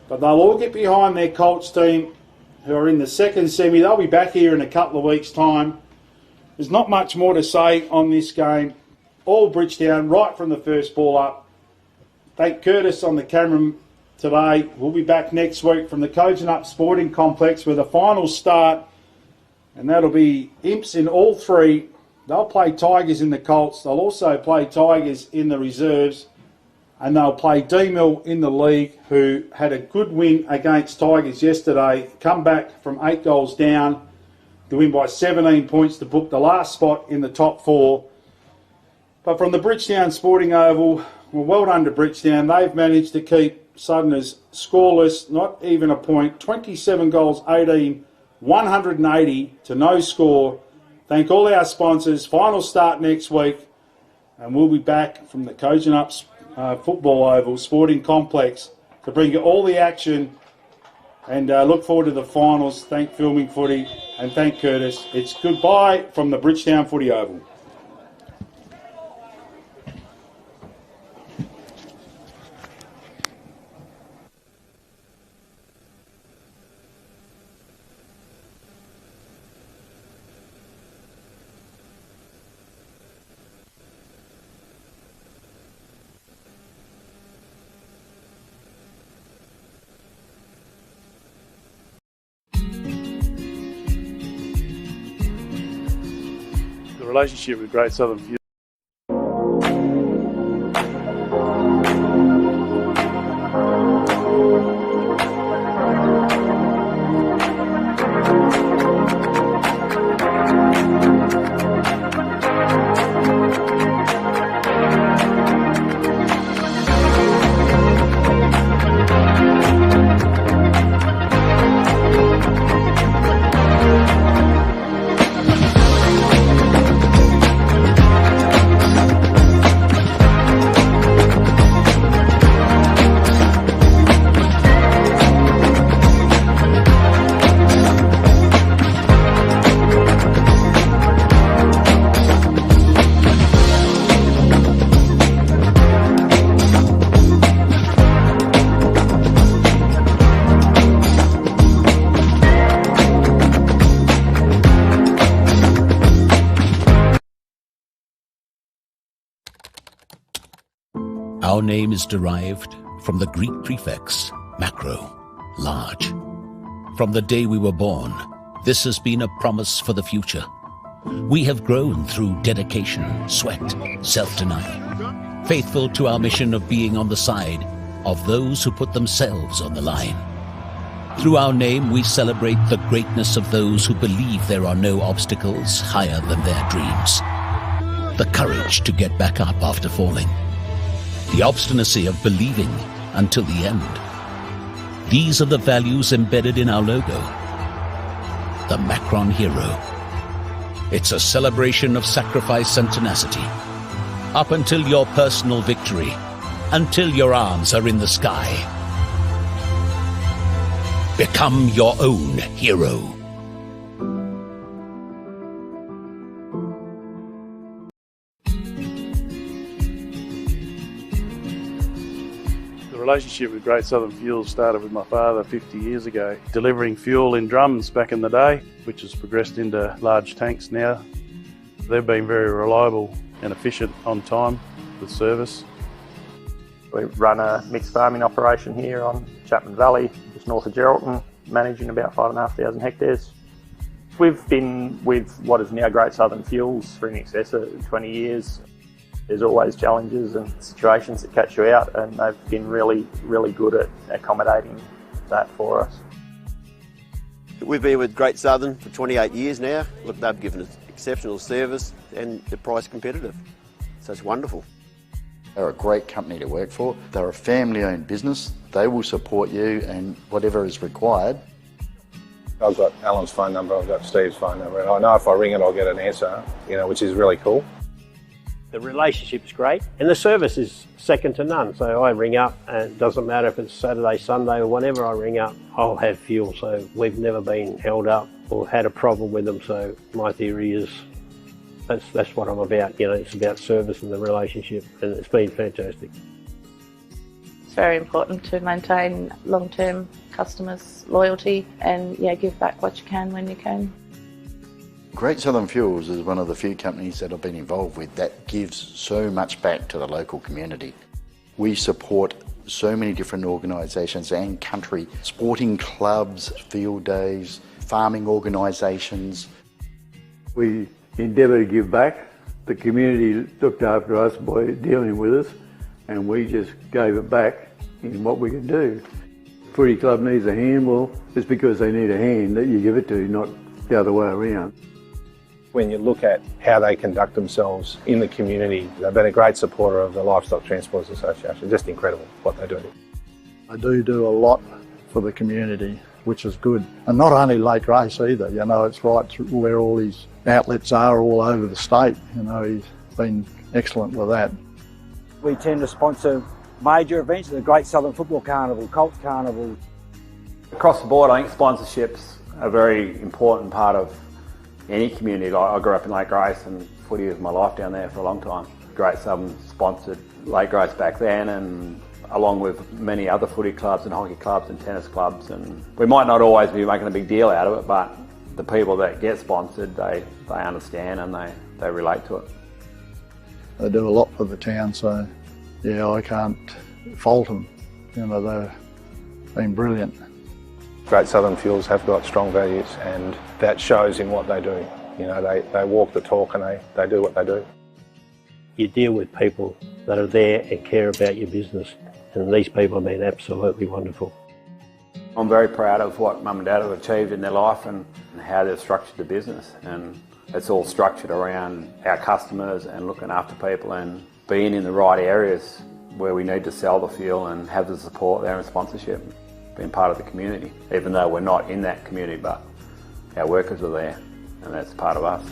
but they'll all get behind their Colts team, who are in the second semi. They'll be back here in a couple of weeks' time. There's not much more to say on this game. All Bridgetown, right from the first ball up. Thank Curtis on the camera today. We'll be back next week from the Kojonup Sporting Complex with a final start, and that'll be Imps in all 3. They'll play Tigers in the Colts. They'll also play Tigers in the reserves, and they'll play D-Mill in the league, who had a good win against Tigers yesterday, come back from 8 goals down to win by 17 points to book the last spot in the top 4. But from the Bridgetown Sporting Oval, well done to Bridgetown. They've managed to keep Southerners scoreless, not even a point. 27 goals, 18, 180 to no score. Thank all our sponsors. Final start next week, and we'll be back from the Kojonup Football Oval Sporting Complex to bring you all the action, and look forward to the finals. Thank Filming Footy and thank Curtis. It's goodbye from the Bridgetown Footy Oval. The relationship with Great Southern Fuel. Our name is derived from the Greek prefix, macro, large. From the day we were born, this has been a promise for the future. We have grown through dedication, sweat, self-denial, faithful to our mission of being on the side of those who put themselves on the line. Through our name, we celebrate the greatness of those who believe there are no obstacles higher than their dreams. The courage to get back up after falling. The obstinacy of believing until the end. These are the values embedded in our logo. The Macron Hero. It's a celebration of sacrifice and tenacity. Up until your personal victory, until your arms are in the sky. Become your own hero. The relationship with Great Southern Fuel started with my father 50 years ago, delivering fuel in drums back in the day, which has progressed into large tanks now. They've been very reliable and efficient on time with service. We run a mixed farming operation here on Chapman Valley, just north of Geraldton, managing about 5,500 hectares. We've been with what is now Great Southern Fuels for in excess of 20 years. There's always challenges and situations that catch you out, and they've been really, really good at accommodating that for us. We've been with Great Southern for 28 years now. Look, they've given us exceptional service and they're price competitive. So it's wonderful. They're a great company to work for. They're a family-owned business. They will support you and whatever is required. I've got Alan's phone number, I've got Steve's phone number, and I know if I ring it I'll get an answer, which is really cool. The relationship's great and the service is second to none. So I ring up and it doesn't matter if it's Saturday, Sunday or whenever I ring up, I'll have fuel. So we've never been held up or had a problem with them. So my theory is that's what I'm about. It's about service and the relationship, and it's been fantastic. It's very important to maintain long-term customers' loyalty and give back what you can when you can. Great Southern Fuels is one of the few companies that I've been involved with that gives so much back to the local community. We support so many different organisations and country, sporting clubs, field days, farming organisations. We endeavour to give back. The community looked after us by dealing with us, and we just gave it back in what we could do. Footy club needs a hand, well, it's because they need a hand that you give it to, not the other way around. When you look at how they conduct themselves in the community, they've been a great supporter of the Livestock Transporters Association. Just incredible what they do. They do a lot for the community, which is good. And not only Lake Race either, it's right where all his outlets are all over the state. He's been excellent with that. We tend to sponsor major events, the Great Southern Football Carnival, Colts Carnival. Across the board, I think sponsorships are a very important part of any community. I grew up in Lake Grace and footy was my life down there for a long time. Great Southern sponsored Lake Grace back then, and along with many other footy clubs and hockey clubs and tennis clubs, and we might not always be making a big deal out of it, but the people that get sponsored, they understand and they relate to it. They do a lot for the town, so I can't fault them. They've been brilliant. Great Southern Fuels have got strong values, and that shows in what they do. They walk the talk and they do what they do. You deal with people that are there and care about your business, and these people have been absolutely wonderful. I'm very proud of what Mum and Dad have achieved in their life and how they've structured the business, and it's all structured around our customers and looking after people and being in the right areas where we need to sell the fuel and have the support there and sponsorship. Being part of the community, even though we're not in that community, but our workers are there and that's part of us.